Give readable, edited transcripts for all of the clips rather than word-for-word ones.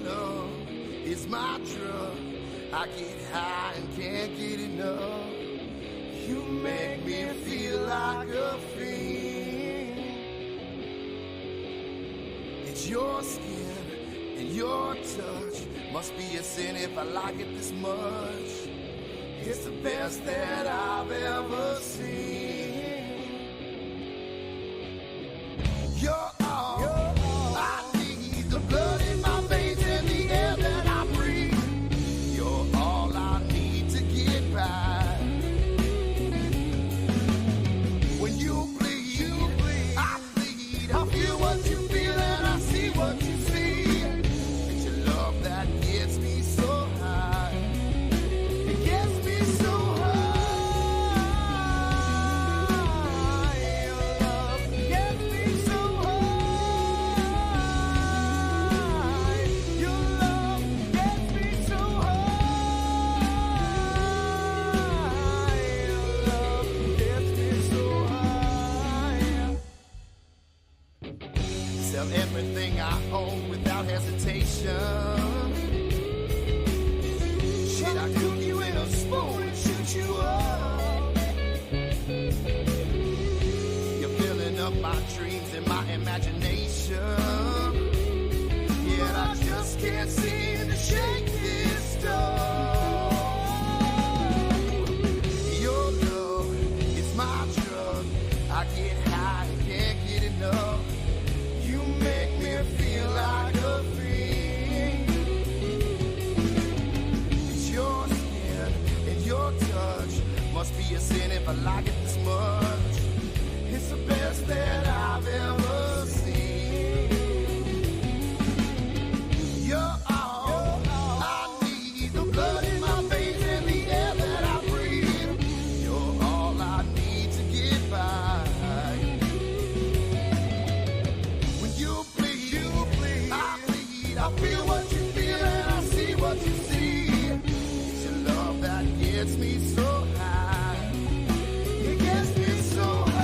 love is my drug. I get high and can't get enough. You make me feel like a fiend. It's your skin and your touch. Must be a sin if I like it this much. It's the best that I've ever seen. You're all I need. The blood in my veins and the air that I breathe. You're all I need to get by. When you bleed, I bleed. I feel what you feel and I see what you see. It's your love that gets me so high. It gets me so high. Your love gets me so high. Your love gets me so high. Your love gets me so high. Sell everything I own without hesitation. Shit, I cook you in a spoon and shoot you up. You're filling up my dreams and my imagination. Yet I just can't seem to shake this stuff. Your love is my drug. I get high and can't get enough. You make me feel like a fiend. It's your skin and your touch. Must be a sin if I like it this much. It's the best that I've ever seen. You're all I need. The blood in my veins and the air that I breathe. You're all I need to get by. When you bleed, I bleed. I feel what you feel and I see what you see. It's your love that gets me so high. It gets me so high.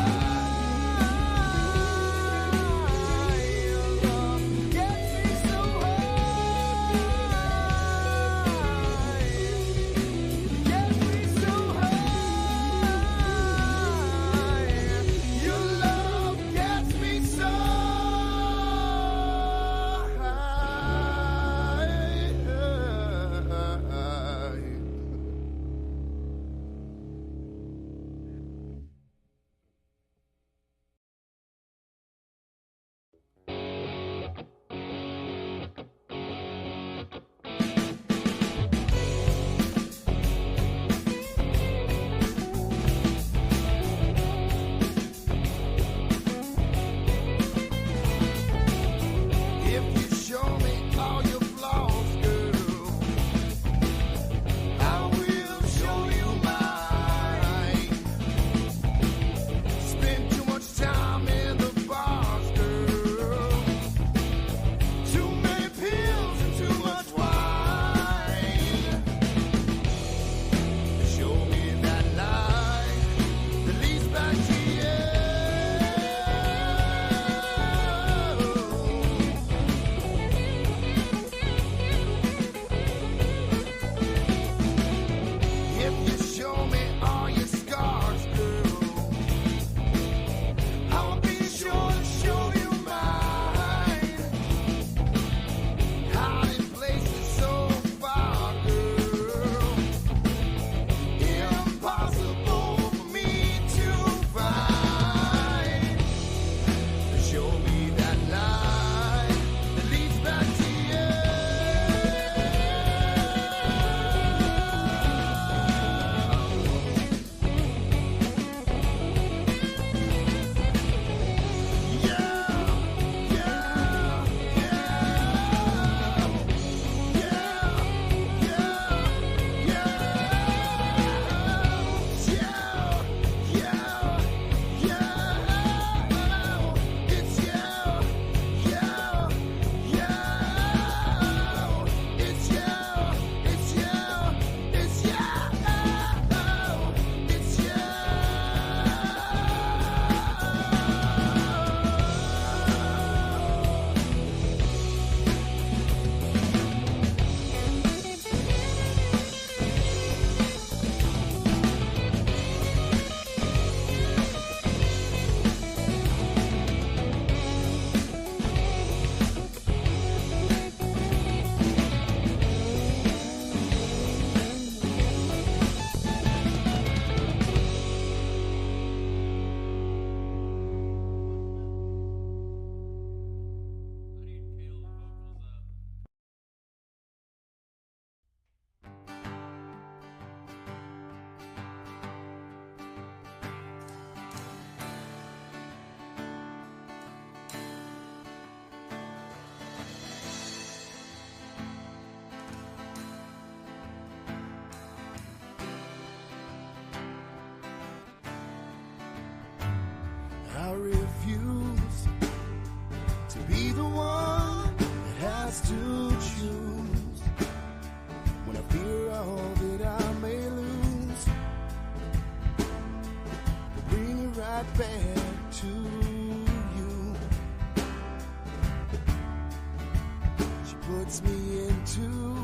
refuse to be the one that has to choose. When I fear all that I may lose, to bring it right back to you. She puts me into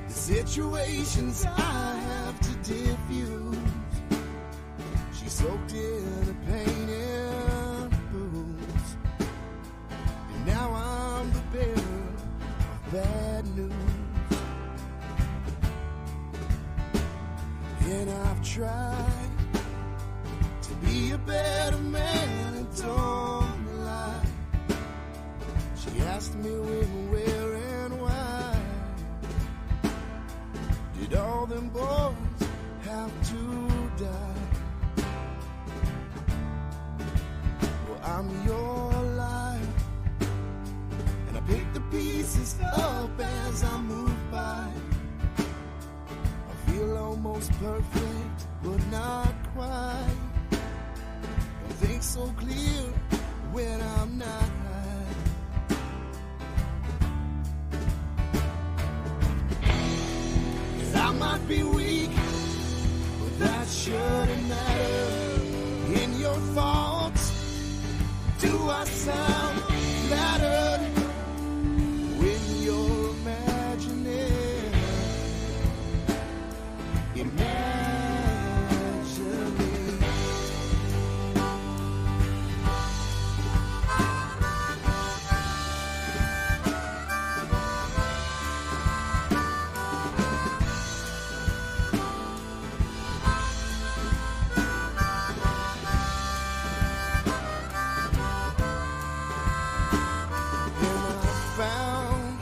the situations I have to diffuse. She's soaked in the pain and booze, and now I'm the bearer of bad news. And I've tried to be a better man and don't lie. She asked me when, where, and why. Did all them boys have to die? Well, I'm your life, and I pick the pieces up as I move by. I feel almost perfect, but not quite. Don't think so clear when I'm not high. 'Cause I might be weak, but that shouldn't matter. In your thoughts, do I sound flattered when you're imagining? Imagine me. And I found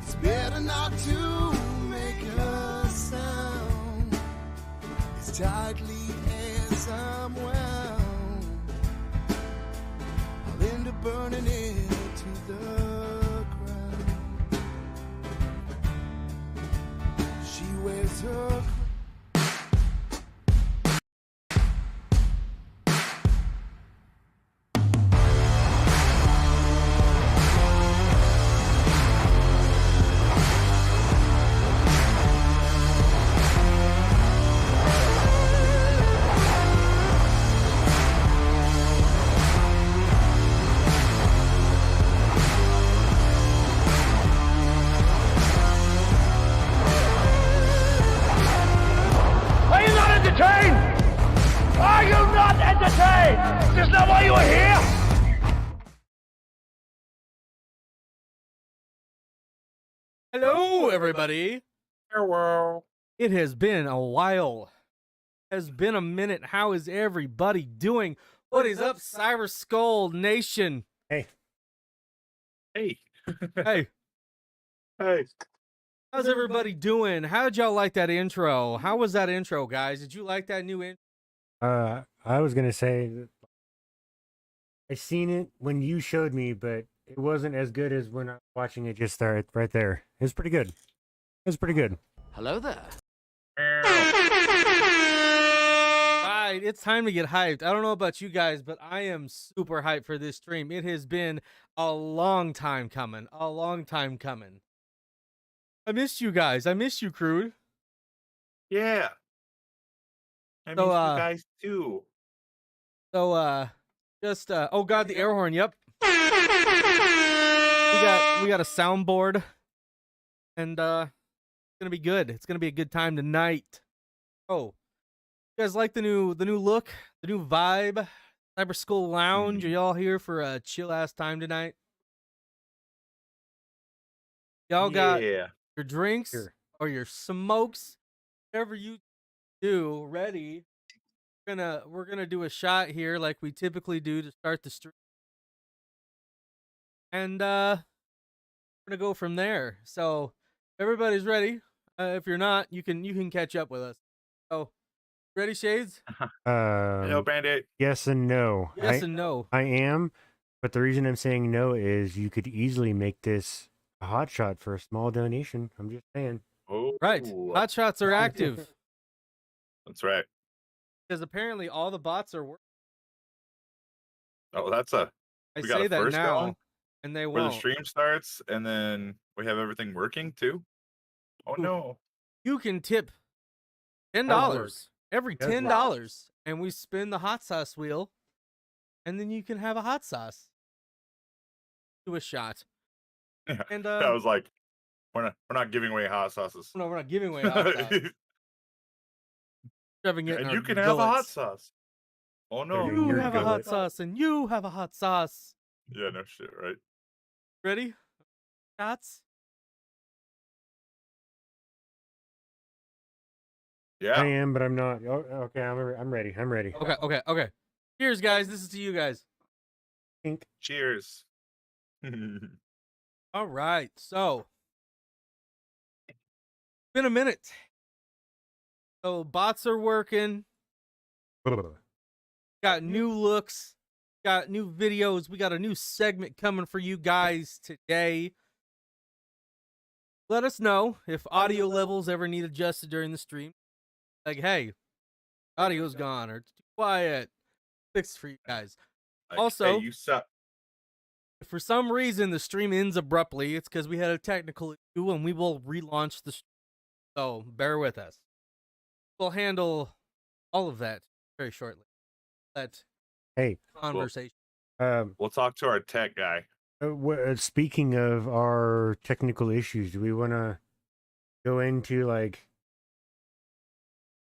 it's better not to make a sound as tightly as I'm wound. I'll end up burning it to the ground. She wears her Are you not entertained? Are you not entertained? Is this not why you are here? Hello, everybody. Hello. It has been a while. Has been a minute. How is everybody doing? What is up, Cyber Skull Nation? Hey. Hey, Hey. how's everybody doing? How'd y'all like that intro? How was that intro, guys? Did you like that new intro? I was gonna say that I seen it when you showed me, but it wasn't as good as when I was watching it just there, right there. It was pretty good. It was pretty good. Hello there. Right, it's time to get hyped. I don't know about you guys, but I am super hyped for this stream. It has been a long time coming. A long time coming. I missed you guys. I missed you, Crude. Yeah. I So, miss you guys too. So, just, oh god, the air horn, yep. We got a soundboard, and, it's gonna be good. It's gonna be a good time tonight. Oh, you guys like the new look, the new vibe? Cyber Skull Lounge, are y'all here for a chill-ass time tonight? Y'all got Yeah. your drinks Sure. or your smokes, whatever you do, ready. We're gonna do a shot here like we typically do to start the stream, and we're gonna go from there. So everybody's ready. If you're not, you can catch up with us. So ready, Shades? Hello, Bandit. Yes and no. Yes and no. I am, but the reason I'm saying no is you could easily make this a hot shot for a small donation. I'm just saying. Oh, Right, hot shots are active That's right. because apparently all the bots are working. Oh, I we got say a that first going now, and they where the won't. stream starts, and then we have everything working too. Oh Ooh. no! You can tip $10 Does work. every Does work. $10, and we spin the hot sauce wheel, and then you can have a hot sauce. Do a shot. Yeah, And I was like, we're not giving away hot sauces. no, we're not giving away hot sauce. Shoving it in And our you can have a hot gullets. sauce. Oh no! in You your have a hot gullet. sauce, and you have a hot sauce. Yeah, no shit, right? Ready? Shots. I Yeah. am, but I'm not. Oh, okay, I'm ready. I'm ready. Okay. Cheers, guys. This is to you guys. Pink. Cheers. All right. So, been a minute. So bots are working. Got new looks. Got new videos. We got a new segment coming for you guys today. Let us know if audio levels ever need adjusted during the stream. Like, hey, audio's gone or it's too quiet. Fix for you guys. Like, Also, hey, you suck. if for some reason the stream ends abruptly, it's because we had a technical issue and we will relaunch the stream. So bear with us. We'll handle all of that very shortly. That Hey, conversation. We'll talk to our tech guy. speaking of our technical issues, do we want to go into like,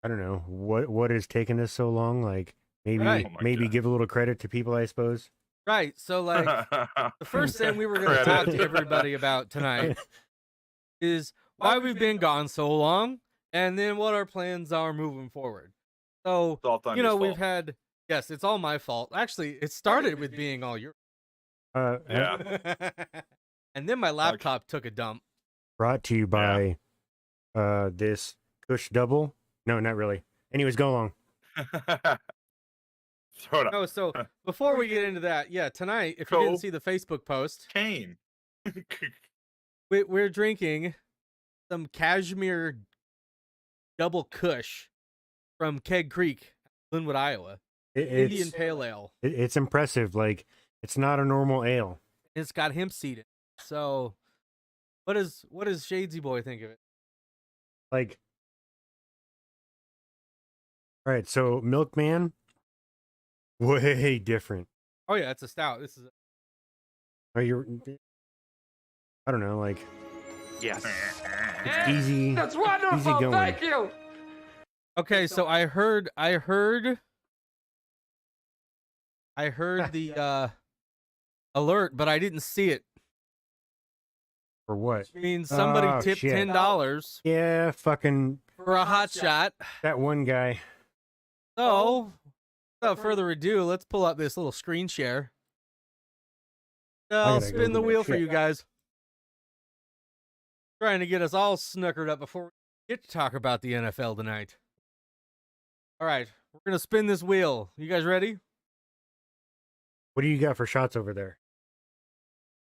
I don't know, what has taken us so long? Like maybe Right. Oh my maybe God. give a little credit to people, I suppose. Right. So like the first thing we were going to talk to everybody about tonight is why we've been gone so long, and then what our plans are moving forward. So, It's all Thunder's you know, we've fault. had, yes, it's all my fault. Actually, it started with being all your Yeah. and then my laptop took a dump. Brought to you by this Kush double. No, not really. Anyways, go along. Throw it up. Oh, so before we get into that, yeah, tonight, if you didn't see the Facebook post, Kane. we're drinking some cashmere double Kush from Keg Creek, Linwood, Iowa. Indian Pale Ale. It's impressive. Like, it's not a normal ale. It's got hemp seed in it. So, what does Shadesy Boy think of it? Like, all right, so Milkman, way different. Oh yeah, it's a stout. This is Are you? I don't know. Like, Yes. it's easy. That's Easy wonderful. going. Thank you. okay. So I heard the alert, but I didn't see it. For what? Which means somebody Oh, tipped shit. $10 Yeah, fucking for a hot shot. that one guy. So, without further ado, let's pull up this little screen share. I'll gotta go spin the do my wheel for shit. you guys. Trying to get us all snookered up before we get to talk about the NFL tonight. All right, we're gonna spin this wheel. You guys ready? What do you got for shots over there?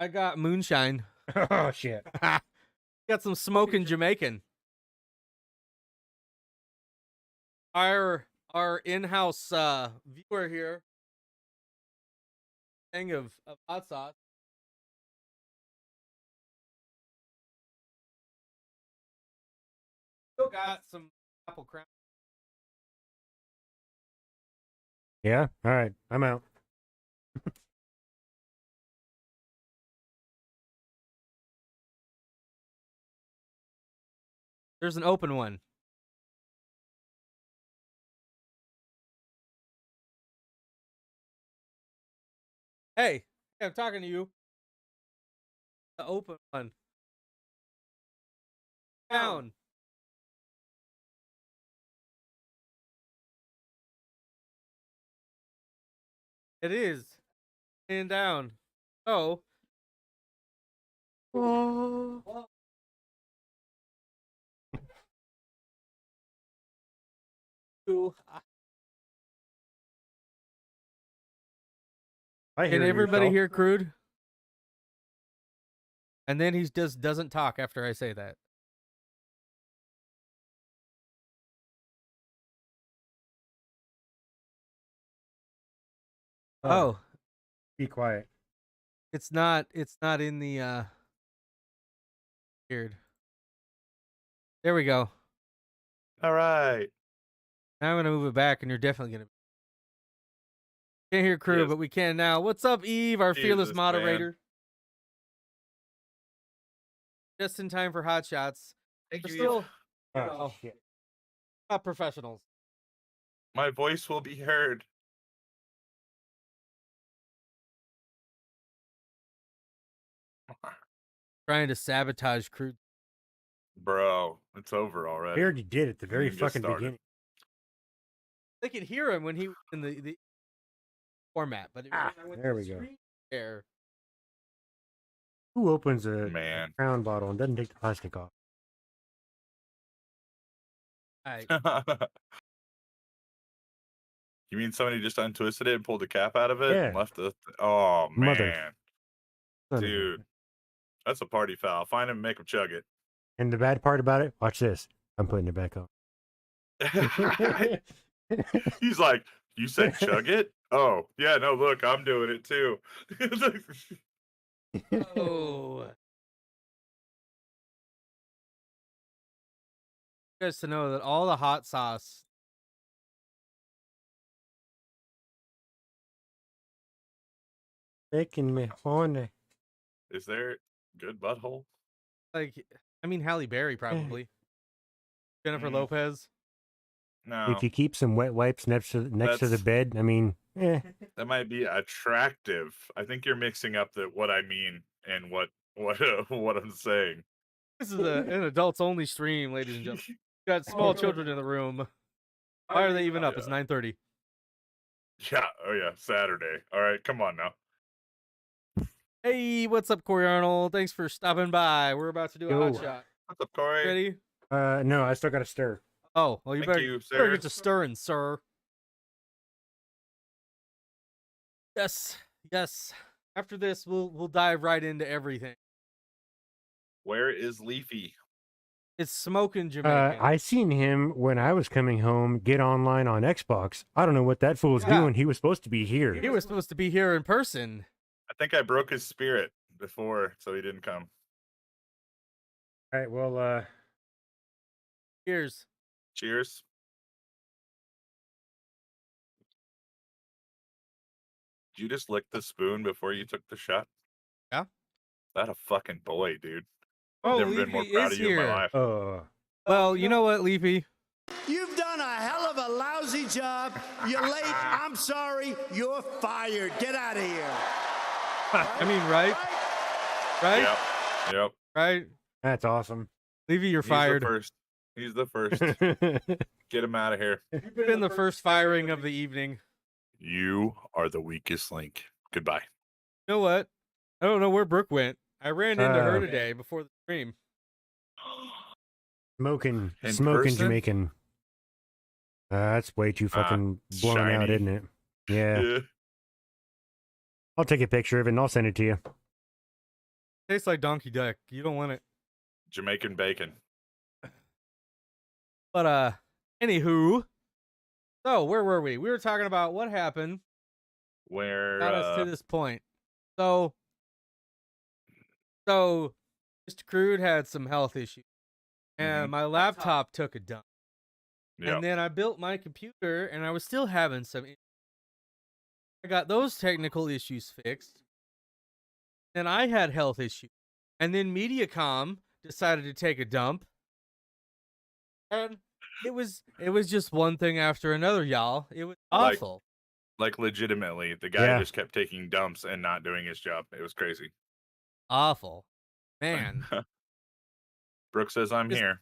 I got moonshine. Oh shit! Got some smoking Jamaican. Our in-house viewer here, thing of hot sauce. Still got some apple crown. Yeah. All right, I'm out. There's an open one. Hey, I'm talking to you. The open one. Down. It is. And down. Oh. Ooh. I hear Can you, everybody Phil. hear Crude? And then he just doesn't talk after I say that. Oh, Be quiet. It's not in the weird. There we go. All right. Now I'm gonna move it back, and you're definitely gonna. Can't hear Crude, Yes. but we can now. What's up, Eve, our fearless Jesus, moderator? Just in time for hot shots. Thank We're you. still Eve. you Oh, know, shit. not professionals. My voice will be heard. Trying to sabotage Crude. Bro, it's over We already. already did at the very Even just fucking started. beginning. They could hear him when he was in the format, but it was when I went to there the we go. screen share. Who opens a Man. Crown bottle and doesn't take the plastic off? Alright. You mean somebody just untwisted it and pulled the cap out of it and Yeah. left the? Oh Mother- man, Son of a- dude, that's a party foul. Find him, and make him chug it. And the bad part about it, watch this. I'm putting it back on. He's like, you said chug it? Oh yeah, no, look, I'm doing it too. Oh. You guys to know that all the hot sauce Making me horny. Is there good butthole? like I mean Halle Berry probably. Jennifer Mm. Lopez. No, If you keep some wet wipes next to the That's- bed, I mean, that might be attractive. I think you're mixing up what I mean and what what I'm saying. This is an adults only stream, ladies and gentlemen. We got small children in the room. Why are they even up? It's 9:30. Yeah. Oh yeah. Saturday. All right. Come on now. Hey, what's up, Corey Arnold? Thanks for stopping by. We're about to do a hot Yo. shot. What's up, Corey? Ready? no, I still got to stir. Oh, well, you Thank better, you, better sir. get to stirring, sir. Yes, yes. After this, we'll dive right into everything. Where is Leafy? It's smoking Jamaican. I seen him when I was coming home get online on Xbox. I don't know what that fool's Yeah. doing. He was supposed to be here. He was supposed to be here in person. I think I broke his spirit before, so he didn't come. All right, well, Cheers. Cheers. Did you just lick the spoon before you took the shot? Yeah. That a fucking boy, dude. Oh, Never been more Leafy proud is of you in here. my life. Well, you know what, Leafy? You've done a hell of a lousy job. You're late. I'm sorry. You're fired. Get out of here. I mean, right? Right? Yep. Yep. Right? that's awesome. Leafy, you're He's fired. the first. He's the first. Get him out of here. You've been the first firing of the evening. You are the weakest link. Goodbye. You know what? I don't know where Brooke went. I ran into her Uh, today before the stream. Smoking In smoking person? Jamaican. That's way too fucking blown out, shiny. isn't it? Yeah. I'll take a picture of it and I'll send it to you. Tastes like donkey duck. You don't want it. Jamaican bacon. But anywho. So where were we? We were talking about what happened Where got us to this point. So Mr. Crude had some health issues. And my laptop took a dump. yep. And then I built my computer and I was still having some issues. I got those technical issues fixed. Then I had health issues. And then Mediacom decided to take a dump. And it was just one thing after another, y'all. It was Like- awful. Like legitimately, the guy Yeah. just kept taking dumps and not doing his job. It was crazy. Awful. Man. Brooke says I'm Just- here.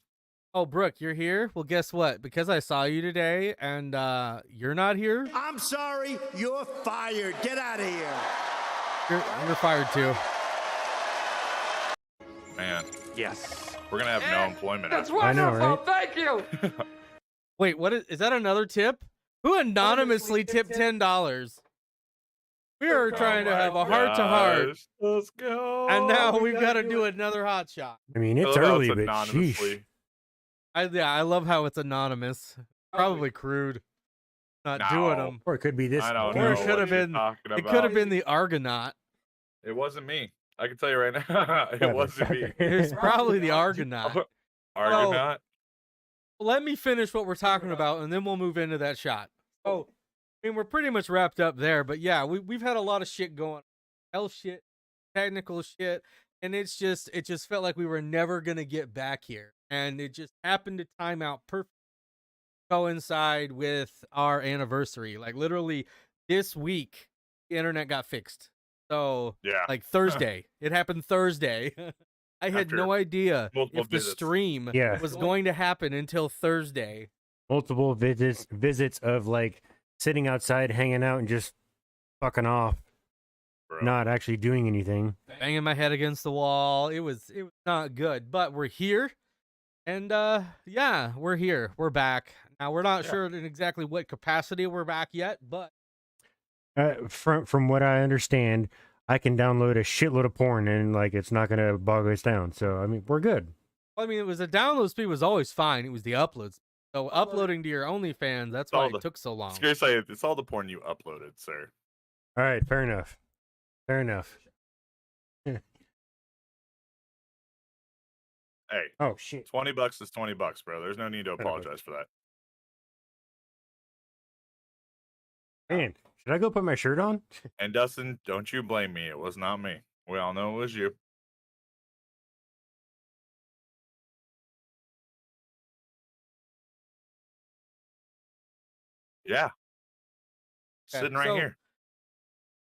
Oh, Brooke, you're here? Well, guess what? Because I saw you today and you're not here, I'm sorry. You're fired. Get out of here. you're fired too. Man, Yes. we're gonna have no employment. That's after I know, wonderful. right? Thank you. Wait, what is that another tip? Who anonymously tipped $10? We are trying to have a heart to heart, Gosh, let's go. and now we've got to do another hot shot. I mean, I it's love how early, it's but anonymously. sheesh. I love how it's anonymous. Probably Crude. not No. doing them. Or it could be this. I don't Or know it could what have you're been. talking It could have about. been the Argonaut. It wasn't me. I can tell you right now. It wasn't me. It was probably the Argonaut. Argonaut. Let me finish what we're talking about, and then we'll move into that shot. So, I mean, we're pretty much wrapped up there, but yeah, we've had a lot of shit going on. Health shit, technical shit, and it just felt like we were never gonna get back here. And it just happened to time out perfectly, coincide with our anniversary. Like literally this week, the internet got fixed. So Yeah. like Thursday. It happened Thursday. I had After no idea multiple if the visits. stream Yeah. was going to happen until Thursday. Multiple visits of like sitting outside, hanging out, and just fucking off, Bro. not actually doing anything. Banging my head against the wall. It was not good, but we're here. And yeah, we're here. We're back. Now we're not sure in exactly what capacity we're back yet, but From what I understand, I can download a shitload of porn and like it's not gonna bog us down. So I mean, we're good. I mean, it was the download speed was always fine. It was the uploads. So uploading to your OnlyFans, that's why it took so long. Seriously, it's all the porn you uploaded, sir. All right, fair enough. Fair enough. Hey, Oh shit. $20 is $20, bro. There's no need to apologize for that. Man, should I go put my shirt on? And Dustin, don't you blame me. It was not me. We all know it was you. Yeah. Okay, Sitting right so- here.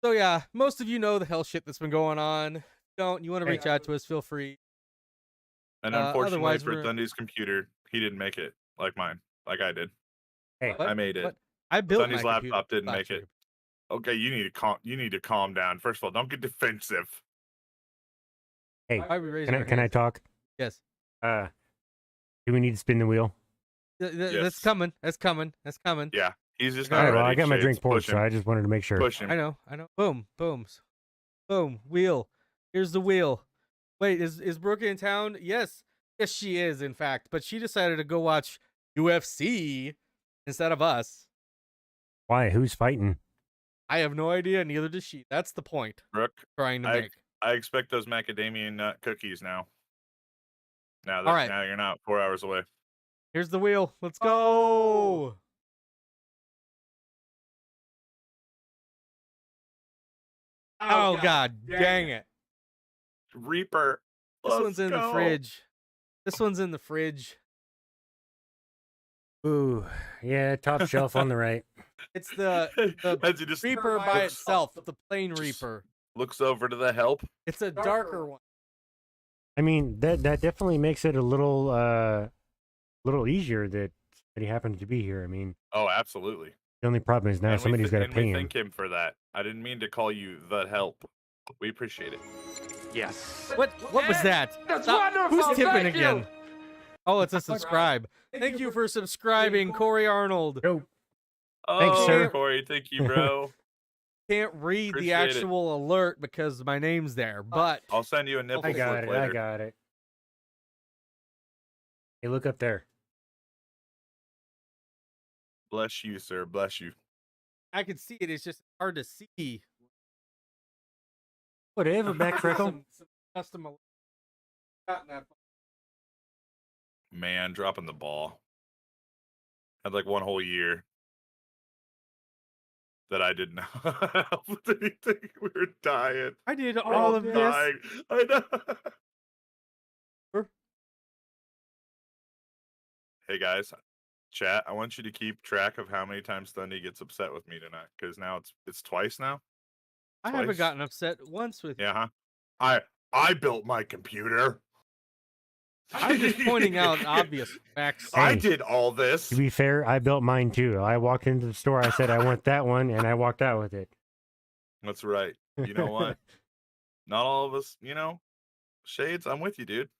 So yeah, most of you know the hell shit that's been going on. If you don't, you want to reach out to us, feel free. And unfortunately otherwise for we're- Thundy's computer, he didn't make it like mine, like I did. Hey, What? I made it. What? I built Thundy's my computer. laptop didn't Last make year. it. Okay, you need to calm down. First of all, don't get defensive. hey, Why are we raising can I our can I hands? talk? Yes. Do we need to spin the wheel? That's Yes. coming. That's coming. That's coming. Yeah, he's just All not right, All right, well, ready. I got my Shades, drink poured, push him, so I just wanted to make sure. push him. I know. Boom. Boom. Wheel. Here's the wheel. Wait, is Brooke in town? Yes, she is, in fact. But she decided to go watch UFC instead of us. Why? Who's fighting? I have no idea. Neither does she. That's the point Brooke, I'm trying to I- make. I expect those macadamia nut cookies now. Now that All right. now you're not 4 hours away. Here's the wheel. Let's go. Oh God, dang it! Reaper. This let's one's in the go. fridge. This one's in the fridge. Ooh, yeah, top shelf on the right. It's the As he just Reaper by looks- itself, the plain Reaper. looks over to the help. It's a darker one. I mean, that definitely makes it a little easier that he happens to be here. I mean, Oh, absolutely. the only problem is now And we somebody's got to and pay we him. thank him for that. I didn't mean to call you the help. We appreciate it. What was that? That's Stop. wonderful, Who's tipping thank again? you. Oh, it's a subscribe. Thank you for subscribing, Corey Arnold. Yo, Oh, Thanks, sir. Corey. Thank you, bro. Can't read Appreciate the it. actual alert because my name's there, but I'll send you a nipple I got slip it. later. I got it. Hey, look up there. Bless you, sir. Bless you. I can see it. It's just hard to see. Whatever, back freckle. Some custom alert. Gotten that. Man, dropping the ball. Had like one whole year that I didn't have anything. We were dying. I did We're all of this. dying. I know. Sure. Hey guys, chat. I want you to keep track of how many times Thundy gets upset with me tonight, because now it's twice now. I haven't Twice. gotten upset once with you. Yeah, huh? I built my computer. I'm just pointing out obvious facts. I Hey. did all this. To be fair, I built mine too. I walked into the store. I said I want that one, and I walked out with it. That's right. You know what? Not all of us, Shades, I'm with you, dude.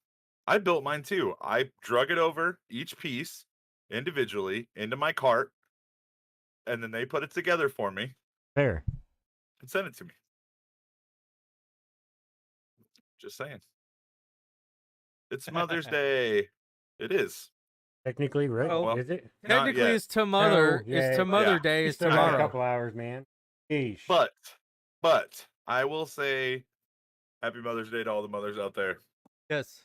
I built mine too. I drug it over each piece individually into my cart, and then they put it together for me Fair. and sent it to me. Just saying. It's Mother's Day. It is. Technically, right? Oh, Is it? Not Technically, yet. it's to Mother. No, It's yeah, to Mother yeah. Day. You Is still got a tomorrow. couple hours, man. Yeesh. But I will say Happy Mother's Day to all the mothers out there. Yes.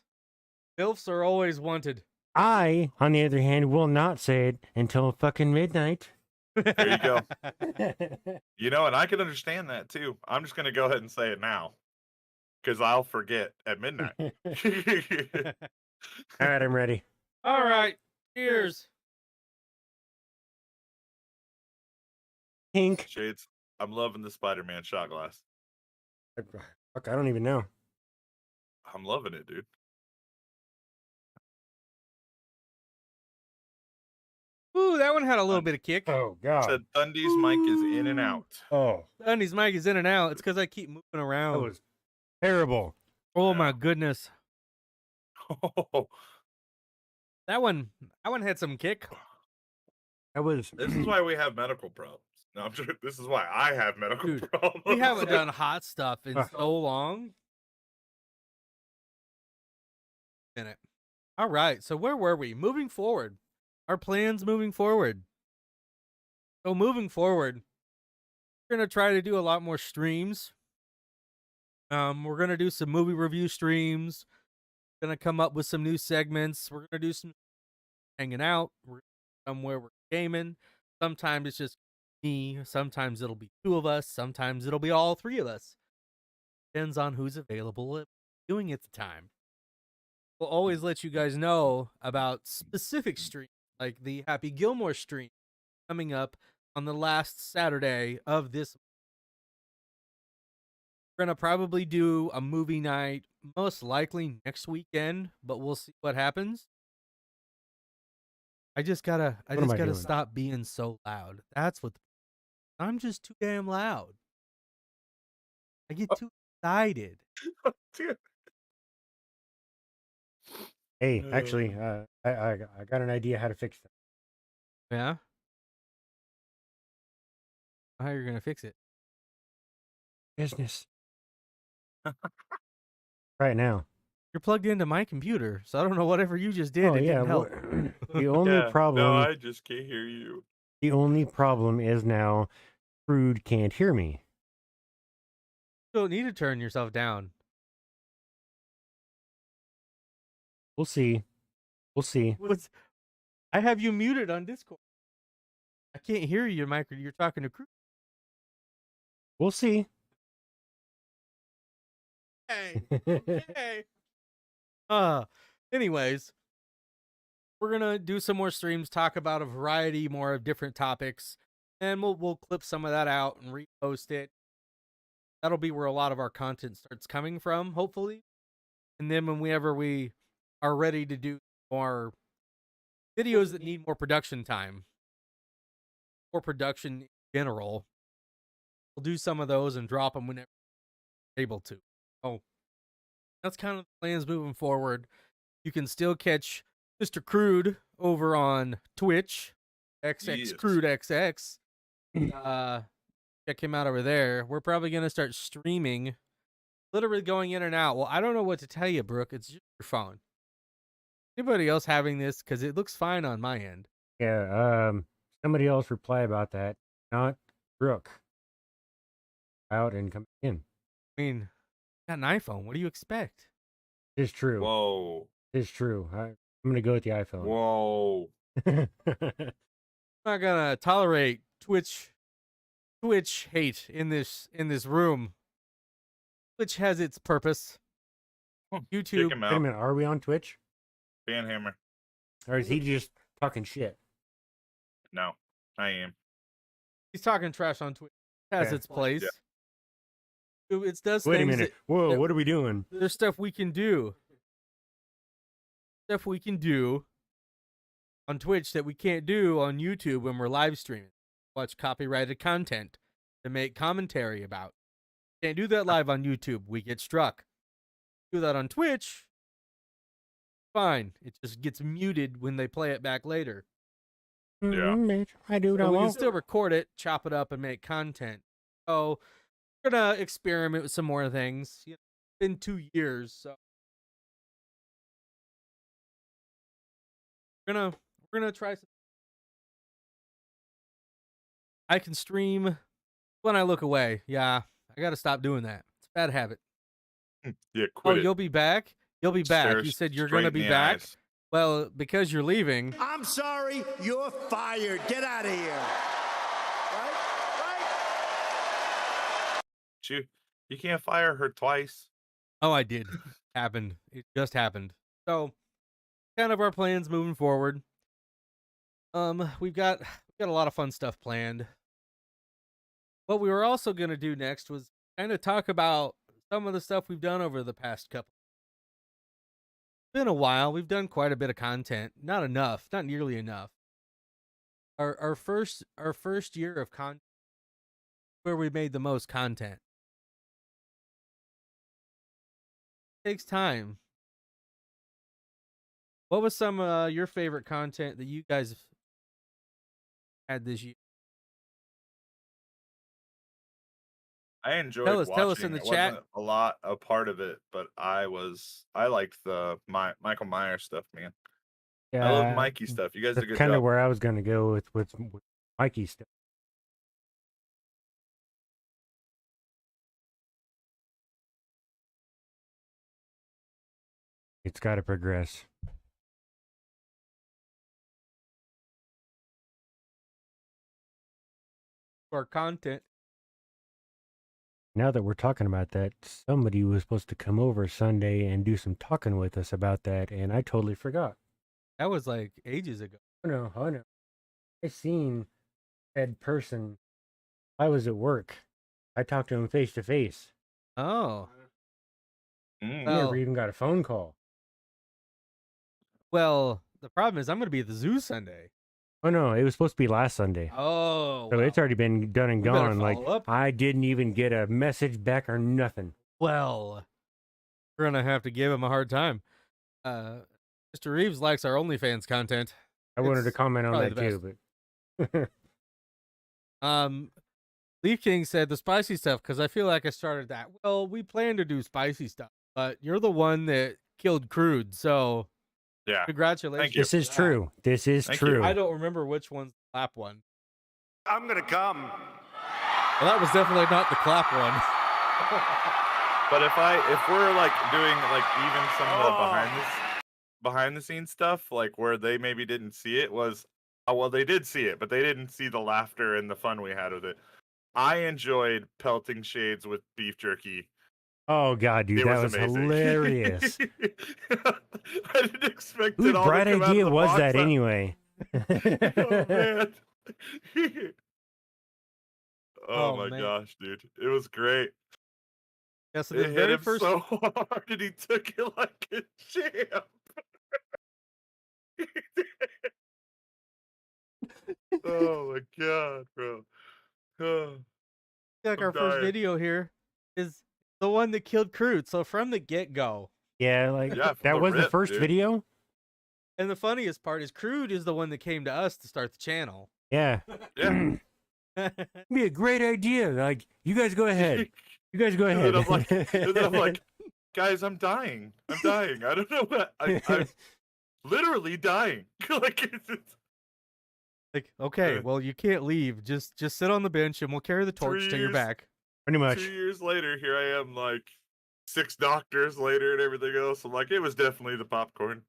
MILFs are always wanted. I, on the other hand, will not say it until fucking midnight. There you go. You know, and I can understand that too. I'm just gonna go ahead and say it now. Because I'll forget at midnight. All right, I'm ready. All right. Cheers. Pink. Shades, I'm loving the Spider-Man shot glass. Fuck, I don't even know. I'm loving it, dude. Ooh, that one had a little bit of kick. Oh God. Said Thundy's mic is in and out. Oh, Andy's mic is in and out. It's because I keep moving around. that was terrible. Oh my goodness. Oh, That one had some kick. That was. this is why we have medical problems. No, I'm sure this is why I have medical Dude, problems. We haven't done hot stuff in so long. Minute. All right. So where were we? Moving forward. Our plans moving forward. So moving forward, we're gonna try to do a lot more streams. We're gonna do some movie review streams. Gonna come up with some new segments. We're gonna do some hanging out. We're somewhere we're gaming. Sometimes it's just me. Sometimes it'll be two of us. Sometimes it'll be all three of us. Depends on who's available doing at the time. We'll always let you guys know about specific streams, like the Happy Gilmore stream coming up on the last Saturday of this. We're going to probably do a movie night, most likely next weekend, but we'll see what happens. I just gotta doing? stop being so loud. That's what I'm just too damn loud. I get too excited. Dude. Hey, actually, I got an idea how to fix that. Yeah? How you're gonna fix it? Business. Right now. You're plugged into my computer, so I don't know whatever you just did. Oh It yeah. didn't help. The only Yeah, problem. No, I just can't hear you. The only problem is now, Crude can't hear me. You don't need to turn yourself down. We'll see. We'll see. I have you muted on Discord. I can't hear you, Mike. You're talking to Crude. We'll see. Hey. Hey. Anyways, we're gonna do some more streams, talk about a variety more of different topics, and we'll clip some of that out and repost it. That'll be where a lot of our content starts coming from, hopefully. And then whenever we are ready to do more videos that need more production time, or production in general, we'll do some of those and drop them whenever we're able to. Oh, that's kind of the plans moving forward. You can still catch Mr. Crude over on Twitch, xxcrudexx. Check him out over there. We're probably going to start streaming, literally going in and out. Well, I don't know what to tell you, Brooke. It's just your phone. Anybody else having this? Because it looks fine on my end. Yeah. Somebody else reply about that. Not Brooke. Out and come in. I mean, got an iPhone. What do you expect? It's true. Whoa. It's true. I'm gonna go with the iPhone. Whoa. I'm not gonna tolerate Twitch hate in this room. Twitch has its purpose. Kick YouTube. him Wait a out. minute. Are we on Twitch? Banhammer. Or is he just talking shit? No, I am. He's talking trash on Twitch. It has Yeah. its place. Yeah. It does Wait a things minute. that- Whoa, that- what are we doing? There's stuff we can do. Stuff we can do on Twitch that we can't do on YouTube when we're live streaming. Watch copyrighted content to make commentary about. Can't do that live on YouTube. We get struck. Do that on Twitch. Fine. It just gets muted when they play it back later. Yeah. Bitch, I do what I But we can want. still record it, chop it up, and make content. So we're gonna experiment with some more things. It's been 2 years, so we're we're gonna try some. I can stream when I look away. Yeah, I gotta stop doing that. It's a bad habit. Yeah, Oh, quit it. you'll be back? You'll be back. Stare You said you're straight gonna in be the back? eyes. Well, because you're leaving. I'm sorry, you're fired. Get out of here. Right? You can't fire her twice. Oh, I did. Happened. It just happened. So, kind of our plans moving forward. We've got a lot of fun stuff planned. What we were also going to do next was kind of talk about some of the stuff we've done over the past couple. It's been a while. We've done quite a bit of content. Not enough. Not nearly enough. Our first year of content, where we made the most content. It takes time. What was some your favorite content that you guys had this year? I enjoyed Tell us watching. in the it chat. Wasn't a lot a part of it, but I liked the Michael Myers stuff, man. I love Mikey stuff. You guys did a That's good kind job. of where I was going to go with Mikey stuff. It's got to progress. Our content. Now that we're talking about that, somebody was supposed to come over Sunday and do some talking with us about that, and I totally forgot. That was like ages ago. Oh no. I seen that person. I was at work. I talked to him face to face. Oh. Mm. I Well- never even got a phone call. Well, the problem is I'm going to be at the zoo Sunday. Oh no, it was supposed to be last Sunday. Oh. So it's already been done and We better gone. Like follow up. I didn't even get a message back or nothing. Well, we're going to have to give him a hard time. Mr. Reeves likes our OnlyFans content. I wanted to It's comment on probably that the too, but Leaf King said the spicy stuff because I feel like I started that. Well, we plan to do spicy stuff, but you're the one that killed Crude, so Yeah. congratulations. Thank you. this is true. This is Thank you. true. I don't remember which one's the clap one. I'm gonna come. Well, that was definitely not the clap one. But if we're like doing like even some of the behind the scenes stuff, like where they maybe didn't see it, was well, they did see it, but they didn't see the laughter and the fun we had with it. I enjoyed pelting Shades with beef jerky. Oh god, dude, It that was was amazing. hilarious. I didn't expect Whose it all to bright come out of idea the was box. that anyway? Oh man. Oh, my man. gosh, dude. It was great. Yeah, so It the hit very him first so hard and he took it like a champ. Oh my god, bro. Oh, like I'm our first dying. video here is the one that killed Crude. So from the get-go. Yeah, like Yeah, from that the was the rip, first dude. video. And the funniest part is Crude is the one that came to us to start the channel. Yeah, Yeah. be a great idea. Like you guys go ahead. You guys go And ahead. then I'm like, guys, I'm dying. I'm dying. I don't know what I'm literally dying. Like it's Like, okay, well, you can't leave. Just sit on the bench and we'll carry the torch 3 till you're years. back. Pretty much. 2 years later, here I am, like 6 doctors later and everything else. I'm like, it was definitely the popcorn.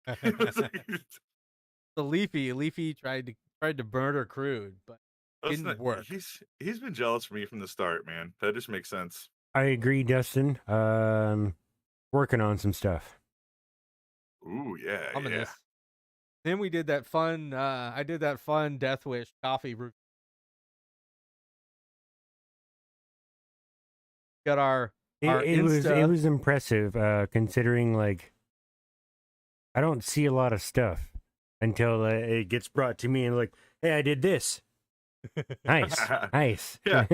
It was like- So Leafy tried to murder Crude, but That's didn't not- work. He's been jealous for me from the start, man. That just makes sense. I agree, Dustin. Working on some stuff. Ooh, yeah, yeah. ominous. Then we did that fun. I did that fun Death Wish coffee review. Got our It Insta. was impressive, considering like I don't see a lot of stuff until it gets brought to me and like, hey, I did this. Nice, nice. Yeah.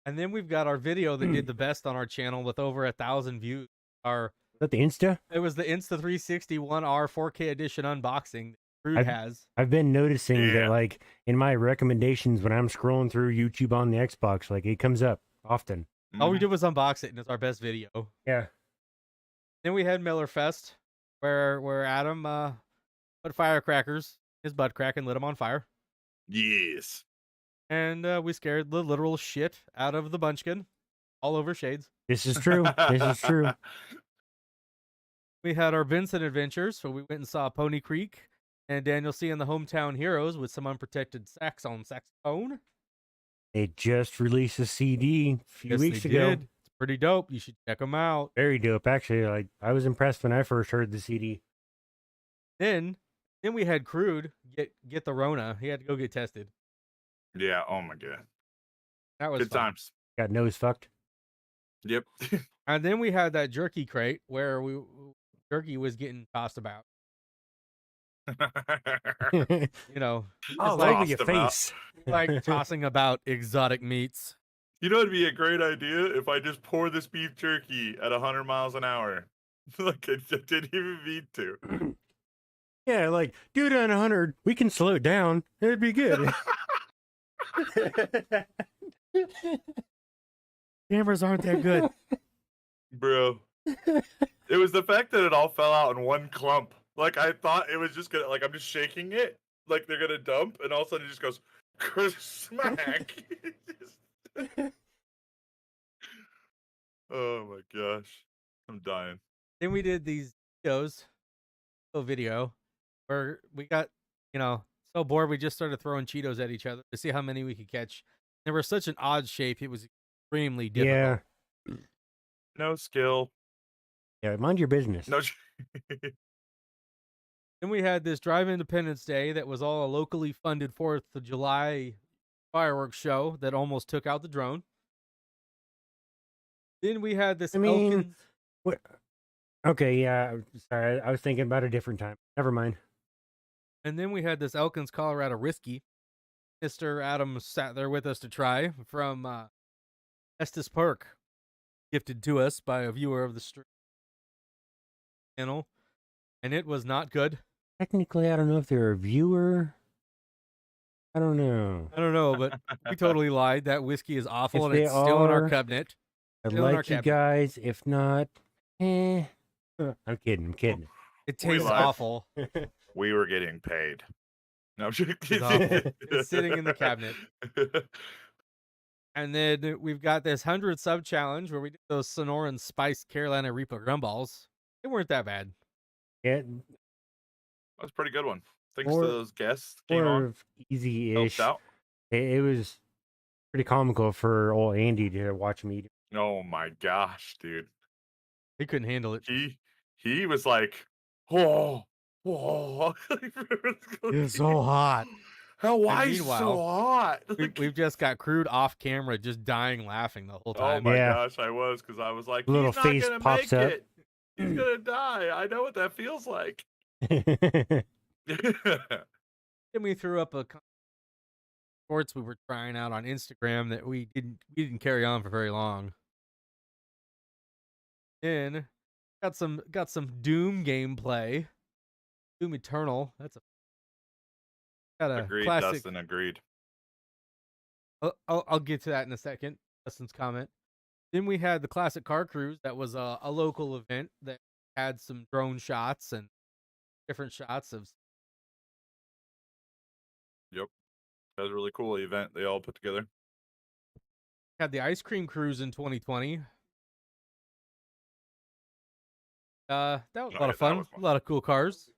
And then we've got our video that did the best on our channel with over 1,000 views. Is that the Insta? It was the Insta 360 1R 4K edition unboxing that Crude has. I've been noticing Yeah. that like in my recommendations when I'm scrolling through YouTube on the Xbox, like it comes up often. All we Mhm. did was unbox it, and it's our best video. Yeah. Then we had Miller Fest, where Adam put firecrackers in his butt crack and lit him on fire. Yes. And we scared the literal shit out of the Bunchkin all over Shades. This is true. This is true. We had our Vincent adventures, so we went and saw Pony Creek and Daniel C. and the Hometown Heroes with some unprotected sax on saxophone. They just released a CD a few Yes, weeks they ago. did. It's pretty dope. You should check them out. Very dope, actually. Like, I was impressed when I first heard the CD. Then we had Crude get the Rona. He had to go get tested. Yeah. Oh my god. That was Good fun. times. Got nose fucked. Yep. And then we had that jerky crate where jerky was getting tossed about. You know, Oh, like like your tossed about. face. like tossing about exotic meats. You know, it'd be a great idea if I just pour this beef jerky at 100 miles an hour. Like I didn't even mean to. Yeah, like, do it on 100. We can slow it down. It'd be good. Cameras aren't that good. Bro. It was the fact that it all fell out in one clump. Like I thought it was just gonna, like, I'm just shaking it, like they're gonna dump, and all of a sudden it just goes smack. Oh my gosh. I'm dying. Then we did these videos, a video, where we got, so bored we just started throwing Cheetos at each other to see how many we could catch. They were such an odd shape, it was extremely difficult. Yeah. No skill. Yeah, mind your business. No. Then we had this Drive Independence Day that was all a locally funded 4th of July fireworks show that almost took out the drone. Then we had this I mean, Elkins. What? Okay, yeah. Sorry, I was thinking about a different time. Never mind. And then we had this Elkins, Colorado whiskey. Mr. Adams sat there with us to try from Estes Park, gifted to us by a viewer of the stream channel, and it was not good. Technically, I don't know if they're a viewer. I don't know. I don't know, but we totally lied. That whiskey is awful, If and they it's still in our are- cabinet. I'd Still in our like you cabinet. guys. If not, I'm kidding. I'm kidding. It We tastes lied. awful. We were getting paid. No, I'm joking. It's awful. It's sitting in the cabinet. And then we've got this 100 sub challenge where we did those Sonoran spiced Carolina Reaper gumballs. They weren't that bad. Yeah, That was a pretty good one. Thanks Or- to those guests came sort on. of easy-ish. Helped out. It was pretty comical for old Andy to watch me. Oh my gosh, dude. He couldn't handle it. He was like, whoa, whoa. It's so hot. How why is it meanwhile, so hot? We've just got Crude off camera, just dying laughing the whole Oh time. my Yeah. gosh, I was, because I was like, Little he's not face gonna pops make up. it. He's gonna die. I know what that feels like. Then we threw up a shorts we were trying out on Instagram that we didn't carry on for very long. Then got some Doom gameplay. Doom Eternal. That's a Agreed, classic. Dustin, agreed. I'll get to that in a second. Dustin's comment. Then we had the classic car cruise. That was a local event that had some drone shots and different shots of. That was a really cool event they all put together. Had the ice cream cruise in 2020. That was a Oh, lot yeah, of that fun. was A fun. lot of cool cars.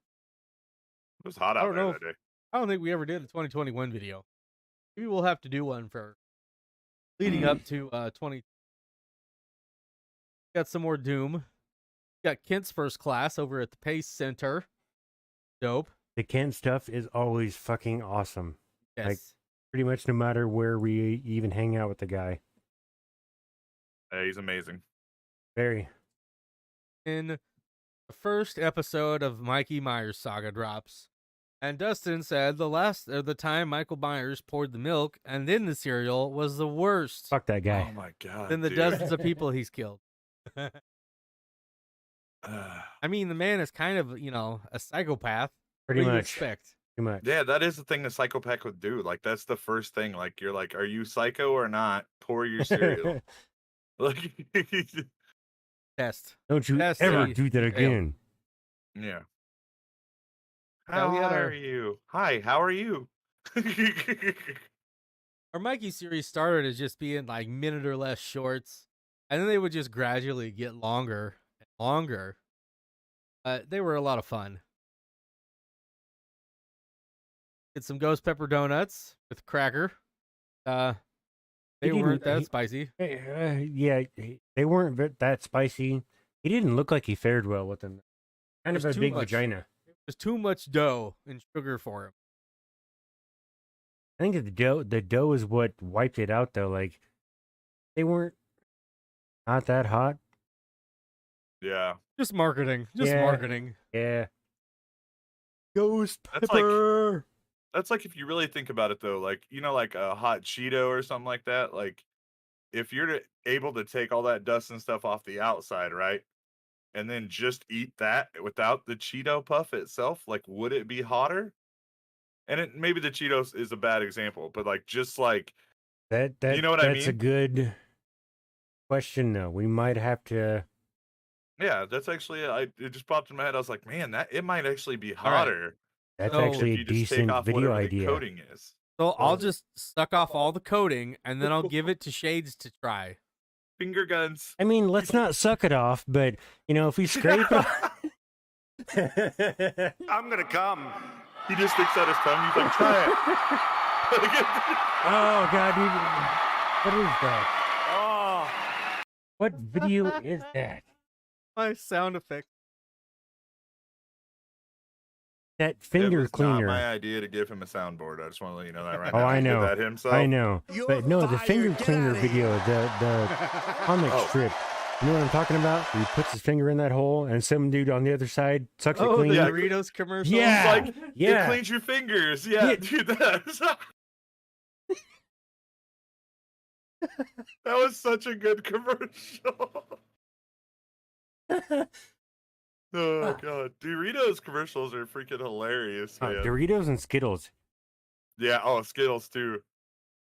It was hot I out don't there know that day. I don't think we ever did a 2021 video. Maybe we'll have to do one for leading up to 20. Got some more Doom. Got Kent's first class over at the Pace Center. Dope. The Kent stuff is always fucking awesome. Yes. Like- Pretty much no matter where we even hang out with the guy. Hey, he's amazing. Very. In the first episode of Mikey Myers Saga drops. And Dustin said the time Michael Myers poured the milk and then the cereal was the worst Fuck that guy. Oh my god. than the dude. dozens of people he's killed. Ah, I mean, the man is kind of, a psychopath. Pretty What do you much. expect? Too much. yeah, that is the thing the psychopath would do. Like, that's the first thing. Like, you're like, are you psycho or not? Pour your cereal. Like, Test. Don't you That's ever the do that detail. again. yeah. How we had are you? Hi, how are you? our Mikey series started as just being like minute or less shorts, and then they would just gradually get longer and longer. They were a lot of fun. Get some ghost pepper donuts with cracker. They weren't that spicy. Yeah, they weren't that spicy. He didn't look like he fared well with them. Kind of There's a too big much. vagina. There's too much dough and sugar for him. I think the dough is what wiped it out though. Like they weren't not that hot. Yeah. Just marketing. Marketing. Yeah. Ghost That's like- pepper. That's like if you really think about it though, like like a hot Cheeto or something like that. Like if you're able to take all that dust and stuff off the outside, right? And then just eat that without the Cheeto puff itself, like would it be hotter? And maybe the Cheetos is a bad example, but like just like That you know what I that's a mean? good question though. We might have to. Yeah, that's actually it just popped in my head. I was like, man, that it might actually be All right. hotter That's So- actually if a you just take decent off video whatever idea. the coating is. So I'll just suck off all the coating and then I'll give it to Shades to try. Finger guns. I mean, let's not suck it off, but if we scrape it off. I'm gonna come. He just sticks out his tongue. He's like, try it. Oh God, what is that? Oh, What video is that? My sound effect. That It finger was cleaner. not my idea to give him a soundboard. I just want to let you know that right Oh, now. I He did know. that himself. I know, You're but no, the fired. finger Get cleaner outta here. video, the comic Oh. strip. You know what I'm talking about? Where he puts his finger in that hole, and some dude on the other side sucks it Oh, clean. the Yeah. Doritos commercial. Yeah. Like, it Yeah. cleans your fingers. Yeah, Yeah. dude, that was such a good commercial. Oh god, Doritos commercials are freaking hilarious, man. Doritos and Skittles. Yeah, oh Skittles too.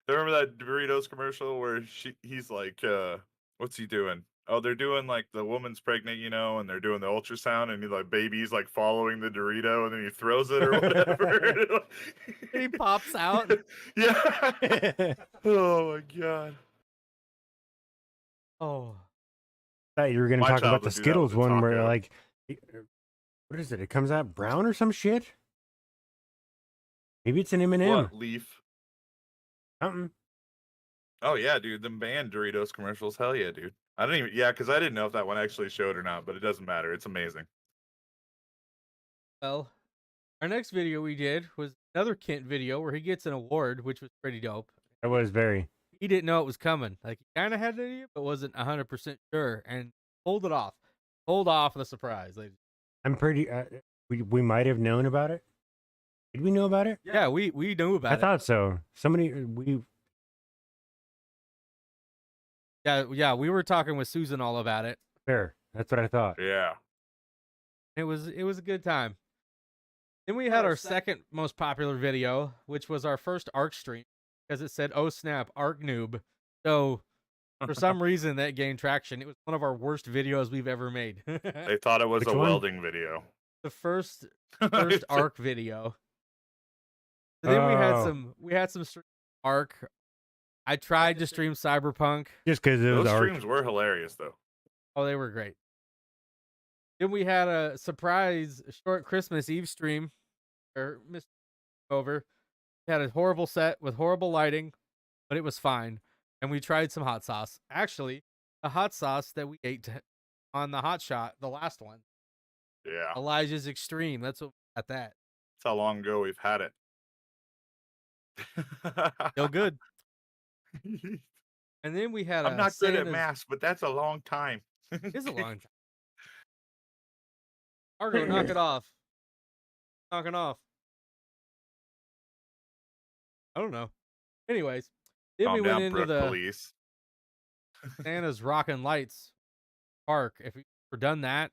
Remember that Doritos commercial where he's like, what's he doing? Oh, they're doing like the woman's pregnant, and they're doing the ultrasound, and baby's like following the Dorito, and then he throws it or whatever. He pops out. Yeah. Oh my god. Oh. Thought you were going to My talk child about the would do that Skittles with a one where taco. like, what is it? It comes out brown or some shit. Maybe it's an M&M. What leaf? Something. Oh yeah, dude, them banned Doritos commercials. Hell yeah, dude. I didn't even because I didn't know if that one actually showed or not, but it doesn't matter. It's amazing. Well, our next video we did was another Kent video where he gets an award, which was pretty dope. That was very. He didn't know it was coming. Like, he kind of had an idea, but wasn't 100% sure, and pulled it off. Pulled off the surprise. Ladies. I'm pretty. We might have known about it. Did we know about it? Yeah, we knew about I it. thought so. Somebody Yeah, we were talking with Susan all about it. fair. That's what I thought. Yeah. It was a good time. Then we had our second most popular video, which was our first ARC stream, because it said, "Oh snap, ARC noob." So for some reason that gained traction. It was one of our worst videos we've ever made. They thought it was Which a one? welding video. The first ARC video. So then Oh. we had some stream ARC. I tried to stream Cyberpunk. Just because it was Those art. streams were hilarious though. Oh, they were great. Then we had a surprise short Christmas Eve stream, or Mr. Over. We had a horrible set with horrible lighting, but it was fine. And we tried some hot sauce. Actually, a hot sauce that we ate on the Hot Shot, the last one. Yeah. Elijah's Extreme. That's what at that. That's how long ago we've had it. Still good. And then we had I'm not good at Santa's- math, but that's a long time. It is a long time. Argo, knock it off. Knocking off. I don't know. Anyways, then we Calm went down, into Brook the Police. Santa's Rockin' Lights Park. If you've ever done that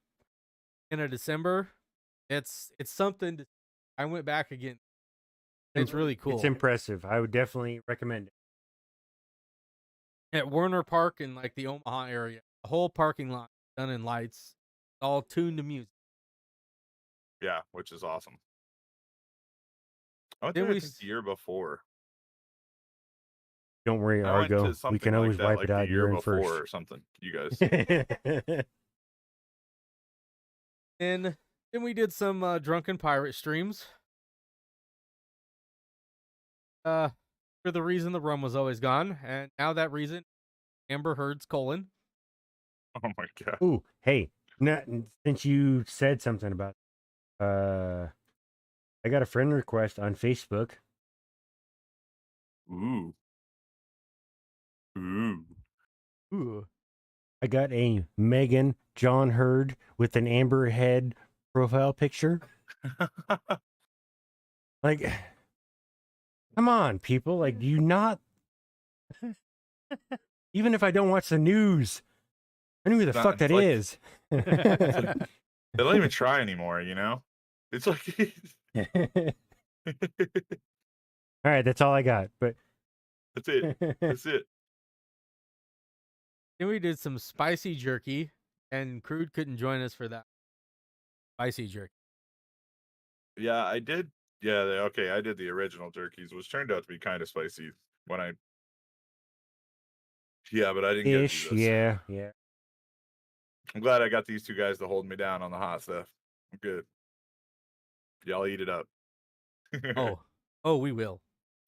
in a December, it's something. I went back again. It's really cool. It's impressive. I would definitely recommend it. At Warner Park in like the Omaha area, the whole parking lot done in lights, all tuned to music. Yeah, which is awesome. I went Then there, we I think, the year before. Don't worry, I went to Argo. We something can like always that, wipe like it the out. year You're in before first. or something. You guys. and then we did some drunken pirate streams. For the reason the rum was always gone, and now that reason, Amber Heard's colon. Oh my god. Ooh, hey, since you said something about, I got a friend request on Facebook. Ooh. Ooh. Ooh. I got a Megan John Heard with an Amber Head profile picture. Like, come on, people. Like, do you not? Even if I don't watch the news, I know who the fuck that like- is. They don't even try anymore, you know? It's like All right, that's all I got. But that's it. That's it. Then we did some spicy jerky, and Crude couldn't join us for that. Spicy jerky. Yeah, I did. Yeah, okay, I did the original jerkies, which turned out to be kind of spicy when I. Yeah, but I didn't get ish, to do this. yeah. I'm glad I got these two guys to hold me down on the hot stuff. I'm good. Y'all eat it up. Oh, we will.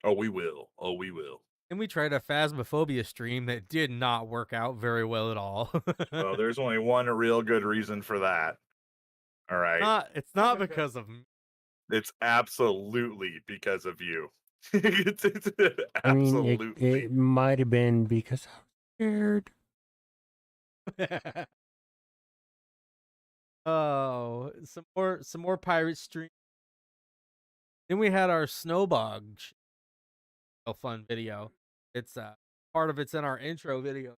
Oh, we will. Oh, we will. And we tried a Phasmophobia stream that did not work out very well at all. Well, there's only one real good reason for that. All right. It's not because of me. It's absolutely because of you. it's I mean, absolutely. it might have been because I was scared. Oh, some more pirate stream. Then we had our Snowbog fun video. It's part of it's in our intro video.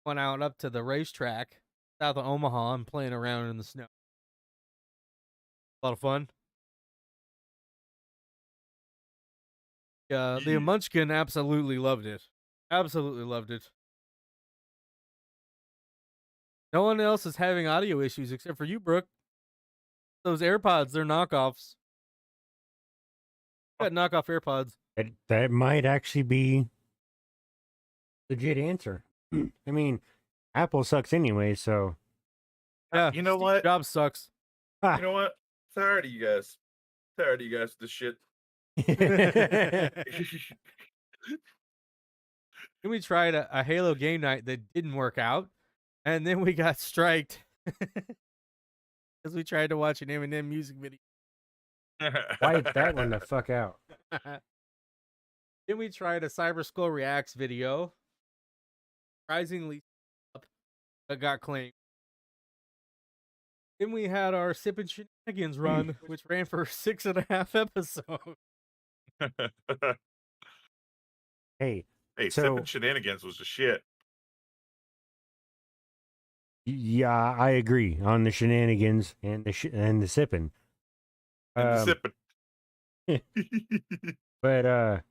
Went out up to the racetrack south of Omaha and playing around in the snow. A lot of fun. The Munchkin absolutely loved it. Absolutely loved it. No one else is having audio issues except for you, Brooke. Those AirPods, they're knockoffs. Got knockoff AirPods. That might actually be legit answer. I mean, Apple sucks anyway, so. Yeah, You know Steve what? Jobs sucks. You know what? Tired of you guys. Tired of you guys with this shit. Then we tried a Halo game night that didn't work out, and then we got striked because we tried to watch an Eminem music video. Wipe that one the fuck out. Then we tried a Cyber Skull Reacts video. Surprisingly, but got claimed. Then we had our Sip and Shenanigans run, which ran for 6.5 episodes. Hey, Hey, So- sipping shenanigans was the shit. yeah, I agree on the shenanigans and the sipping. And the sipping. But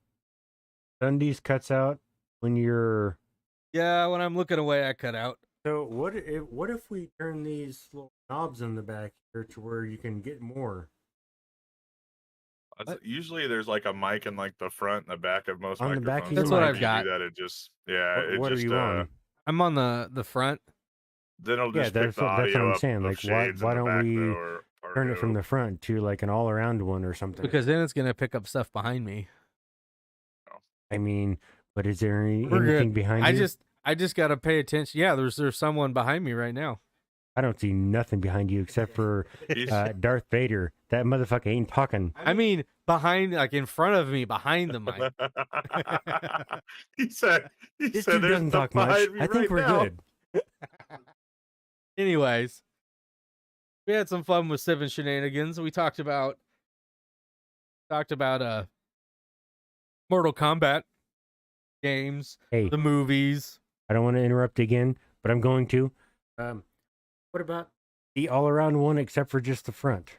Sundays cuts out when you're. Yeah, when I'm looking away, I cut out. So what if we turn these little knobs in the back here to where you can get more Usually there's like a mic in like the front and the back of most On the microphones. back of That's your what mic. I've If you got. do that, it just it What just are you on? I'm on the front. then it'll Yeah, just pick that's the what audio I'm up saying. of Like, why shades in the don't back, we though, or turn it from no. the front to like an all around one or something? Because then it's gonna pick up stuff behind me. I mean, but is there We're anything good. behind I you? just gotta pay attention. Yeah, there's someone behind me right now. I don't see nothing behind you except for He's- Darth Vader. That motherfucker ain't talking. I mean, behind, like in front of me, behind the mic. he said This there's dude doesn't stuff talk much. behind me I think right we're now. good. Anyways, we had some fun with Seven Shenanigans. We talked about Mortal Kombat games, Hey, the movies. I don't want to interrupt again, but I'm going to. What about the all around one except for just the front?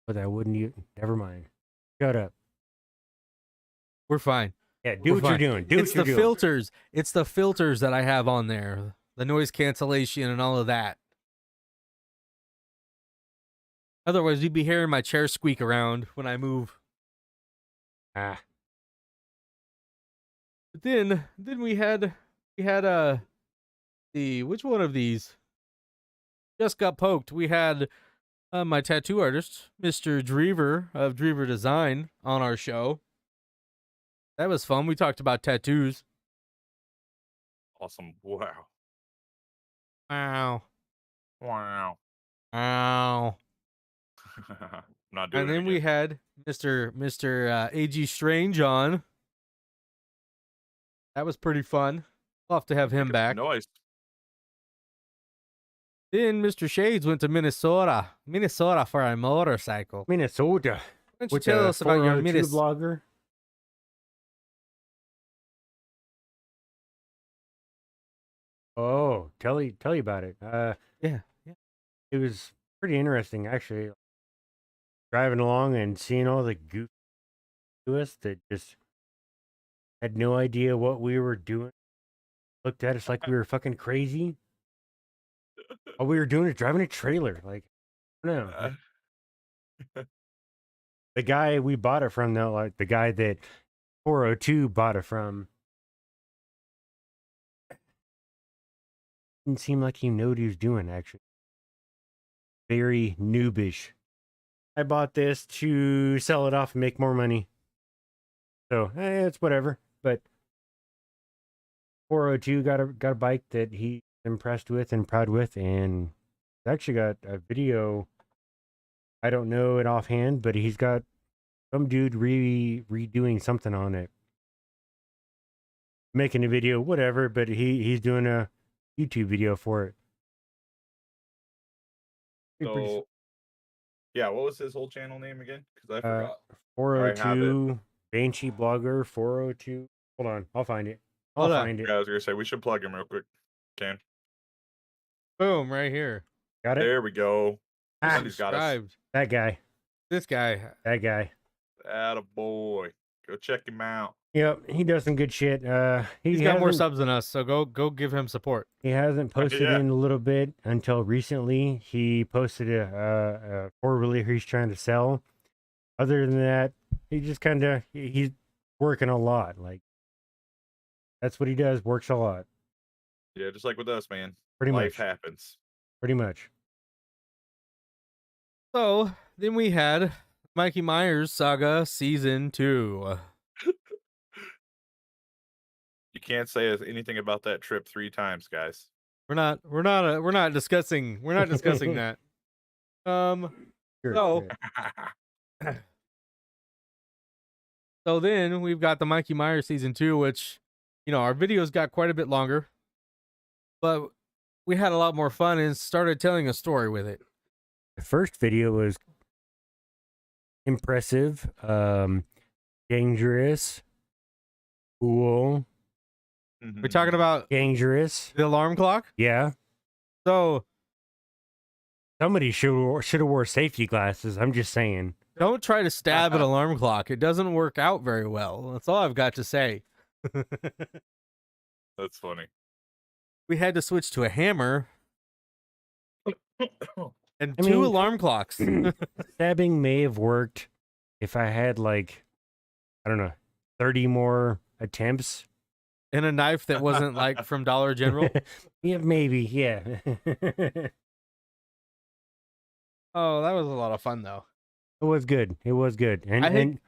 But I wouldn't. Never mind. Shut up. We're fine. Yeah, do We're what fine. you're doing. Do It's what you're the doing. filters. It's the filters that I have on there, the noise cancellation and all of that. Otherwise, you'd be hearing my chair squeak around when I move Ah, But then we had the which one of these just got poked? We had my tattoo artist, Mr. Drever of Drever Design, on our show. That was fun. We talked about tattoos. Awesome. Wow. Wow. Wow. Wow. I'm not doing And it then again. we had Mr. AG Strange on. That was pretty fun. Love to have him Making some back. Noise. Then Mr. Shades went to Minnesota for a motorcycle. Minnesota. Why don't you With tell the us about your 402 Minnesota? blogger. Oh, tell you about it. Yeah. It was pretty interesting actually. Driving along and seeing all the goof to us that just had no idea what we were doing. Looked at us like we were fucking crazy. All we were doing is driving a trailer. Like, I don't know. The guy we bought it from, though, like the guy that 402 bought it from, didn't seem like he knew what he was doing, actually. Very noobish. I bought this to sell it off and make more money. So, it's whatever. But 402 got a bike that he's impressed with and proud with, and actually got a video. I don't know it offhand, but he's got some dude redoing something on it, making a video, whatever. But he's doing a YouTube video for it. So, yeah, what was his whole channel name again? Because I forgot. 402 Banshee Blogger 402. Hold on, I'll find it. I'll find it. Yeah, I was gonna say we should plug him real quick. Can. Boom, right here. Got it. There we go. Ah, Somebody's got us. Subscribed. that guy. This guy. That guy. Attaboy. Go check him out. Yep, he does some good shit. He's got more hasn't- subs than us, so go give him support. He hasn't posted Yeah. in a little bit until recently. He posted a four-wheeler he's trying to sell. Other than that, he just kind of he's working a lot. Like, that's what he does. Works a lot. Yeah, just like with us, man. Pretty Life much. happens. Pretty much. So then we had Mikey Myers Saga Season 2. You can't say anything about that trip 3 times, guys. We're not discussing that. Sure, So- yeah. So then we've got the Mikey Myers Season 2, which, our videos got quite a bit longer, but we had a lot more fun and started telling a story with it. The first video was impressive, dangerous, cool, We're talking about dangerous. the alarm clock. Yeah. So Somebody should have wore safety glasses. I'm just saying. don't try to stab an alarm clock. It doesn't work out very well. That's all I've got to say. That's funny. We had to switch to a hammer and I two mean- alarm clocks. Stabbing may have worked if I had, like, I don't know, 30 more attempts. And a knife that wasn't like from Dollar General. Yeah, maybe. Yeah. Oh, that was a lot of fun though. It was good. It was good. And, I hate- and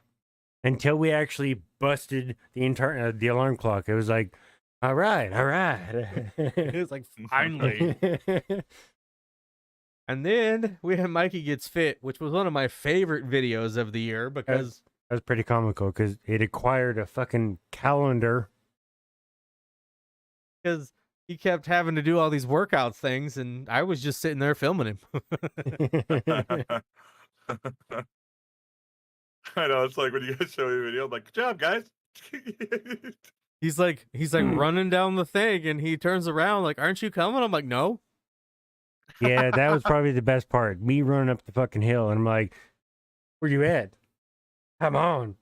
until we actually busted the entire the alarm clock, it was like, all right. It was like finally. And then we had Mikey Gets Fit, which was one of my favorite videos of the year because That was pretty comical because it acquired a fucking calendar. he kept having to do all these workouts things, and I was just sitting there filming him. I know, it's like when you guys show me a video, I'm like, good job, guys. He's like running down the thing, and he turns around like, "Aren't you coming?" I'm like, "No." Yeah, that was probably the best part. Me running up the fucking hill, and I'm like, where you at? Come on.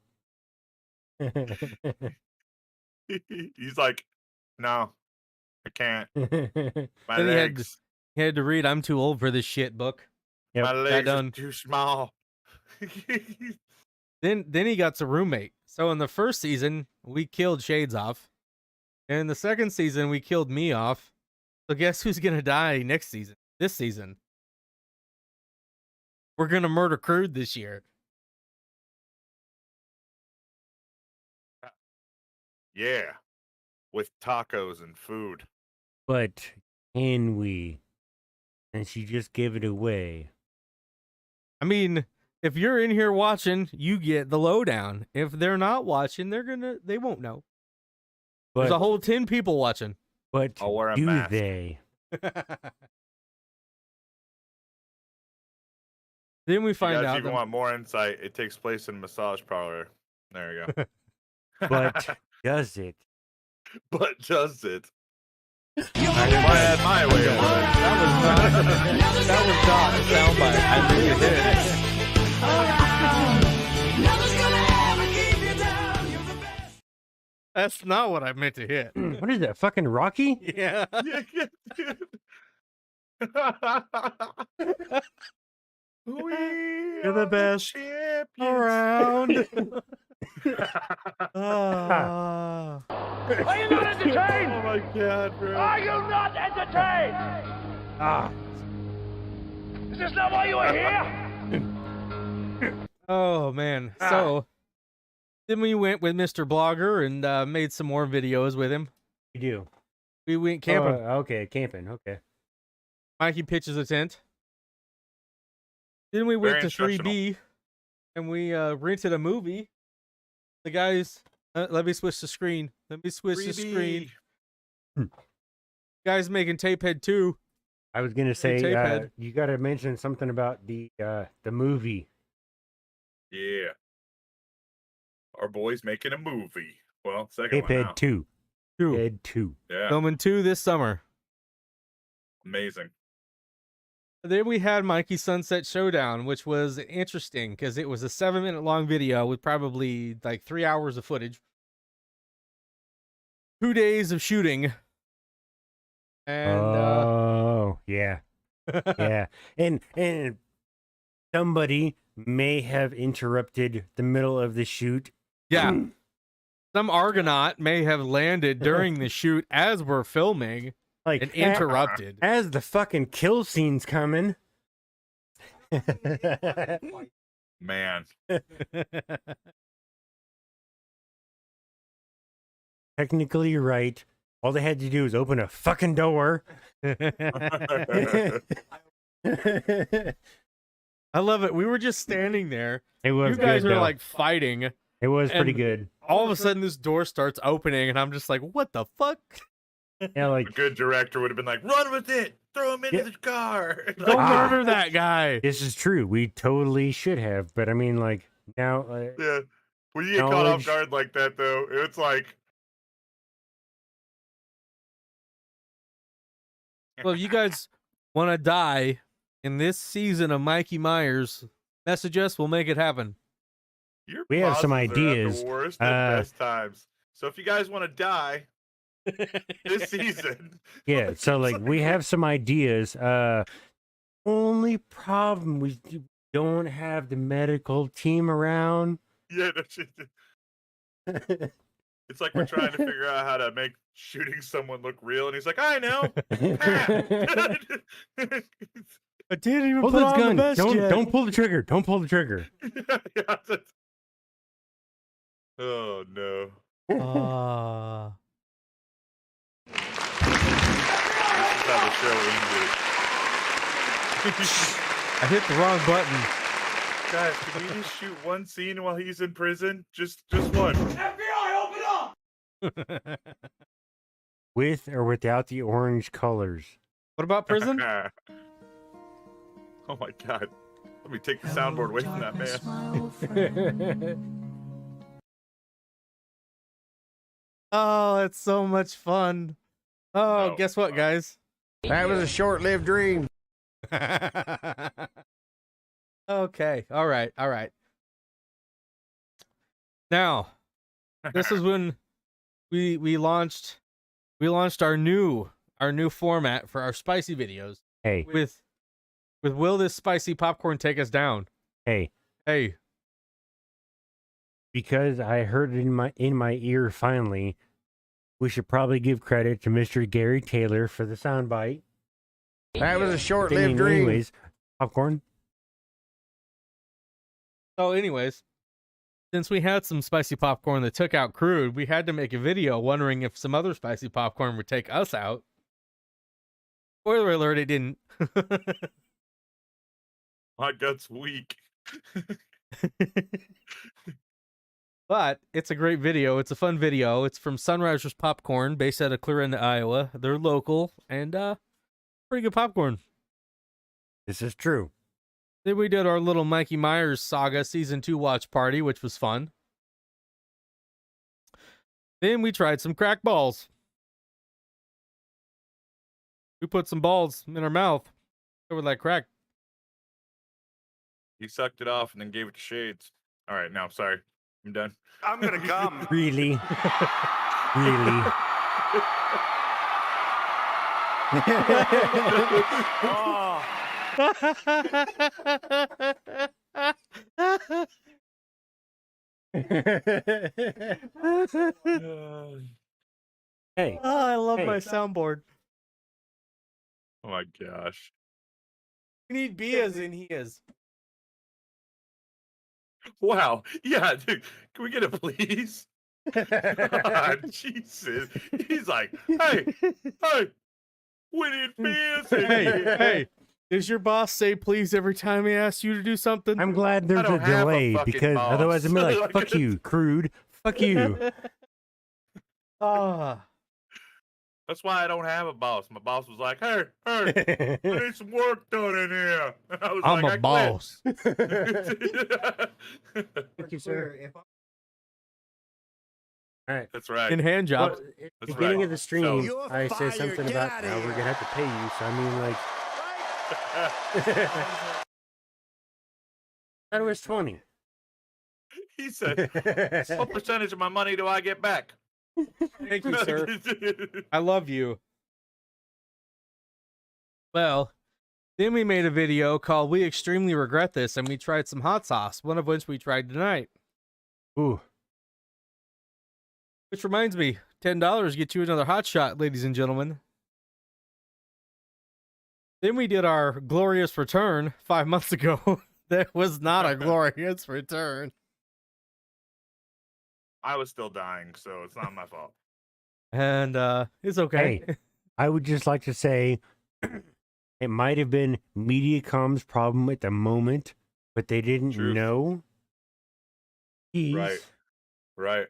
He's like, no, I can't. My Then he had legs, He had to read "I'm too old for this shit" book. my legs are done. too small. Then he got a roommate. So in the first season, we killed Shades off. And in the second season, we killed me off. So guess who's gonna die next season? This season. We're gonna murder Crude this year. Yeah. With tacos and food. But can we? And she just gave it away. I mean, if you're in here watching, you get the lowdown. If they're not watching, they won't know. But, There's a whole 10 people watching. but I'll wear a do mask. they? Then we If you find guys out. even want more insight, it takes place in a massage parlor. There you go. But does it? But does it? I had my way of That was not a soundbite. I think it did. That's not what I meant to hit. What is that? Fucking Rocky? Yeah. You're the best around. Ah. Are you not entertained? Oh my god, bro. Are you not entertained? Ah. Is this not why you are here? Oh man. So then we went with Mr. Blogger and made some more videos with him. You do. We went camping. Okay, camping. Okay. Mikey pitches a tent. Then we went Very to 3B and we rented a movie. The guys, let me switch the screen. Let me switch the screen. Guys making Tapehead 2. I was gonna say Tapehead. you got to mention something about the movie. Yeah. Our boy's making a movie. Well, second one now. Tapehead 2. Two. Head 2. Yeah. Filming 2 this summer. Amazing. Then we had Mikey's Sunset Showdown, which was interesting because it was a 7-minute long video with probably like 3 hours of footage. 2 days of shooting. And Oh, yeah. Yeah. And somebody may have interrupted the middle of the shoot. yeah. Some Argonaut may have landed during the shoot as we're filming Like and interrupted. as the fucking kill scene's coming. Man. Technically right. All they had to do was open a fucking door. I love it. We were just standing there. It was You guys good, were though. like fighting. It was pretty and- good. All of a sudden, this door starts opening, and I'm just like, "What the fuck?" Yeah, A like good director would have been like, run with it. Throw him into Yeah. the car. Go Ah. murder that guy. this is true. We totally should have, but I mean, like now, Yeah. When you get caught off Knowledge. guard like that, though, it's like, Well, if you guys want to die in this season of Mikey Myers, message us. We'll make it happen. your We have some pauses are at ideas. the worst and best times. So if you guys want to die this season, yeah. So like we have some ideas. Only problem we don't have the medical team around. yeah, no shit. It's like we're trying to figure out how to make shooting someone look real, and he's like, I know. I didn't even Hold put this on gun. the vest yet. Don't pull the trigger. Don't pull the trigger. Yeah, oh no. This is how the show ended. I hit the wrong button. Guys, can we just shoot one scene while he's in prison? Just one. With or without the orange colors. What about prison? Oh my god. Let me take the soundboard away from that man. Oh, it's so much fun. Oh, No. guess what, guys? That was a short-lived dream. Okay. All right. Now, this is when we launched our new format for our spicy videos Hey, with Will This Spicy Popcorn Take Us Down? hey. Hey, because I heard it in my ear finally, we should probably give credit to Mr. Gary Taylor for the soundbite. That was a short-lived dream. Anyways, popcorn. So, anyways, since we had some spicy popcorn that took out Crude, we had to make a video wondering if some other spicy popcorn would take us out. Spoiler alert, it didn't. My gut's weak. But it's a great video. It's a fun video. It's from Sunrisers Popcorn, based out of Clarinda, Iowa. They're local and pretty good popcorn. This is true. Then we did our little Mikey Myers Saga Season 2 watch party, which was fun. Then we tried some crack balls. We put some balls in our mouth over like crack. He sucked it off and then gave it to Shades. All right, now, sorry. I'm done. I'm gonna come. Really? Really? Oh, Hey, Oh, I love Hey. my soundboard. Oh my gosh. We need be as in he is. Wow. Yeah, dude. Can we get a please? God, Jesus. He's like, hey, we need fans in Hey, here. hey, does your boss say please every time he asks you to do something? I'm glad there's a don't have a delay fucking because boss. otherwise I'd be like, Like, fuck you, Crude. Fuck you. Ah, That's why I don't have a boss. My boss was like, hey, I need some work done in here. And I was I'm like, a I boss. quit. Thank you, sir. All right. That's right. In hand job. Well, at the That's beginning right. of the stream, So- You're I said fired. something Get about outta how we're here. gonna have to pay you. So I mean, like, that was 20. He said, what percentage of my money do I get back? Thank you, sir. I love you. Well, then we made a video called We Extremely Regret This, and we tried some hot sauce, one of which we tried tonight. Ooh, Which reminds me, $10 get you another hot shot, ladies and gentlemen. Then we did our glorious return 5 months ago. That was not a glorious return. I was still dying, so it's not my fault. And it's okay. Hey. I would just like to say it might have been Mediacom's problem at the moment, but they didn't Truth. know. Jeez. Right. Right.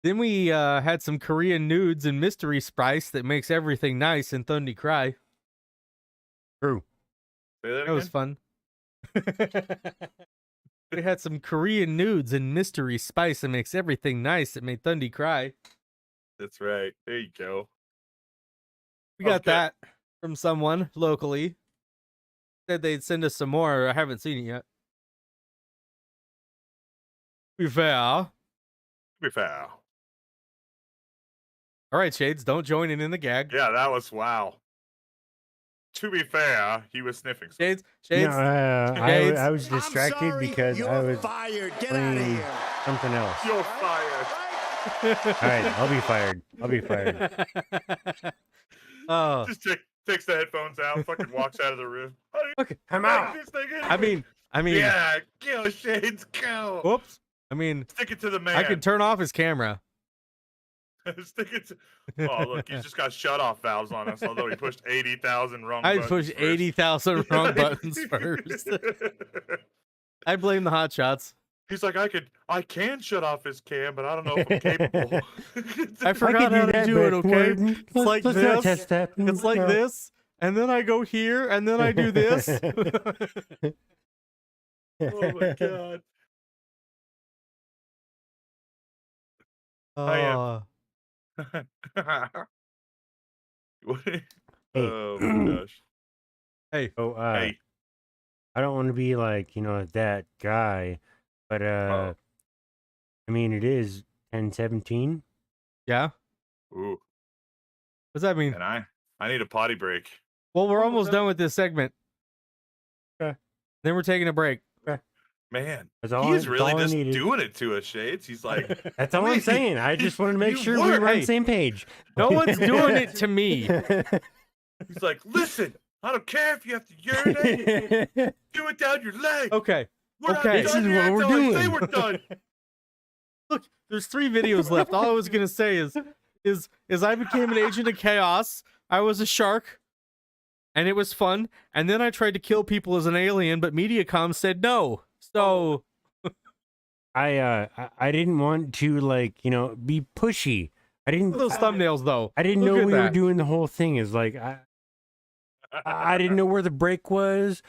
Then we had some Korean nudes and mystery spice that makes everything nice and Thundy cry. True. Say that That again? was fun. We had some Korean nudes and mystery spice that makes everything nice that made Thundy cry. That's right. There you go. We got Okay. that from someone locally. Said they'd send us some more. I haven't seen it yet. To be fair. All Be fair. right, Shades, don't join in the gag. Yeah, that was wow. To be fair, he was sniffing. something. Shades, No, Shades. I was distracted I'm sorry, because you're I was fired. Get out of playing here. something else. You're fired. All right, I'll be fired. I'll be fired. Oh, Just takes the headphones out, fucking walks out of the room. Okay, I'm Take out. this thing I mean, yeah, go Shades, go. whoops. I mean, Stick it to the man. I could turn off his camera. Stick it to. Oh look, he's just got shut-off valves on us. Although he pushed 80,000 wrong. I buttons pushed first. 80,000 wrong buttons first. I blame the hot shots. He's like, I can shut off his cam, but I don't know if I'm capable. I forgot how to do it, okay? It's like Let's not this. test that. It's like No. this, and then I go here, and then I do this. Oh my god. Oh, What- Hey. Oh my gosh. hey, Oh, Hey. I don't want to be like, that guy, but Oh. I mean, it is 10:17. yeah. Ooh. What's that mean? And I need a potty break. Well, we're almost done with this segment. Okay. Then we're taking a break. Man, That's all he's really all I just needed. doing it to us, Shades. He's like, That's all I'm saying. I just wanted to make you sure we were. were on Hey, the same page. No one's doing it to me. He's like, listen, I don't care if you have to urinate. Do it down your leg. Okay. We're okay. not done yet until I say we're done. Look, there's 3 videos left. All I was gonna say is I became an agent of chaos. I was a shark, and it was fun. And then I tried to kill people as an alien, but Mediacom said no. So I didn't want to, like, you know, be pushy. I didn't those thumbnails though. I didn't Look know at we were that. doing the whole thing. Is like I didn't know where the break was.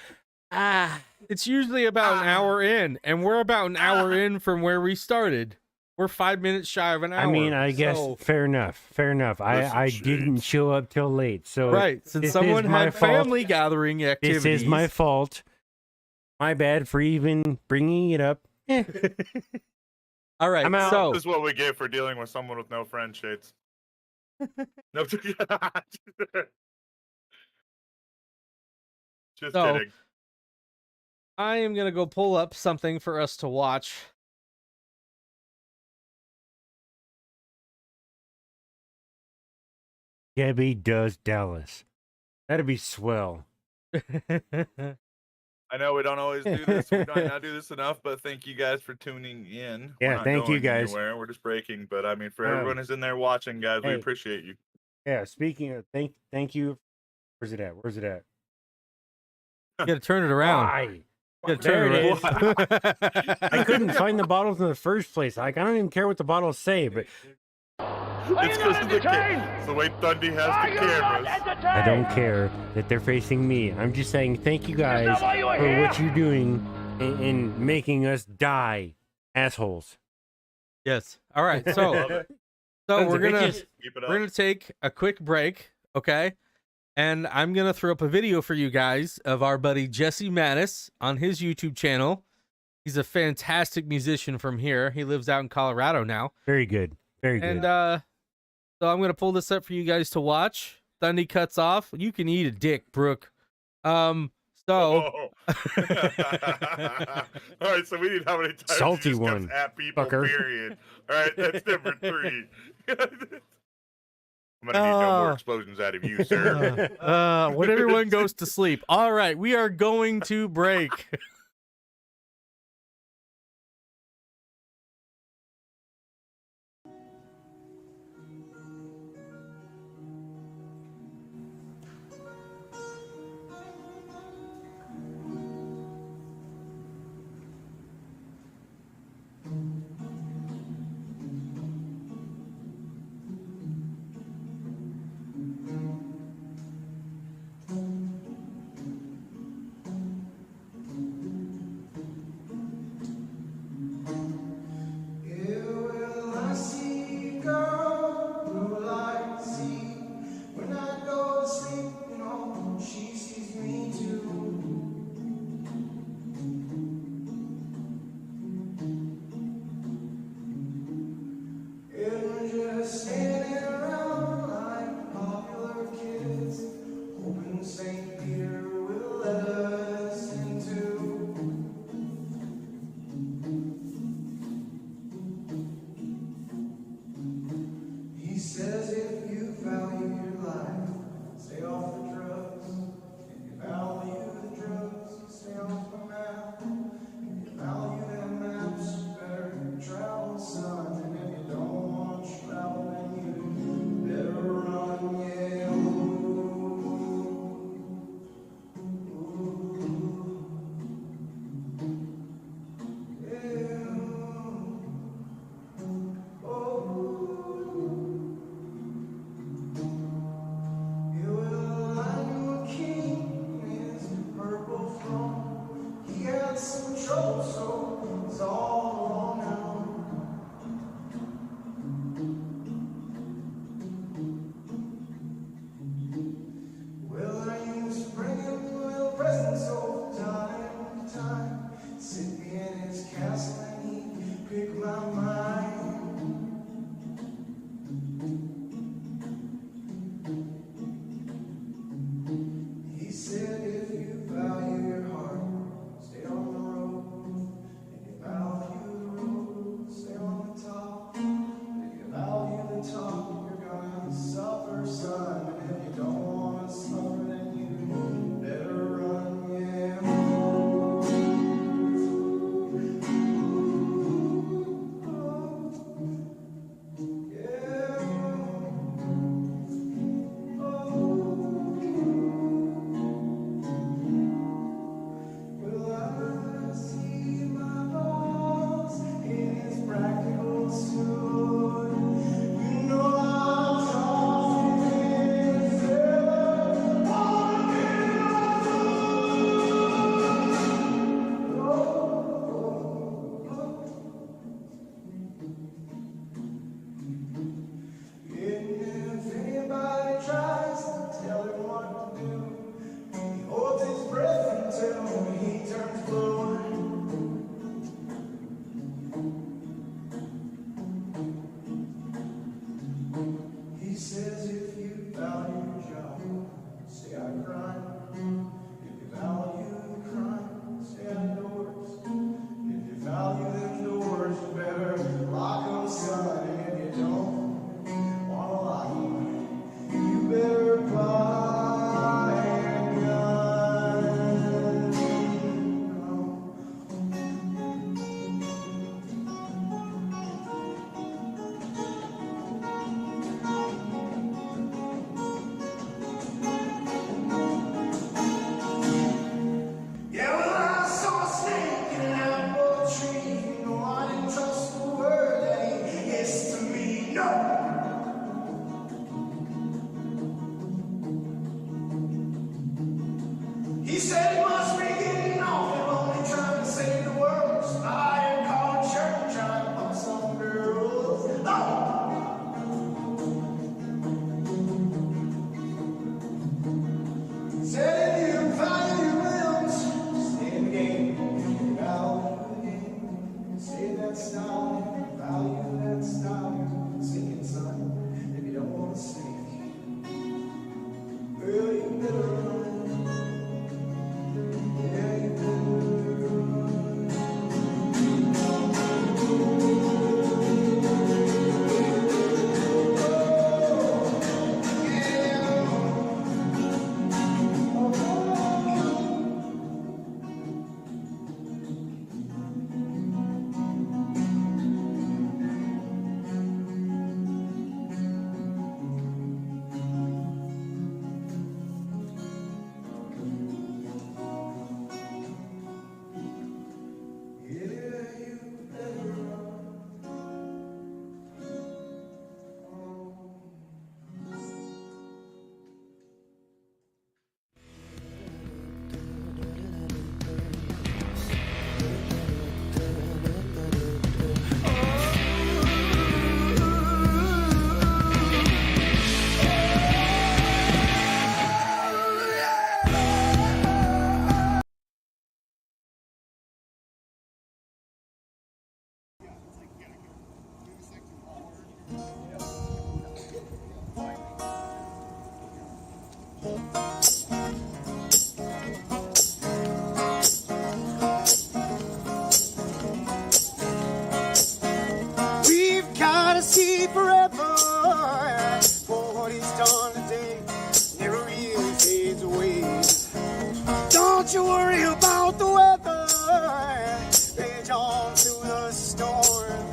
It's usually about an hour in, and we're about an hour in from where we started. We're 5 minutes shy of an hour. I mean, I guess so- fair enough. Fair enough. I Shades. didn't show up till late, so right. Since this someone is my had fault. family gathering activities. This is my fault. My bad for even bringing it up. All right. I'm out. So This is what we get for dealing with someone with no friends, Shades. No, just So- kidding. I am gonna go pull up something for us to watch. Gabby does Dallas. That'd be swell. I know we don't always do this. We might not do this enough, but thank you guys for tuning in. We're Yeah, not thank you going guys. anywhere. We're just breaking, but I mean, for Um, everyone who's in there watching, guys, we hey. appreciate you. Yeah. Speaking of thank you. Where's it at? Where's it at? You gotta turn it around. Why? You gotta There turn it it around. I couldn't find the bottles in the first place. Like, I don't even care what the bottles say, but Are It's you because not of the entertained? it's the way Dundee has Are the you not cameras. entertained? I don't care that they're facing me. I'm just saying thank you guys that why you were for what here? you're doing in making us die, assholes. Yes. All right. So Love it. Sons we're of gonna bitches. Keep it up. we're gonna take a quick break, okay? And I'm gonna throw up a video for you guys of our buddy Jesse Mattis on his YouTube channel. He's a fantastic musician from here. He lives out in Colorado now. Very good. Very good. And so I'm gonna pull this up for you guys to watch. Thundy cuts off. You can eat a dick, Brooke. So Oh. All right, so we need how many times he Salty just comes one, at people, fucker. period. All right, that's number 3. I'm gonna need no more explosions out of you, sir. when everyone goes to sleep. All right, we are going to break. He says if you value your life, stay off the drugs. If you value the drugs, stay off the map. If you value them maps, you better travel, son. And if you don't want to travel, then you better run, yeah. He said he must be getting off and only trying to save the world. So I am called church trying to pump some girls. Oh! Said if you value your limbs, stay in the game. If you value the game, say that style. Value that style. Sing it, son. If you don't want to sing, well, you better run. Yeah, you better run. We've gotta see forever for what he's done today. Never really fades away. Don't you worry about the weather. Rage on through the storm.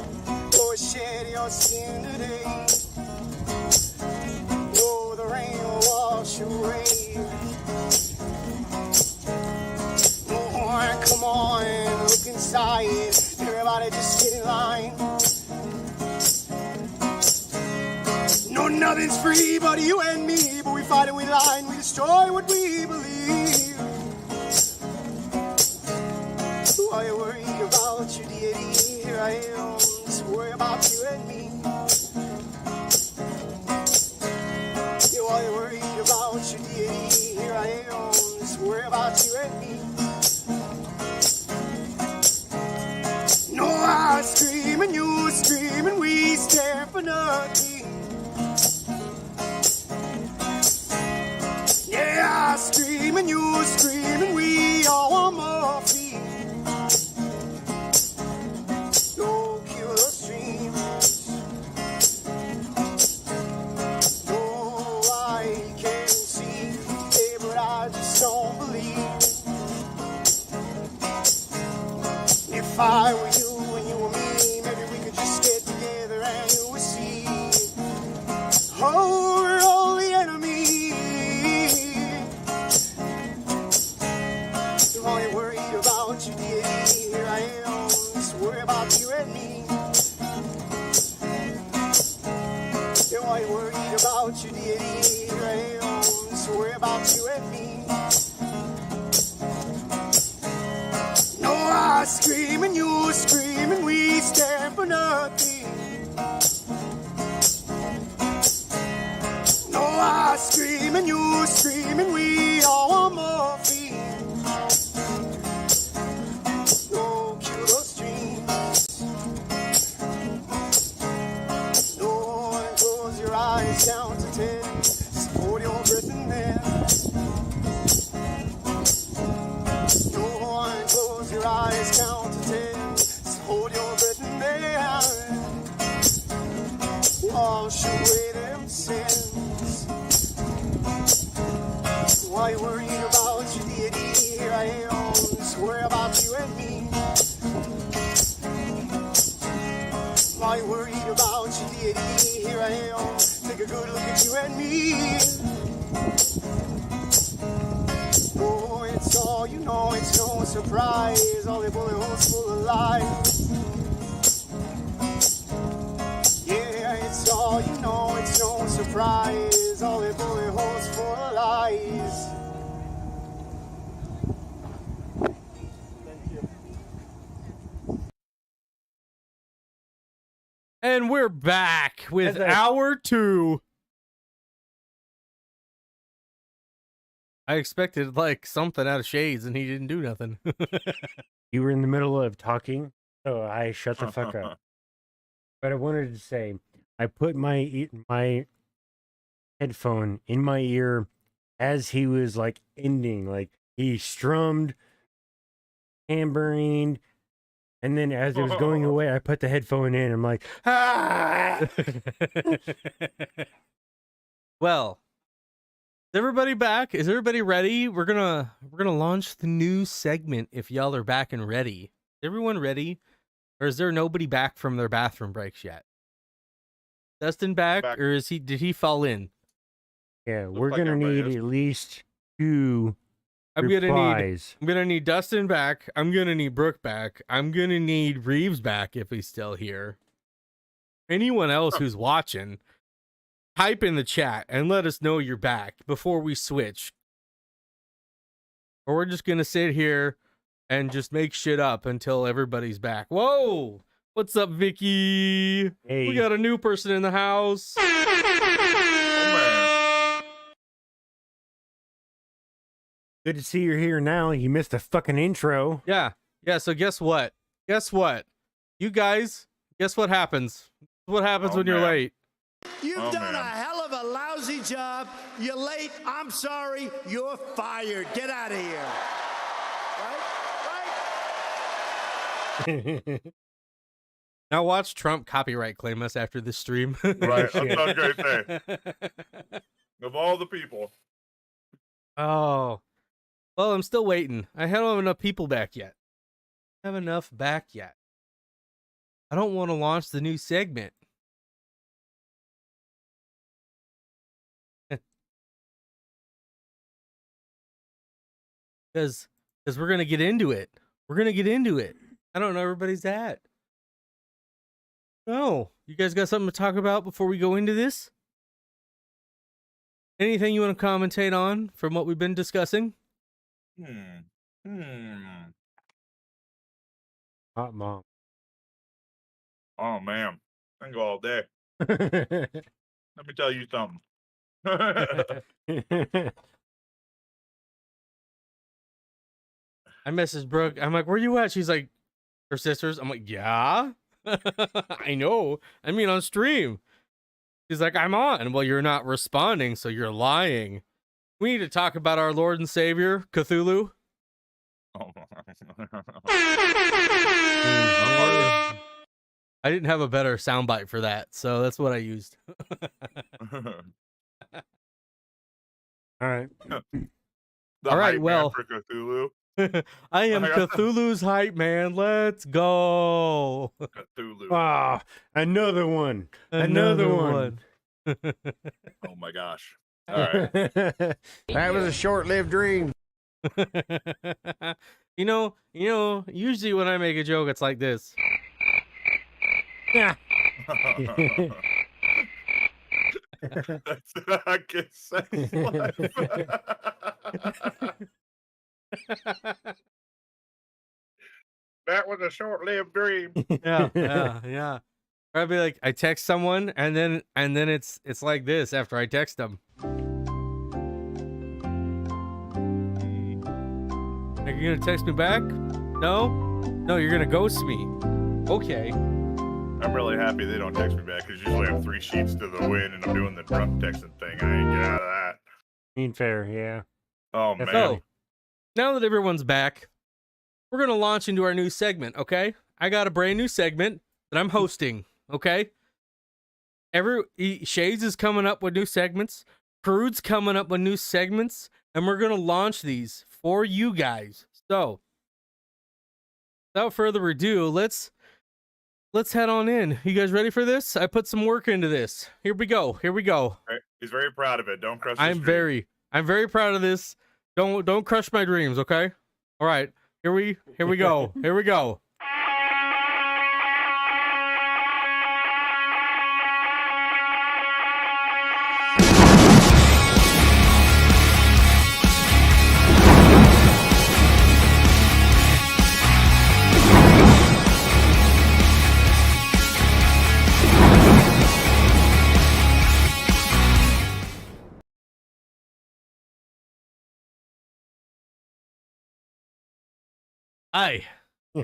Or shed your skin today. Oh, the rain will wash away. Oh, come on, look inside. Everybody just get in line. No, nothing's free but you and me. But we fight and we lie and we destroy what we believe. Why you worried about your deity? Here I am, just worry about you and me. Yeah, why you worried about your deity? Here I am, just worry about you and me. No, I scream and you scream and we stare for nothing. Yeah, I scream and you scream and we all want morphine. Don't kill the streams. No, I can see, hey, but I just don't believe. If I were you and you were me, maybe we could just get together and you would see. Oh, we're all the enemy. You're only worried about your deity. Here I am, just worry about you and me. You're only worried about your deity. Here I am, just worry about you and me. No, I scream and you scream and we stand for nothing. No, I scream and you scream and we all want morphine. Don't kill those dreams. No one close your eyes down to 10. Just hold your breath in there. No one close your eyes down to 10. Just hold your breath in there. Wash away them sins. Why you worried about your deity? Here I am, just worry about you and me. Why you worried about your deity? Here I am, take a good look at you and me. Oh, it's all you know, it's no surprise. All the bullet holes full of lies. Yeah, it's all all, you know it's no surprise. All the bullet holes for lies. Thank you. And we're back with That's a- hour 2. I expected like something out of Shades, and he didn't do nothing. You were in the middle of talking, so I shut the fuck up. But I wanted to say, I put my headphone in my ear as he was like ending, like he strummed, tambourine, and then as it was going away, I put the headphone in. I'm like, ah! Well, is everybody back? Is everybody ready? We're gonna launch the new segment. If y'all are back and ready, is everyone ready, or is there nobody back from their bathroom breaks yet? Dustin back. Or is he? Did he fall in? Yeah, Looks we're like gonna everybody need is. at least 2 I'm replies. gonna need Dustin back. I'm gonna need Brooke back. I'm gonna need Reeves back if he's still here. Anyone else who's watching, type in the chat and let us know you're back before we switch. Or we're just gonna sit here and just make shit up until everybody's back. Whoa! What's up, Vicky? Hey. We got a new person in the house. Good to see you're here now. You missed a fucking intro. Yeah. So guess what? You guys, guess what happens? What happens when you're man. late? You've Oh, done man. a hell of a lousy job. You're late. I'm sorry. You're fired. Get out of here. Right? Now watch Trump copyright claim us after this stream. Right, that's Shit. what I was going to say. Of all the people. Oh. Well, I'm still waiting. I don't have enough people back yet. I don't have enough back yet. I don't want to launch the new segment. Because we're going to get into it. I don't know where everybody's at. Oh, you guys got something to talk about before we go into this? Anything you want to commentate on from what we've been discussing? Hot mom. Oh, man. I can go all day. Let me tell you something. I messaged Brooke. I'm like, where you at? She's like, her sisters. I'm like, yeah. I know. I mean, on stream. She's like, I'm on. Well, you're not responding, so you're lying. We need to talk about our Lord and Savior, Cthulhu. I didn't have a better soundbite for that, so that's what I used. All right. All right, hype man well. for Cthulhu. I am Cthulhu's hype man. Let's go. Cthulhu. Ah, another one. Another one. Oh my gosh. All right. That was a short-lived dream. you know, usually when I make a joke, it's like this. Yeah. That's I can say. That was a short-lived dream. Yeah. Or I'd be like, I text someone, and then it's like this after I text them. Are you gonna text me back? No, you're gonna ghost me. Okay. I'm really happy they don't text me back because usually I'm 3 sheets to the wind and I'm doing the drunk texting thing. I ain't get out of that. Mean fair, yeah. Oh man. So, now that everyone's back, we're gonna launch into our new segment. Okay, I got a brand new segment that I'm hosting. Okay. Shades is coming up with new segments. Crude's coming up with new segments, and we're gonna launch these for you guys. So, without further ado, let's head on in. You guys ready for this? I put some work into this. Here we go. He's very proud of it. Don't crush. I'm very proud of this. Don't crush my dreams. Okay. All right. Here we go. Here we go. Hi.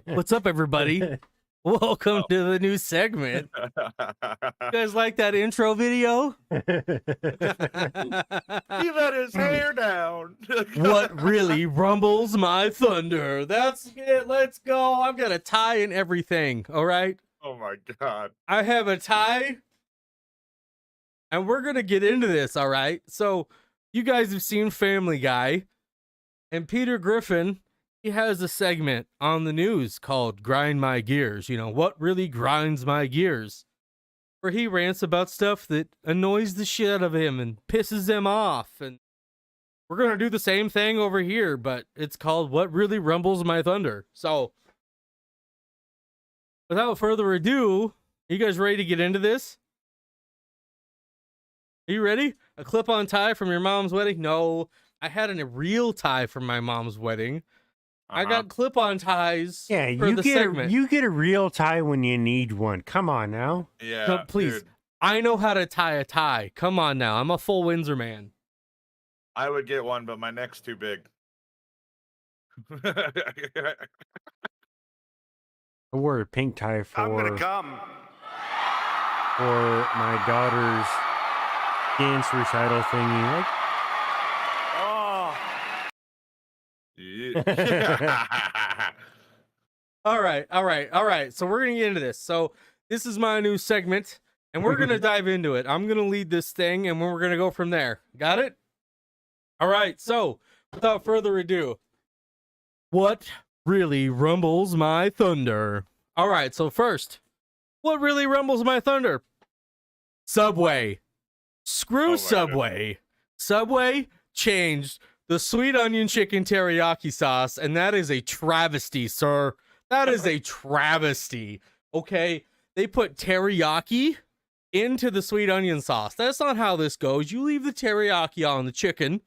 What's up, everybody? Welcome to the new segment. You guys like that intro video? He let his hair down. What really rumbles my thunder? That's it. Let's go. I've got a tie and everything. All right. Oh my god. I have a tie, and we're gonna get into this. All right. So, you guys have seen Family Guy, and Peter Griffin. He has a segment on the news called Grind My Gears. You know, what really grinds my gears? Where he rants about stuff that annoys the shit out of him and pisses him off. And we're going to do the same thing over here, but it's called What Really Rumbles My Thunder. So, without further ado, are you guys ready to get into this? Are you ready? A clip-on tie from your mom's wedding? No, I had a real tie from my mom's wedding. I got clip-on ties. Yeah, for the segment. you get a real tie when you need one. Come on now. Yeah. So please, dude, I know how to tie a tie. Come on now, I'm a full Windsor man. I would get one, but my neck's too big. I wore a pink tie I'm gonna for come. my daughter's dance recital thingy. Like, Oh, Yeah. All right. So we're gonna get into this. So this is my new segment, and we're gonna dive into it. I'm gonna lead this thing, and we're gonna go from there. Got it? All right. So without further ado, what really rumbles my thunder? All right. So first, what really rumbles my thunder? Subway. Screw my Subway. Subway changed the sweet onion chicken teriyaki sauce, and that is a travesty, sir. That is a travesty. Okay? They put teriyaki into the sweet onion sauce. That's not how this goes. You leave the teriyaki on the chicken,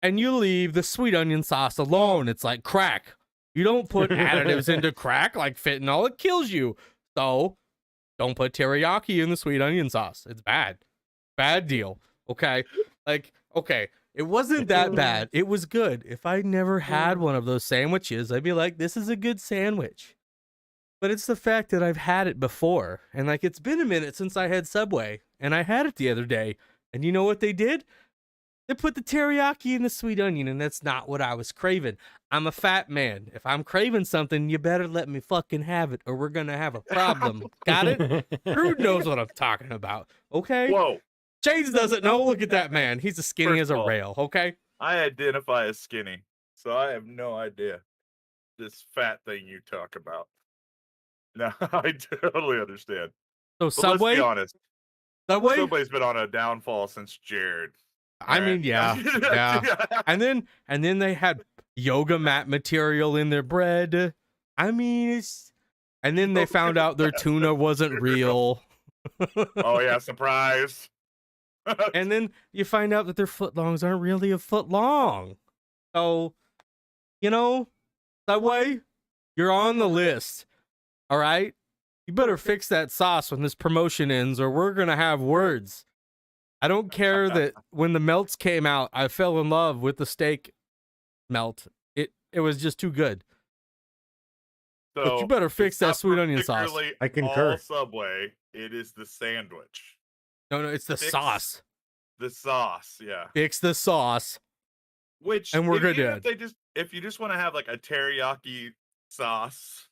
and you leave the sweet onion sauce alone. It's like crack. You don't put additives into crack like fentanyl. It kills you. So, don't put teriyaki in the sweet onion sauce. It's bad. Bad deal. Okay? Like, okay. It wasn't that bad. It was good. If I never had one of those sandwiches, I'd be like, this is a good sandwich. But it's the fact that I've had it before. And like, it's been a minute since I had Subway. And I had it the other day. And you know what they did? They put the teriyaki in the sweet onion. And that's not what I was craving. I'm a fat man. If I'm craving something, you better let me fucking have it, or we're going to have a problem. Got it? Crude knows what I'm talking about. Okay? Whoa. Shades doesn't know. Look at that man. He's as skinny First as a of all, rail. Okay? I identify as skinny, so I have no idea this fat thing you talk about. No, I totally understand. So But Subway? let's be honest. Subway? Subway's been on a downfall since Jared. I mean, yeah. Yeah. And then they had yoga mat material in their bread. I mean, it's, and then they found out their tuna wasn't real. Oh yeah, surprise. And then you find out that their footlongs aren't really a foot long. So, you know, Subway, you're on the list. All right? You better fix that sauce when this promotion ends, or we're going to have words. I don't care that when the melts came out, I fell in love with the steak melt. It was just too good. So But you better fix it's that not sweet onion sauce. particularly I concur. all Subway, it is the sandwich. No, it's the Fix sauce. The sauce, yeah. Fix the sauce. Which And we're good, even Dad. if you just want to have like a teriyaki sauce,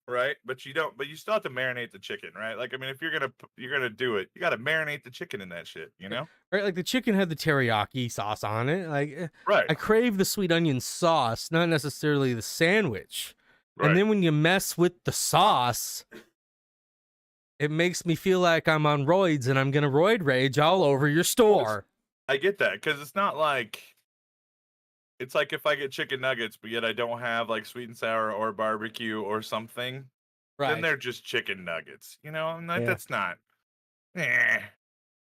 right? But you still have to marinate the chicken, right? Like, I mean, if you're gonna do it, you got to marinate the chicken in that shit, you know? Right? Like the chicken had the teriyaki sauce on it. Like, Right. I crave the sweet onion sauce, not necessarily the sandwich. Right. And then when you mess with the sauce, it makes me feel like I'm on roids and I'm gonna roid rage all over your store. I get that, because it's not like it's like if I get chicken nuggets, but yet I don't have like sweet and sour or barbecue or something, then Right. they're just chicken nuggets. You know, I'm like, Yeah. that's not. Eh.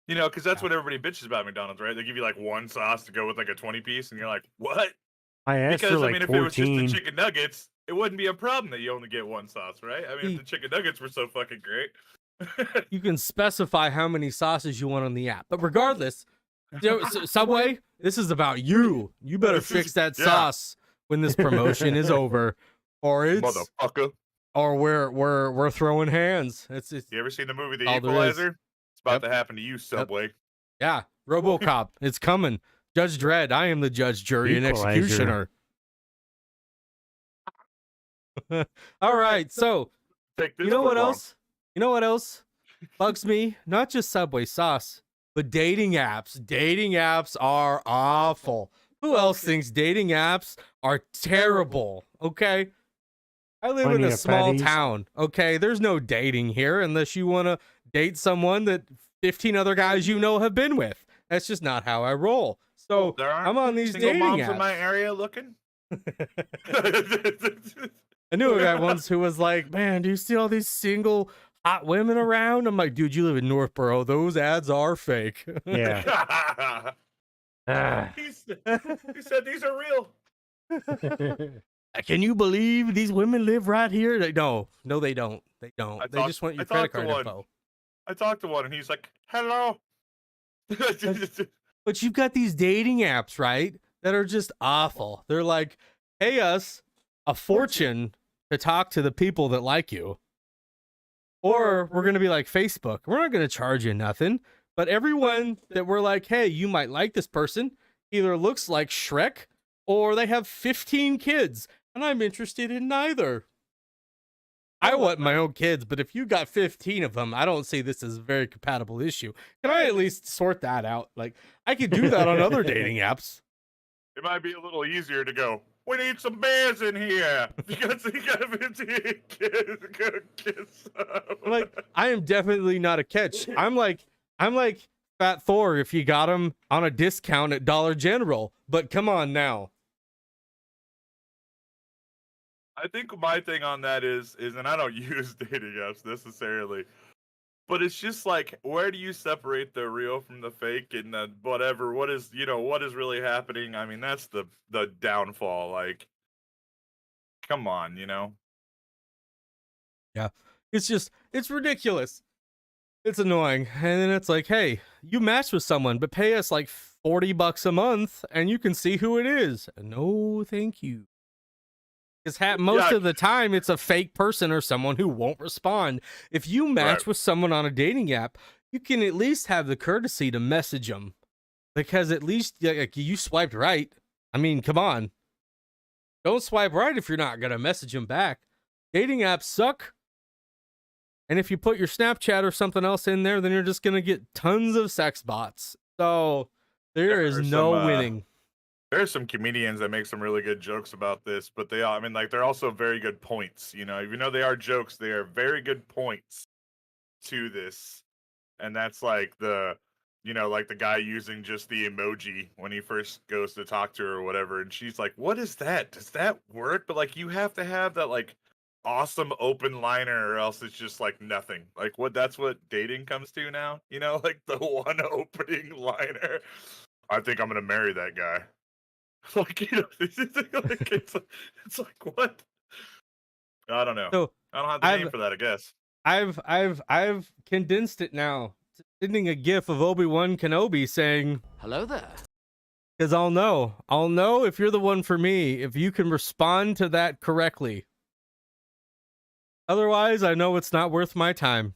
You know, because that's what everybody bitches about at McDonald's, right? They give you like one sauce to go with like a 20 piece, and you're like, what? I asked for Because I like mean, if it was just the 14. chicken nuggets, it wouldn't be a problem that you only get one sauce, right? I mean, if the chicken nuggets were so fucking great. You can specify how many sauces you want on the app, but regardless, Subway, this is about you. You better fix that sauce when this promotion is over, or it's motherfucker. or we're throwing hands. It's You ever seen the movie The all there is. Equalizer? It's about to happen to you, Subway. Yeah, RoboCop, it's coming. Judge Dredd, I am the judge, jury, and executioner. All right, so you know what else? You know what else bugs me? Not just Subway sauce, but dating apps. Dating apps are awful. Who else thinks dating apps are terrible? Okay. I live in a small town. Okay. There's no dating here unless you want to date someone that 15 other guys you know have been with. That's just not how I roll. So I'm on these dating moms apps. in my area looking. I knew a guy once who was like, man, do you see all these single hot women around? I'm like, dude, you live in Northborough. Those ads are fake. Yeah. He said these are real. Can you believe these women live right here? No, they don't. They don't. They just want your credit card info. I talked to one and he's like, hello. But you've got these dating apps, right? That are just awful. They're like, pay us a fortune to talk to the people that like you. Or we're going to be like Facebook. We're not going to charge you nothing. But everyone that we're like, hey, you might like this person, either looks like Shrek or they have 15 kids. And I'm interested in neither. I want my own kids, but if you got 15 of them, I don't see this as a very compatible issue. Can I at least sort that out? Like, I could do that on other dating apps. It might be a little easier to go, we need some bears in here. Because you got 15 kids. Like, I am definitely not a catch. I'm like Fat Thor if you got him on a discount at Dollar General. But come on now. I think my thing on that is, and I don't use dating apps necessarily, but it's just like, where do you separate the real from the fake and the whatever? What is really happening? I mean, that's the downfall. Like, come on, Yeah, it's ridiculous. It's annoying. And then it's like, hey, you match with someone, but pay us like $40 a month and you can see who it is. No, thank you. Because most of the time, it's a fake person or someone who won't respond. If you match with someone on a dating app, you can at least have the courtesy to message them. Because at least you swiped right. I mean, come on. Don't swipe right if you're not going to message them back. Dating apps suck. And if you put your Snapchat or something else in there, then you're just going to get tons of sex bots. So there is no winning. There's some comedians that make some really good jokes about this, but they're also very good points. Even though they are jokes, they are very good points to this. And that's like the guy using just the emoji when he first goes to talk to her or whatever. And she's like, what is that? Does that work? But like, you have to have that like awesome open liner or else it's just like nothing. Like that's what dating comes to now, like the one opening liner. I think I'm going to marry that guy. Like, it's like what? I don't know. So I don't have the name for that, I guess. I've condensed it now. Sending a gif of Obi-Wan Kenobi saying, "Hello there." Because I'll know if you're the one for me if you can respond to that correctly. Otherwise, I know it's not worth my time.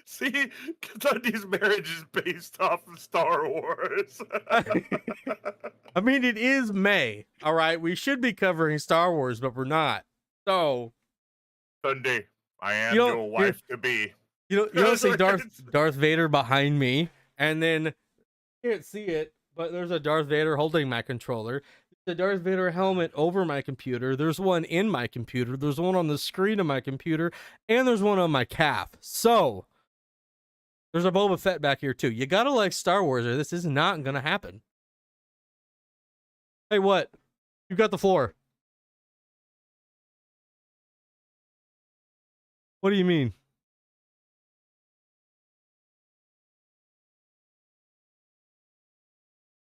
See, Kentucky's marriage is based off of Star Wars. I mean, it is May. All right, we should be covering Star Wars, but we're not. So, Sunday, I am your wife to be. You don't see Darth Vader behind me, and then you can't see it, but there's a Darth Vader holding my controller. The Darth Vader helmet over my computer. There's one in my computer. There's one on the screen of my computer, and there's one on my calf. So, there's a Boba Fett back here too. You gotta like Star Wars, or this is not gonna happen. Hey, what? You got the floor. What do you mean?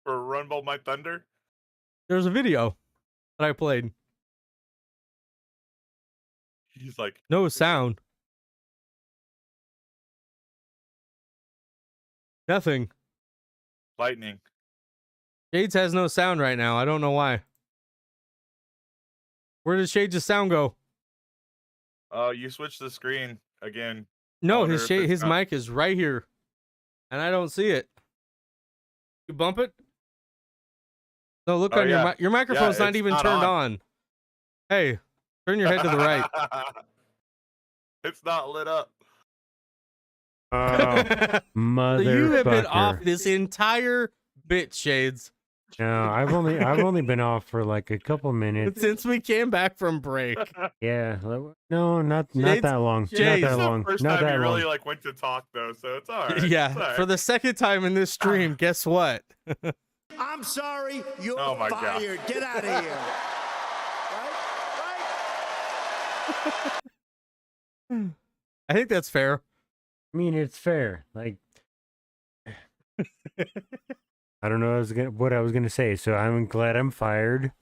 for Rumble My Thunder? There's a video that I played. He's like, No sound. Nothing. lightning. Shades has no sound right now. I don't know why. Where did Shades' sound go? Oh, you switched the screen again. No, wonder his if it's his not- mic is right here, and I don't see it. You bump it? No, look Oh, on yeah. your microphone's not it's even not turned on. Hey, turn your head to the right. It's not lit up. Oh, So motherfucker. you have been off this entire bit, Shades, No, I've only been off for like a couple minutes. since we came back from break. Yeah. No, not Shades- that long. Shades. Not It's that the long. first Not time that you long. really like went to talk though, so it's all right. Yeah, It's all right. for the second time in this stream, guess what? I'm sorry, you're Oh my God. fired. Get out of here. Right? I think that's fair. I mean, it's fair. Like, I don't know what I was gonna say. So I'm glad I'm fired.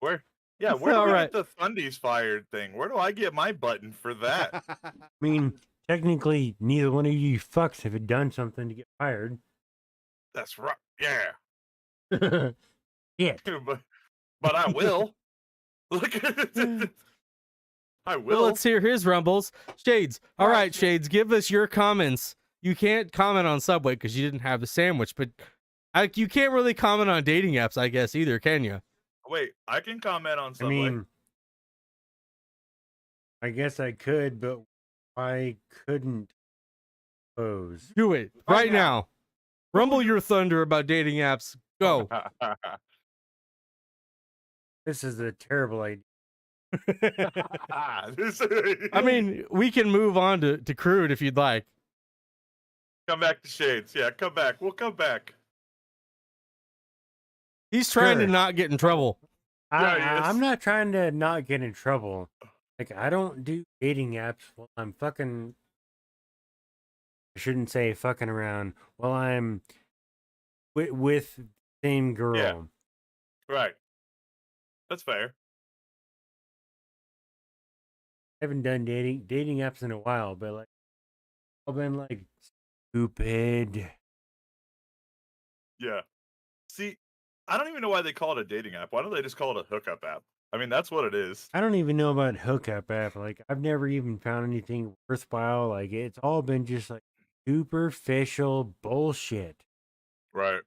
Where do All we right. get the Fundies fired thing? Where do I get my button for that? I mean, technically, neither one of you fucks have done something to get fired. That's right. Yeah. Yeah. but I will. Look I will. Well, let's hear his rumbles. Shades. All right, Shades, give us your comments. You can't comment on Subway because you didn't have the sandwich, but you can't really comment on dating apps, I guess, either, can you? Wait, I can comment on I Subway. mean, I guess I could, but I couldn't pose. Do it right now. Rumble your thunder about dating apps. Go. This is a terrible idea. I mean, we can move on to Crude if you'd like. come back to Shades. Yeah, come back. We'll come back. He's trying to Sure. not get in trouble. Yeah, he is. I'm not trying to not get in trouble. Like, I don't do dating apps while I'm fucking. I shouldn't say fucking around. While I'm with the same girl. Yeah. Right. That's fair. I haven't done dating apps in a while, but like, I've been like stupid. Yeah. See, I don't even know why they call it a dating app. Why don't they just call it a hookup app? I mean, that's what it is. I don't even know about hookup app. Like, I've never even found anything worthwhile. Like, it's all been just like superficial bullshit. Right.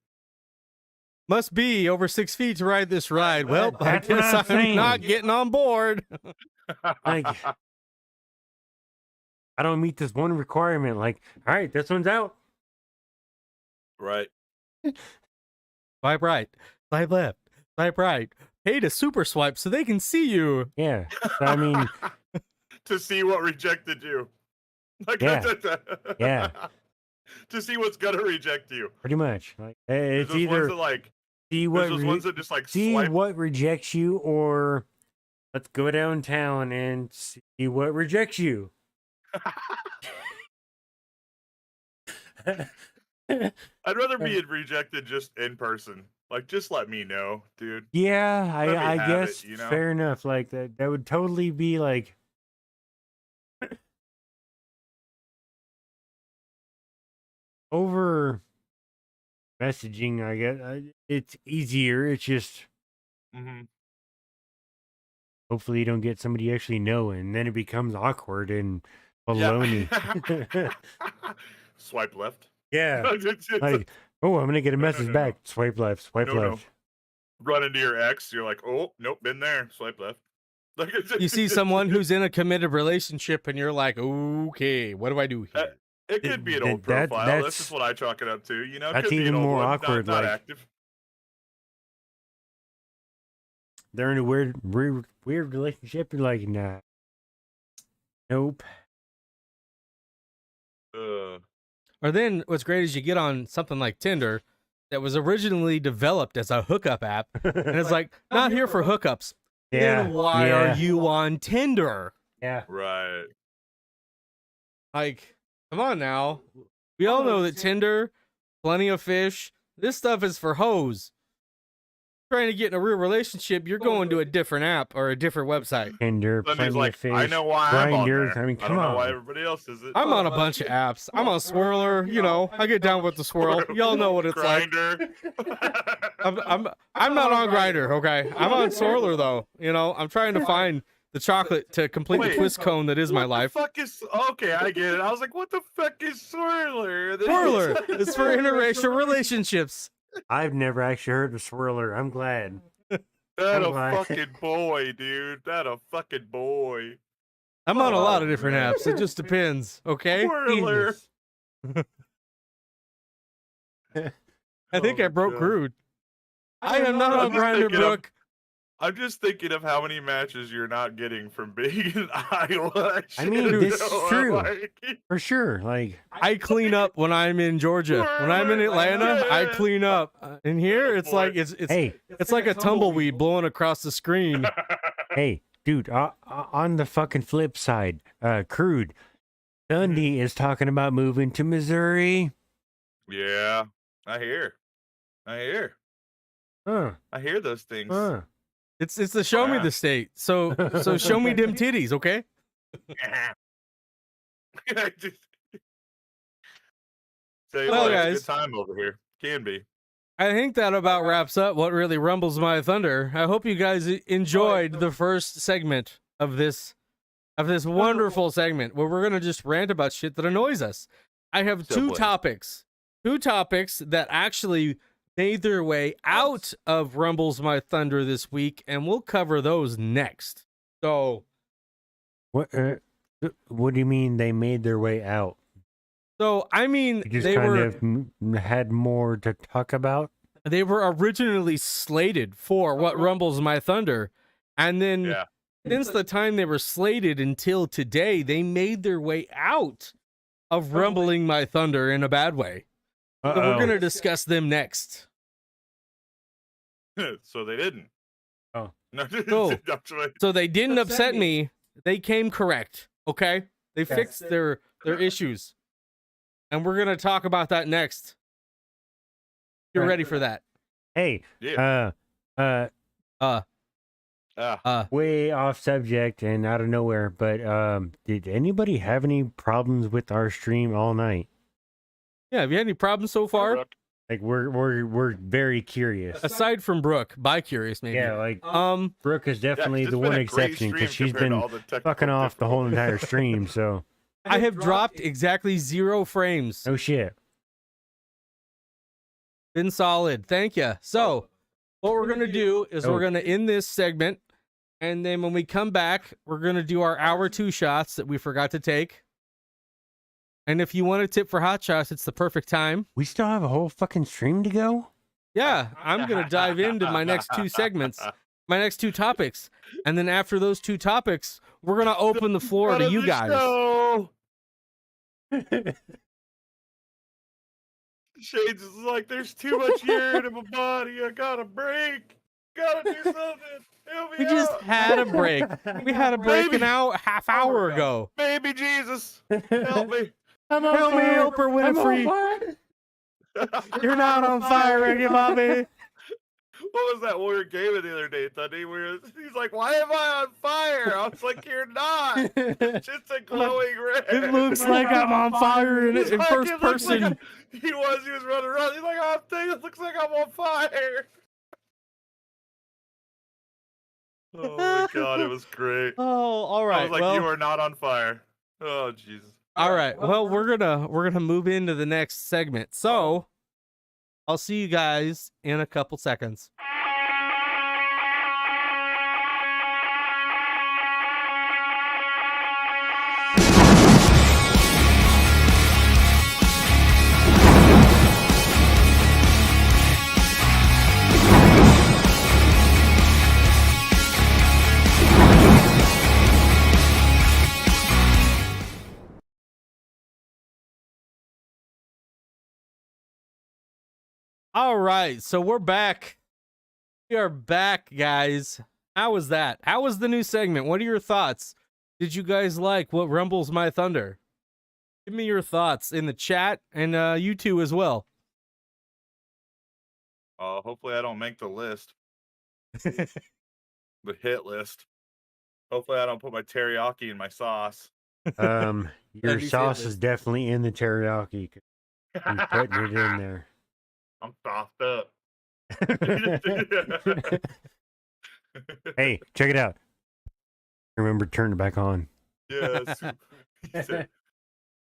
Must be over 6 feet to ride this ride. Well, I That's what guess I'm I'm saying. not getting on board. Like, I don't meet this one requirement. Like, all right, this one's out. right. Swipe right, swipe left, swipe right. Pay to super swipe so they can see you. Yeah. So, I mean, To see what rejected you. Like, Yeah. Yeah. To see what's gonna reject you. pretty much. Like, There's it's those ones either that like see there's what those ones that just like see swipe. what rejects you, or let's go downtown and see what rejects you. I'd rather be rejected just in person. Like, just let me know, dude. Yeah, Let me I have guess it, you know? fair enough. Like that would totally be like over messaging. I guess it's easier. It's just Mm-hmm. hopefully you don't get somebody you actually know, and then it becomes awkward and baloney. Swipe left. Yeah, like oh, I'm gonna get a No, no, message no, back. Swipe left. Swipe No, no. left. Run into your ex. You're like, oh, nope, been there. Swipe left. Like, You see someone who's in a committed relationship and you're like, okay, what do I do here? It could be an old That- profile. that's- That's just what I chalk it up to. You know, that's could be even an old more one, awkward, Not like- active. They're in a weird relationship. You're like, nah, nope. Or then what's great is you get on something like Tinder that was originally developed as a hookup app, and it's like, not here for hookups. Yeah. Then why yeah, are you on Tinder? Yeah. Right. Like, come on now. We all know that Tinder, Plenty of Fish, This stuff is for hoes. Trying to get in a real relationship, you're going to a different app or a different website. Tinder, Sunday's Plenty like, of Fish, I know why I'm on Grinders. there. I mean, I come don't know on. why everybody else is it. I'm on a bunch of apps. I'm on Swirler, you know. I get down with the swirl. Y'all know what it's like. Grinder. I'm not on Grinder, okay? I'm on Swirler though. You know, I'm trying to find the chocolate to complete the Wait, twist cone that is my life. What the fuck is? Okay, I get it. I was like, what the fuck is Swirler? Swirler is for interracial relationships. I've never actually heard of Swirler. I'm glad. That a glad. fucking boy, dude. That a fucking boy. I'm on a lot of Oh, different man. apps. It just depends, okay? Swirler. I think Oh I my broke God. Crude. I am not I'm on just Grinder, thinking of- Brooke. I'm just thinking of how many matches you're not getting from being in Iowa. I mean, Shit, this you is know, true. like- For sure. Like, I clean up when I'm in Georgia. When I'm in Atlanta, I clean up. In here, it's like it's hey, it's like a tumbleweed blowing across the screen. hey, dude, on the fucking flip side, Crude, Dundee is talking about moving to Missouri. Yeah, I hear. Huh, I hear those things. huh. It's the show me Yeah. the state. So show me them titties, okay? I just... Tell you Well, what, it's a guys. good time over here. Can be. I think that about wraps up what really rumbles my thunder. I hope you guys enjoyed the first segment of this wonderful segment where we're gonna just rant about shit that annoys us. I have two topics that actually made their way out of Rumbles My Thunder this week, and we'll cover those next. So, What do you mean they made their way out? I mean, You just they kind were of had more to talk about? they were originally slated for What Rumbles My Thunder, and then Yeah. since the time they were slated until today, they made their way out of Rumbling My Thunder in a bad way. So we're going to discuss them next. So they didn't. Oh. No. No. That's right. So they didn't upset me. They came correct. Okay? They fixed their issues. And we're going to talk about that next. You're ready for that. Hey, Yeah. way off subject and out of nowhere, but did anybody have any problems with our stream all night? Yeah, have you had any problems so far? Brooke. Like we're very curious. Aside from Brooke, bi-curious maybe. Yeah, like Brooke is Yeah, definitely 'cause the it's been one a great exception because stream she's compared to been all the technical fucking off the whole entire difficulties. stream. So I have dropped exactly 0 frames. no shit. Been solid. Thank you. So, what we're going to do is we're going to end this segment, and then when we come back, we're going to do our hour 2 shots that we forgot to take. And if you want a tip for hot shots, it's the perfect time. We still have a whole fucking stream to go. Yeah, I'm going to dive into my next 2 segments, my next 2 topics. And then after those 2 topics, we're going to open the floor to you guys. Shades is like, there's too much urine in my body. I got to break. Gotta do something. Help me We just out. had a break. We had a break an hour, half hour ago. Baby Jesus, help me. I'm Help me, Oprah Winfrey. You're not on fire, Ricky Bobby. What was that Warrior Gamer the other day, Thundy? He's like, why am I on fire? I was like, you're not. It's just a glowing red. It looks like I'm on fire in He's like, first it looks like person. he was running around. He's like, oh, it looks like I'm on fire. Oh my God, it was great. Oh, all I right. was like, Well, you are not on fire. Oh, Jesus. all right. Well, we're gonna move into the next segment. So, I'll see you guys in a couple seconds. All right, so we're back. We are back, guys. How was that? How was the new segment? What are your thoughts? Did you guys like What Rumbles My Thunder? Give me your thoughts in the chat, and you too as well. Hopefully I don't make the list. The hit list. Hopefully I don't put my teriyaki in my sauce. Your That'd be sauce shitless. is definitely in the teriyaki. I'm putting it in there. I'm soft up. Hey, check it out. Remember, turn it back on. Yeah, he said,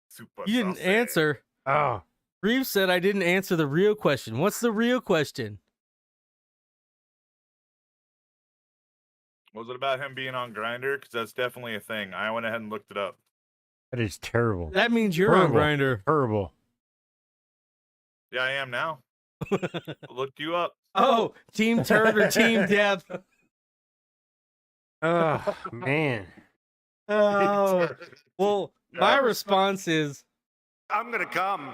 super You didn't saucy. answer. Oh, Reeves said I didn't answer the real question. What's the real question? Was it about him being on Grindr? Because that's definitely a thing. I went ahead and looked it up. that is terrible. That means you're on Terrible. Grindr. Terrible. Yeah, I am now. I looked you up. Oh, Team Turd or Team Deb? Oh, man. Oh, well, my response is I'm gonna come.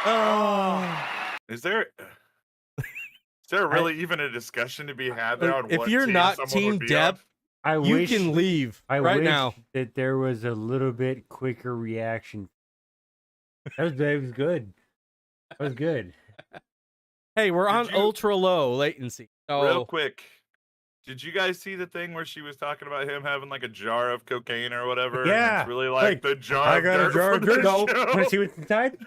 oh. Is there really even a discussion to be had there on If what you're team not someone Team would be Deb, on? I you wish, can leave I right wish now. that there was a little bit quicker reaction. That was good. That was good. Hey, we're on you- ultra low latency. So Real quick, did you guys see the thing where she was talking about him having like a jar of cocaine or whatever? and Yeah, it's really like like, the jar I of got dirt a jar of from the dirt. No, show. want to see what's inside?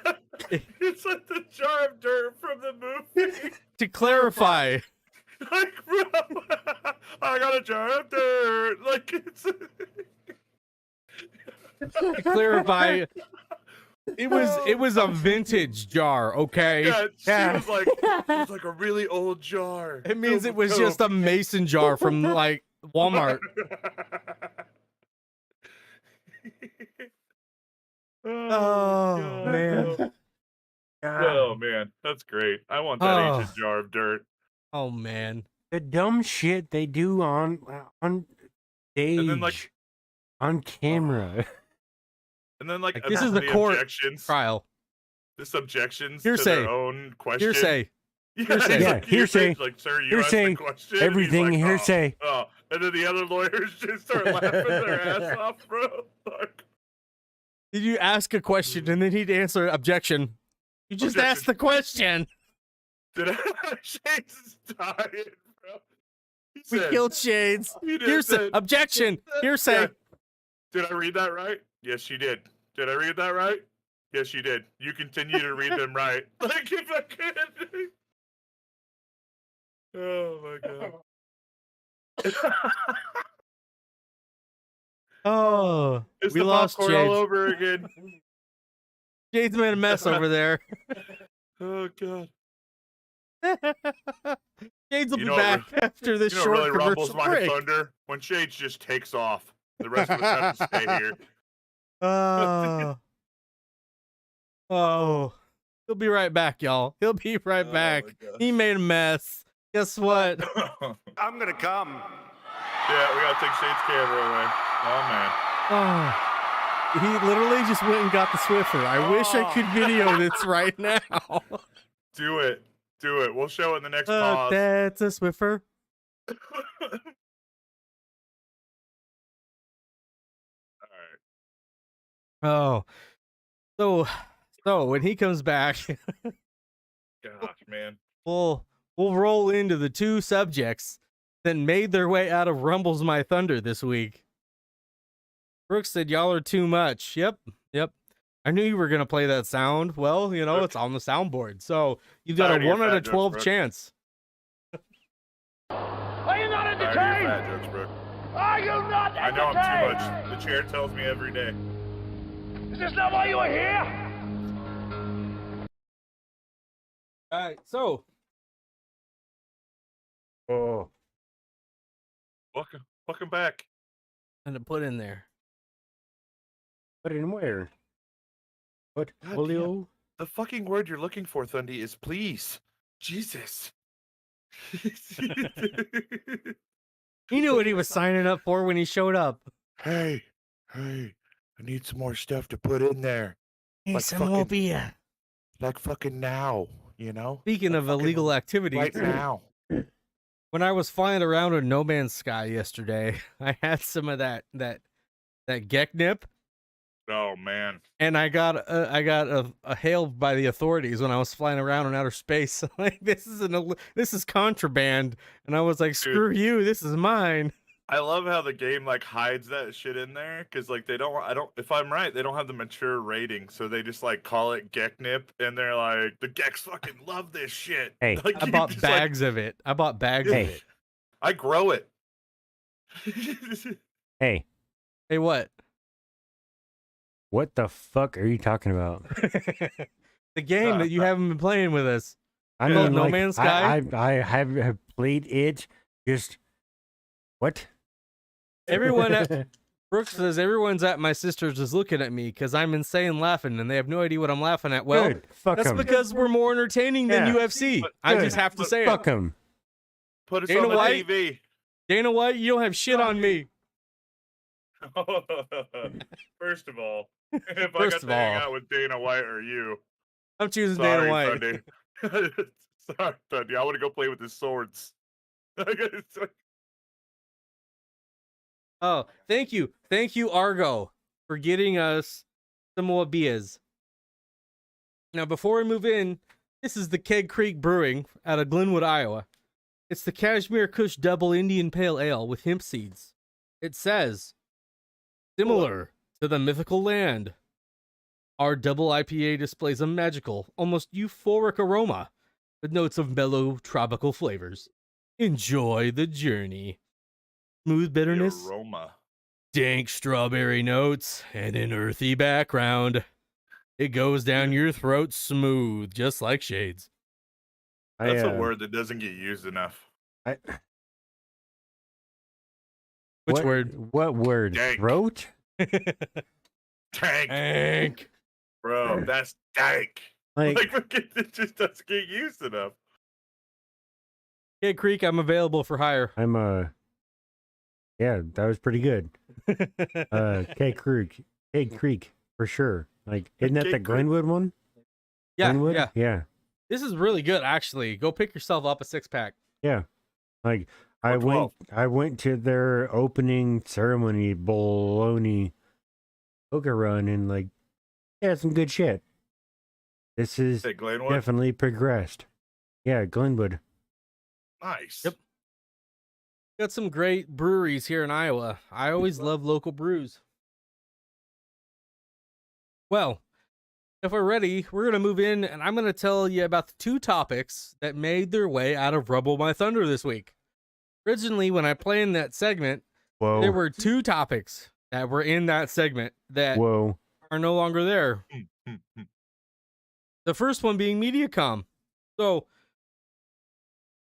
It's like the jar of dirt from the movie. to clarify, Like, bro, I got a jar of dirt. Like it's. to clarify, it was a vintage jar, okay? Yeah, Yeah. she was like a really old jar. It means filled it with was just a coke. mason jar from like Walmart. Oh, man. Oh man, that's great. I want that Oh. ancient jar of dirt. Oh man. The dumb shit they do on stage, And then, like- on camera. And then like Like, this is the the court objections, Trial. this objections Hearsay. to their own question. Hearsay. Yeah, Hearsay. he's Yeah, like, hearsay. Like, sir, you asked Hearsay. the question. and he's Everything like, hearsay. Oh. And then the other lawyers just start laughing their ass off, bro. Like, Did you ask a question and then he'd answer objection? You just Objection. asked the question. did I Shades is dying, bro? He We said- killed Shades. he did Hearsay. said- Objection. Hearsay. Yeah. Did I read that right? Yes, you did. Did I read that right? Yes, you did. You continue to read them right. Like if I could. Oh my god. Oh, It's we the lost popcorn all Shades. over again. Shades made a mess over there. Oh god. Shades will You be know what back after this You know short what really rumbles commercial my break. thunder? When Shades just takes off. The rest of us have to stay here. Oh. Oh. He'll be right back, y'all. He'll be right Oh, back. my gosh. He made a mess. Guess what? I'm gonna come. Yeah, we gotta take Shades' camera away. Oh man. Oh. He literally just went and got the Swiffer. I wish I could video this right now. Do it. Do it. We'll show it in the next Oh, pause. that's a Swiffer. Alright. Oh. So when he comes back, Gosh, man. we'll roll into the two subjects that made their way out of Rumbles My Thunder this week. Brooks said y'all are too much. Yep. I knew you were gonna play that sound. Well, you know, it's on the soundboard. So you've got Tired a of your 1 out fat of jokes, 12 Brooks. chance. Are you not Tired of your entertained? fat jokes, Brooke. Are you not I know I'm entertained? too much. The chair tells me every day. Is this not why you are here? All right, so Oh, Welcome back. and to put in there. put it in where? What, God Julio? The fucking word you're looking for, Thundy, is please. Jesus. He knew what he was signing up for when he showed up. hey, I need some more stuff to put in there. Hey, Like some fucking- more beer. Like fucking now, you know? Speaking Like of fucking illegal activities, Right now. when I was flying around in No Man's Sky yesterday, I had some of that Geknip. Oh man. And I got a hailed by the authorities when I was flying around in outer space. Like, this is contraband, and I was like, screw you, this is mine. I love how the game like hides that shit in there because like if I'm right, they don't have the mature rating, so they just like call it Geknip, and they're like the Geks fucking love this shit. Hey, like, I bought bags of it. I bought bags of it. I grow it. Hey, What? what the fuck are you talking about? The game that you haven't been playing with us. I Yeah. mean, No like, Man's Sky? I have played it. Just what? Everyone at Brooks says everyone's at my sister's is looking at me because I'm insane laughing, and they have no idea what I'm laughing at. Well, Good. Fuck that's 'em. because we're more entertaining than Yeah. UFC. I Good. just have to say Fuck it. him. Put us Dana on the White? TV. Dana White, you don't have shit on me. First of all, if I First got of to hang all. out with Dana White or you, I'm choosing sorry, Dana White. Thundy. Sorry, Thundy. I want to go play with his swords. Oh, thank you. Thank you, Argo, for getting us some more beers. Now, before we move in, this is the Keg Creek Brewing out of Glenwood, Iowa. It's the Kashmir Kush Double Indian Pale Ale with hemp seeds. It says, similar to the mythical land, our double IPA displays a magical, almost euphoric aroma with notes of mellow tropical flavors. Enjoy the journey. Smooth bitterness, Aroma. dank strawberry notes, and an earthy background. It goes down your throat smooth, just like shades. That's a word that doesn't get used enough. Which word? What word? Dank. Throat? Tank. Dank. Bro, that's dank. Like, It just doesn't get used enough. Keg Creek, I'm available for hire. I'm yeah, that was pretty good. Keg Creek for sure. Like, isn't that the Keg Creek. Glenwood one? Yeah, Glenwood? yeah. This is really good, actually. Go pick yourself up a 6-pack. Yeah. Like, Or 12. I went to their opening ceremony bologna poker run and like, yeah, some good shit. This is Hey, Glenwood. definitely progressed. Yeah, Glenwood. Nice. Yep. Got some great breweries here in Iowa. I always love local brews. Well, if we're ready, we're going to move in, and I'm going to tell you about the 2 topics that made their way out of Rumble My Thunder this week. Originally, when I planned that segment, Whoa. there were 2 topics that were in that segment that Whoa. are no longer there. The first one being Mediacom. So,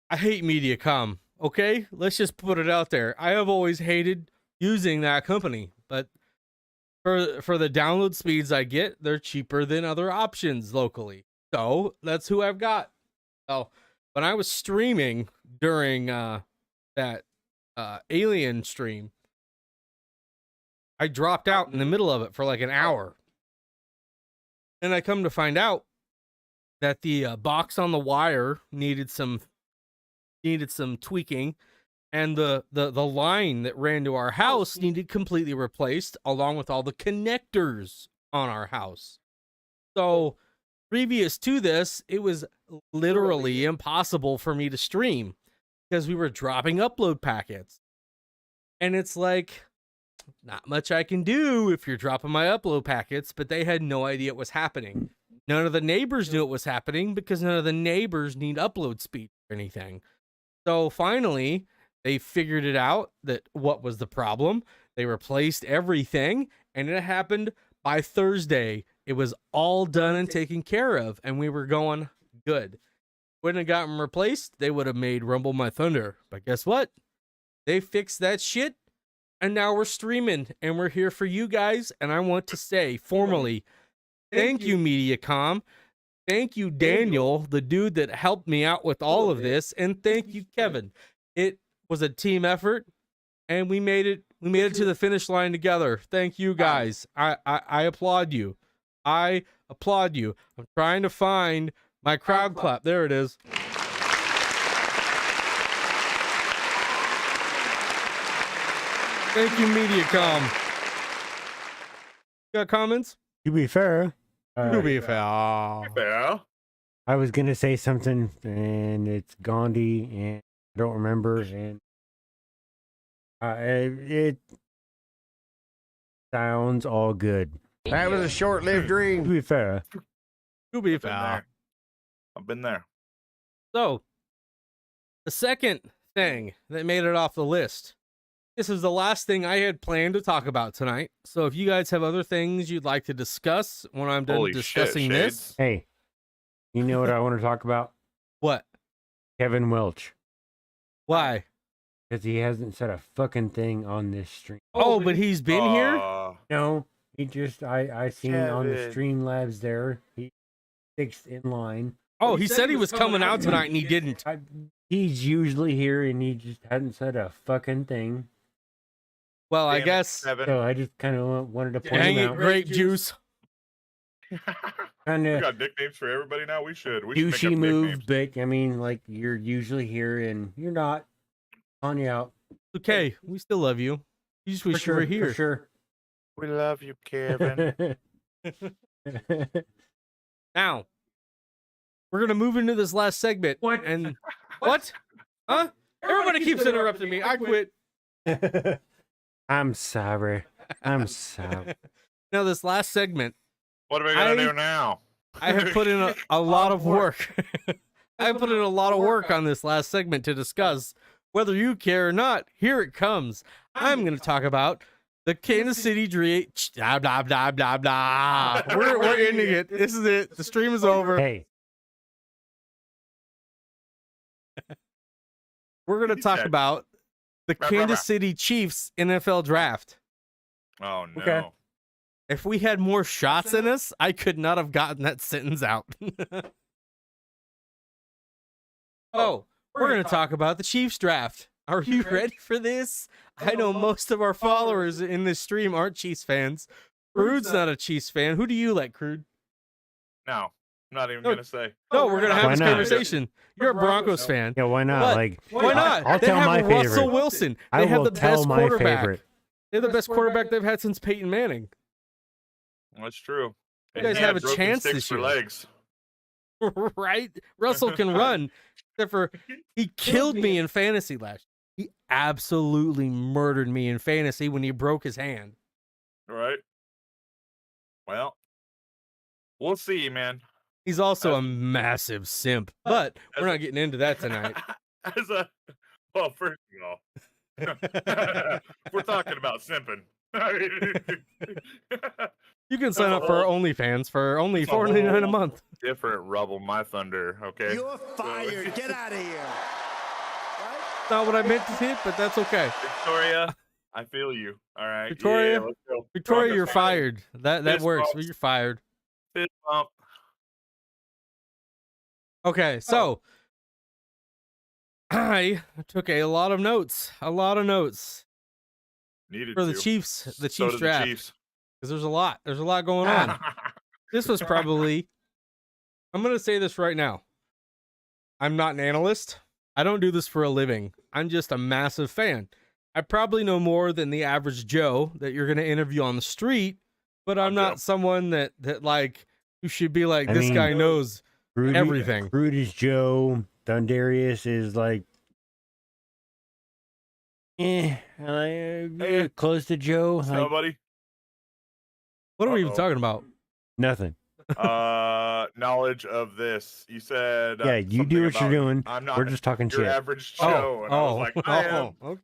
I hate Mediacom, okay? Let's just put it out there. I have always hated using that company, but for the download speeds I get, they're cheaper than other options locally. So, that's who I've got. So, when I was streaming during that Alien stream, I dropped out in the middle of it for like an hour. And I come to find out that the box on the wire needed some tweaking, and the line that ran to our house needed completely replaced, along with all the connectors on our house. So previous to this, it was literally impossible for me to stream because we were dropping upload packets. And it's like, not much I can do if you're dropping my upload packets, but they had no idea it was happening. None of the neighbors knew it was happening because none of the neighbors need upload speed or anything. So finally, they figured it out that what was the problem. They replaced everything, and it happened by Thursday. It was all done and taken care of, and we were going good. Wouldn't have gotten replaced, they would have made Rumble My Thunder. But guess what? They fixed that shit, and now we're streaming, and we're here for you guys. And I want to say formally, thank you, Mediacom. Thank you, Daniel, the dude that helped me out with all of this. And thank you, Kevin. It was a team effort, and we made it. We made it to the finish line together. Thank you, guys. I applaud you. I applaud you. I'm trying to find my crowd clap. There it is. Thank you, Mediacom. Got comments? To be fair, Yeah. I was gonna say something, and it's Gandhi, and I don't remember, and it sounds all good. That was a short-lived To dream. be fair, To be I've been there. I've been there. So, the second thing that made it off the list. This is the last thing I had planned to talk about tonight. So if you guys have other things you'd like to discuss when I'm done Holy discussing shit, this, Shades. hey, you know what I want to talk about? what? Kevin Welch, Why? because he hasn't said a fucking thing on this stream. Oh, but he's been here? No, he just I seen on the Kevin. Streamlabs there. He fixed in line. Oh, he said he was coming out tonight and he didn't. He's usually here and he just hadn't said a fucking thing. Well, I Damn it, guess. Kevin. So I just kind of wanted to point Dang him it, out. grape juice. Kind We of got nicknames for everybody now. We should make up douchey move, nicknames. but I mean, like you're usually here and you're not. On you out. Okay, we still love you. You just wish you were here. For sure. We love you, Kevin. Now, we're gonna move into this last segment. What? And what? Huh? Everybody keeps interrupting me. I quit. I'm sorry. I'm sorry. Now, this last segment, What are we gonna I- do now? I have put in a lot of work. I have put in a lot of work on this last segment to discuss. Whether you care or not, here it comes. I'm going to talk about the Kansas City Dream. Blah, blah, blah, blah, blah. We're ending it. This is it. The stream is over. Hey, We're going to talk about the Rah, rah, rah. Kansas City Chiefs NFL draft. Oh no. Okay. If we had more shots in us, I could not have gotten that sentence out. Oh, we're going to talk about the Chiefs draft. Are you ready for this? I know most of our followers in this stream aren't Chiefs fans. Crude's not a Chiefs fan. Who do you like, Crude? No, I'm not even No. gonna say. No, we're going to have Why this not? conversation. You're a Broncos fan. yeah, why not? But Like, why not? I'll They tell have my Russell favorite. Wilson. I They have will the tell best my quarterback. favorite. They're the best quarterback they've had since Peyton Manning. That's true. You And guys he have had a broken chance sticks this for year. legs. Right? Russell can run. Except for he killed me in fantasy last year. He absolutely murdered me in fantasy when he broke his hand. Right. Well, we'll see, man. He's also a massive simp, but we're not getting into that tonight. As a well, first of all, we're talking about simping. You can sign up for our OnlyFans for only That's a $4.99 a whole- month. Different rubble, my thunder. Okay. You're fired. Get out of here. That's not what I meant to hit, but that's okay. Victoria, I feel you. All right. Victoria? Yeah, let's go. Victoria, Broncos you're fans. fired. That Fist works. bumps. You're fired. Fist bump. Okay, so I took a lot of notes. Needed For the to. Chiefs, So Chiefs did draft. The Chiefs. Because there's a lot going on. This was probably, I'm going to say this right now. I'm not an analyst. I don't do this for a living. I'm just a massive fan. I probably know more than the average Joe that you're going to interview on the street, but I'm not someone that like, who should be like, I this mean, guy knows Crude, everything. Crude is Joe. Dundarius is like, close to Joe. Like, Somebody. What are we even Uh-oh. talking about? nothing. Knowledge of this. You said. Yeah, you something do what you're about, doing. I'm not We're just talking your shit. average Joe. And I was like, I am. okay.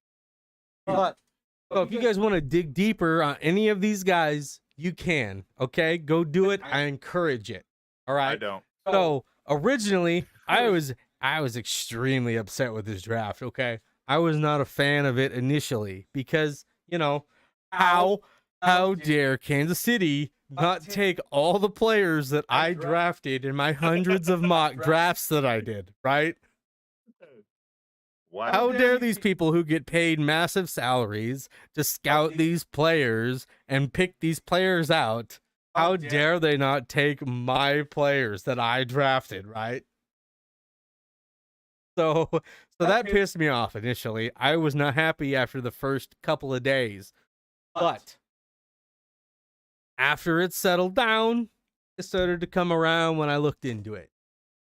But so if you guys want to dig deeper on any of these guys, you can. Okay, go do it. I encourage it. All I right. don't. So originally, I was extremely upset with this draft. Okay, I was not a fan of it initially because how dare Kansas City not take all the players that I drafted in my hundreds of mock drafts that I did, right? What? How dare these people who get paid massive salaries to scout these players and pick these players out, how dare they not take my players that I drafted, right? So that pissed me off initially. I was not happy after the first couple of days. But After it settled down, it started to come around when I looked into it.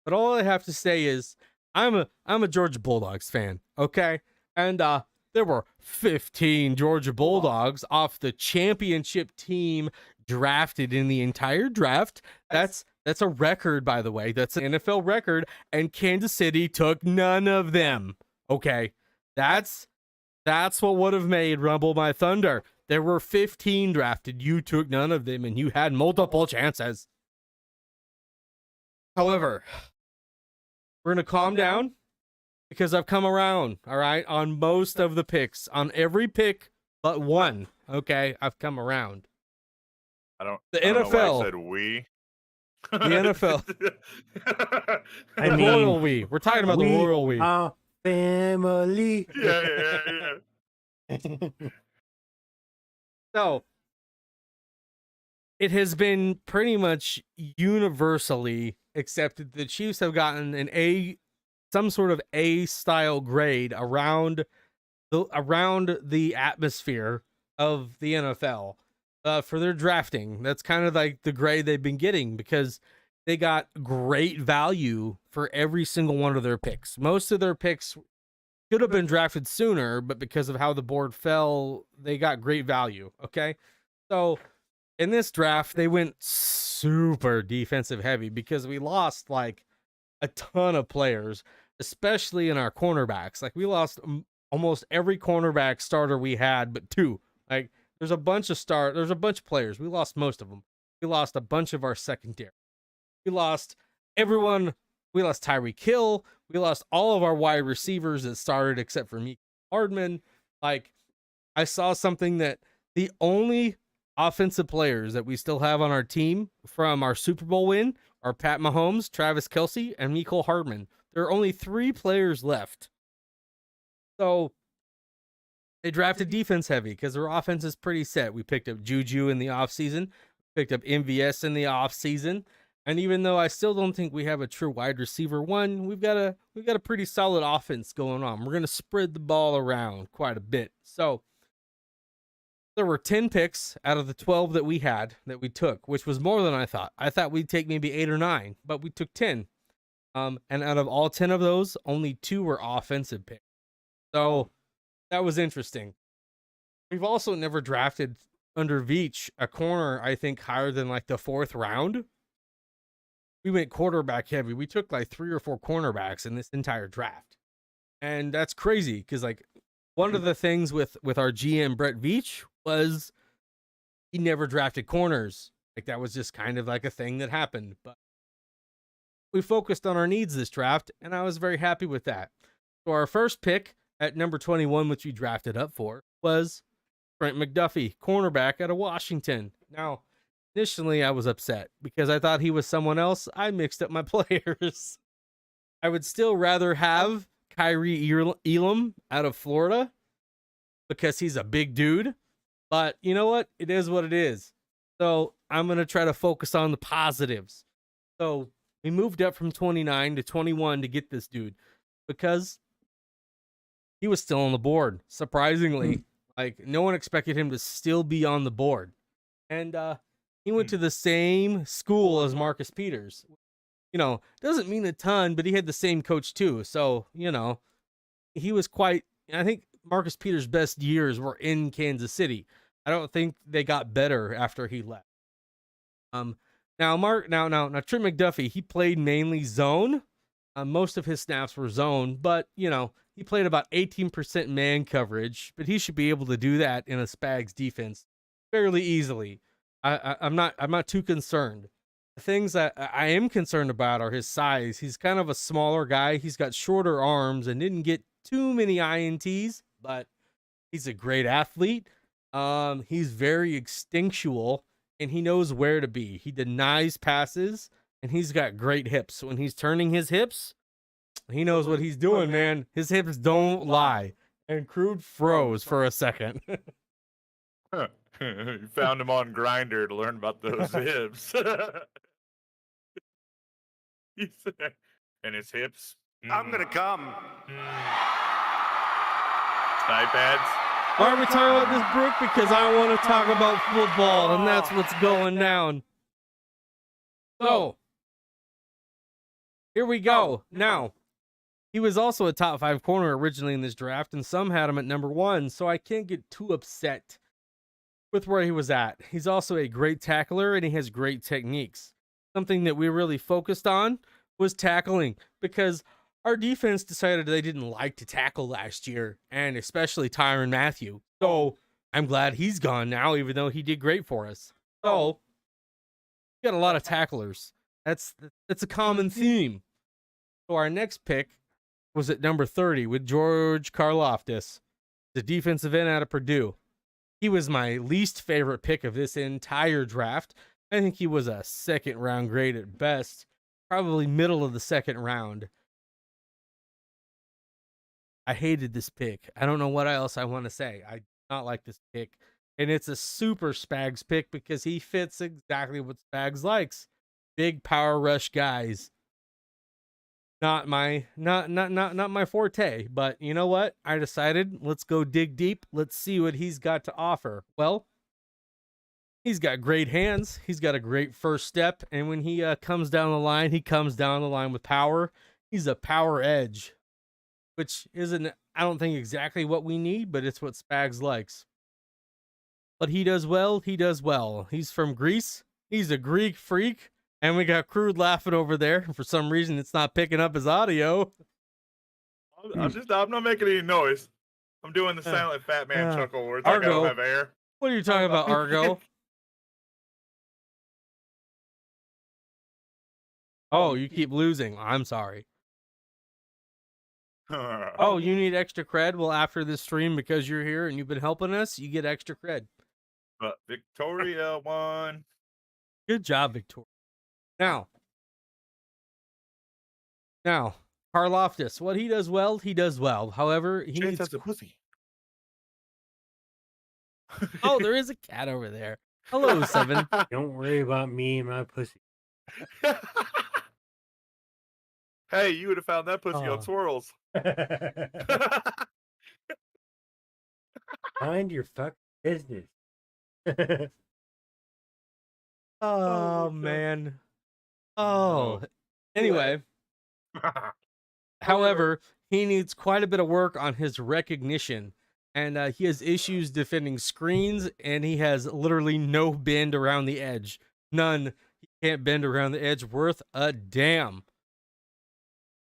But all I have to say is I'm a Georgia Bulldogs fan, okay? And there were 15 Georgia Bulldogs off the championship team drafted in the entire draft. That's a record, by the way. That's an NFL record, and Kansas City took none of them. Okay. That's what would have made Rumble My Thunder. There were 15 drafted. You took none of them, and you had multiple chances. However, we're going to calm down because I've come around, all right, on most of the picks. On every pick but one, okay, I've come around. I The don't know NFL. why I said we. The NFL. I The mean, royal we. We're talking about the royal we. Are family. Yeah. So, it has been pretty much universally accepted the Chiefs have gotten some sort of A style grade around the atmosphere of the NFL for their drafting. That's kind of like the grade they've been getting because they got great value for every single one of their picks. Most of their picks should have been drafted sooner, but because of how the board fell, they got great value. Okay. So in this draft, they went super defensive heavy because we lost like a ton of players, especially in our cornerbacks. Like we lost almost every cornerback starter we had, but two. Like there's a bunch of players. We lost most of them. We lost a bunch of our secondary. We lost everyone. We lost Tyreek Hill. We lost all of our wide receivers that started except for me, Hardman. Like I saw something that the only offensive players that we still have on our team from our Super Bowl win are Pat Mahomes, Travis Kelce, and Mecole Hardman. There are only 3 players left. So they drafted defense heavy because their offense is pretty set. We picked up Juju in the offseason, picked up MVS in the offseason. And even though I still don't think we have a true wide receiver one, we've got a pretty solid offense going on. We're going to spread the ball around quite a bit. So there were 10 picks out of the 12 that we took, which was more than I thought. I thought we'd take maybe 8 or 9, but we took 10. And out of all 10 of those, only 2 were offensive picks. So that was interesting. We've also never drafted under Veach a corner, I think, higher than like the 4th round. We went quarterback heavy. We took like 3 or 4 cornerbacks in this entire draft. And that's crazy because like one of the things with our GM Brett Veach was he never drafted corners. Like that was just kind of like a thing that happened. But we focused on our needs this draft, and I was very happy with that. So our first pick at number 21, which we drafted up for, was Trent McDuffie, cornerback out of Washington. Now, initially, I was upset because I thought he was someone else. I mixed up my players. I would still rather have Kyrie Elam out of Florida because he's a big dude. But you know what? It is what it is. So I'm going to try to focus on the positives. So we moved up from 29 to 21 to get this dude because he was still on the board. Surprisingly, like no one expected him to still be on the board. And he went to the same school as Marcus Peters. You know, doesn't mean a ton, but he had the same coach too. So, you know, he was I think Marcus Peters' best years were in Kansas City. I don't think they got better after he left. Now Trent McDuffie, he played mainly zone. Most of his snaps were zone, but you know, he played about 18% man coverage, but he should be able to do that in a Spags defense fairly easily. I'm not too concerned. The things that I am concerned about are his size. He's kind of a smaller guy. He's got shorter arms and didn't get too many INTs, but he's a great athlete. He's very instinctual and he knows where to be. He denies passes and he's got great hips. When he's turning his hips, he knows what he's doing, man. His hips don't lie. And Crude froze for a second. You found him on Grinder to learn about those hips. And his hips. I'm gonna come. Thigh pads. Why are we talking about this, Brooke? Because I want to talk about football, and that's what's going down. So, here we go. Now, he was also a top 5 corner originally in this draft, and some had him at number 1, so I can't get too upset with where he was at. He's also a great tackler, and he has great techniques. Something that we really focused on was tackling, because our defense decided they didn't like to tackle last year, and especially Tyrann Mathieu. So I'm glad he's gone now, even though he did great for us. So we got a lot of tacklers. That's a common theme. So our next pick was at number 30 with George Karlaftis, the defensive end out of Purdue. He was my least favorite pick of this entire draft. I think he was a second round grade at best, probably middle of the second round. I hated this pick. I don't know what else I want to say. I do not like this pick. And it's a super Spags pick because he fits exactly what Spags likes. Big power rush guys. Not my forte, but you know what? I decided, let's go dig deep. Let's see what he's got to offer. Well, he's got great hands. He's got a great first step, and when he comes down the line, he comes down the line with power. He's a power edge, which isn't, I don't think, exactly what we need, but it's what Spags likes. But he does well. He does well. He's from Greece. He's a Greek freak. And we got Crude laughing over there. For some reason, it's not picking up his audio. I'm not making any noise. I'm doing the silent fat man chuckle where it's like I don't have air. What are you talking about, Argo? Oh, you keep losing. I'm sorry. Oh, you need extra cred? Well, after this stream, because you're here and you've been helping us, you get extra cred. But Victoria won. Good job, Victoria. Now, Karlaftis, what he does well, he does well. However, he needs a pussy. Oh, there is a cat over there. Hello, Seven. Don't worry about me and my pussy. Hey, you would have found that pussy on Swirls. Mind your fucking business. Oh, man. Oh. Anyway. However, he needs quite a bit of work on his recognition. And he has issues defending screens, and he has literally no bend around the edge. None. He can't bend around the edge worth a damn.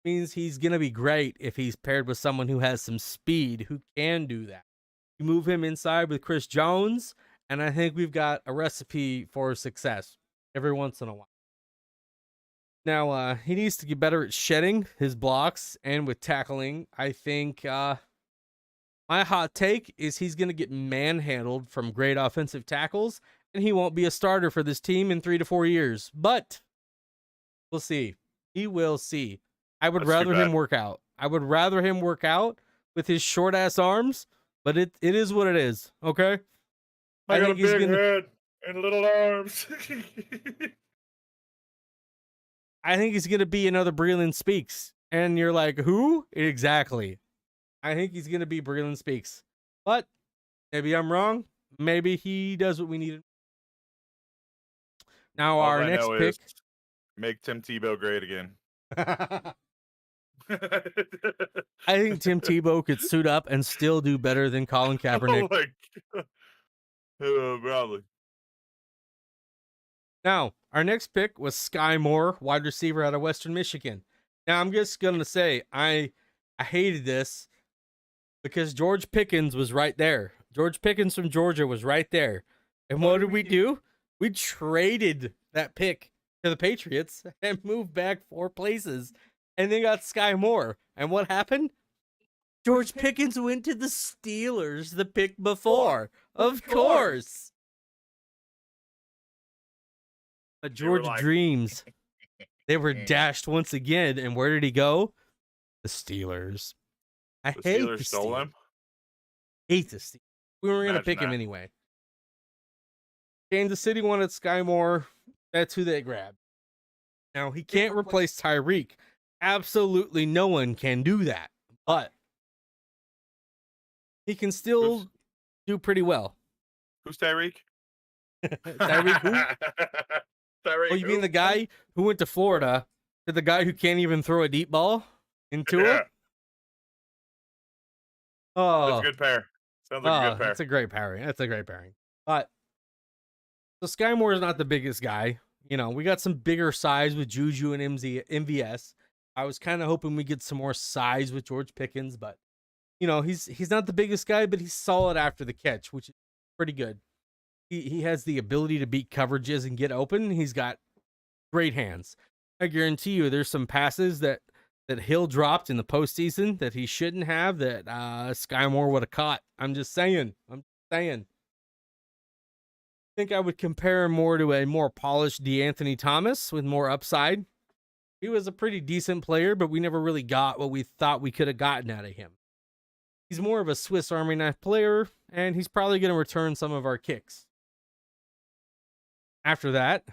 Means he's going to be great if he's paired with someone who has some speed, who can do that. You move him inside with Chris Jones, and I think we've got a recipe for success every once in a while. Now, he needs to get better at shedding his blocks and with tackling. I think my hot take is he's going to get manhandled from great offensive tackles, and he won't be a starter for this team in 3 to 4 years. But we'll see. We will see. I would rather him work out. I would rather him work out with his short ass arms, but it is what it is. Okay. I got a big head and little arms. I think he's gonna be another Breland Speaks, and you're like, who? Exactly. I think he's gonna be Breland Speaks, but maybe I'm wrong. Maybe he does what we needed. Now our next pick. Make Tim Tebow great again. I think Tim Tebow could suit up and still do better than Colin Kaepernick. Oh my God. Probably. Now, our next pick was Sky Moore, wide receiver out of Western Michigan. Now, I'm just going to say, I hated this because George Pickens was right there. George Pickens from Georgia was right there. And what did we do? We traded that pick to the Patriots and moved back 4 places. And they got Sky Moore. And what happened? George Pickens went to the Steelers the pick before. Of course. But George dreams. They were dashed once again. And where did he go? The Steelers. I hate the Steelers. Stole him? Hate the Steelers. We were going to pick him anyway. Kansas City wanted Sky Moore. That's who they grabbed. Now, he can't replace Tyreek. Absolutely no one can do that. But he can still do pretty well. Who's Tyreek? Tyreek who? Tyreek Oh, you mean who? the guy who went to Florida to the guy who can't even throw a deep ball into Yeah, it? Oh, that's a good pair. Sounds like a good pair. that's a great pairing. That's a great pairing. But so Sky Moore is not the biggest guy. You know, we got some bigger size with Juju and MVS. I was kind of hoping we get some more size with George Pickens, but you know, he's not the biggest guy, but he's solid after the catch, which is pretty good. He has the ability to beat coverages and get open. He's got great hands. I guarantee you there's some passes that Hill dropped in the postseason that he shouldn't have that Sky Moore would have caught. I'm just saying. I think I would compare him more to a more polished DeAnthony Thomas with more upside. He was a pretty decent player, but we never really got what we thought we could have gotten out of him. He's more of a Swiss Army knife player, and he's probably going to return some of our kicks. After that,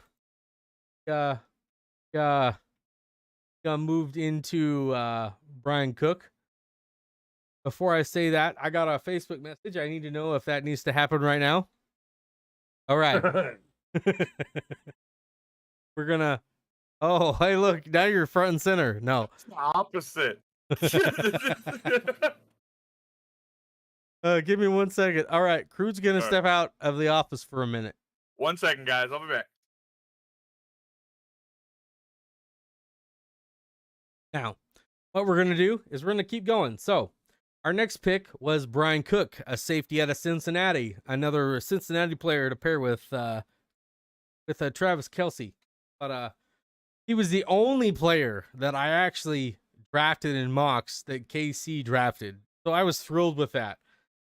moved into Brian Cook. Before I say that, I got a Facebook message. I need to know if that needs to happen right now. All right. We're gonna. Oh, hey, look! Now you're front and center. No, It's the opposite. give me 1 second. All right, Crude's gonna All right. step out of the office for a minute. 1 second, guys. I'll be back. Now, what we're going to do is we're going to keep going. So, our next pick was Brian Cook, a safety out of Cincinnati, another Cincinnati player to pair with Travis Kelce. But he was the only player that I actually drafted in mocks that KC drafted. So I was thrilled with that.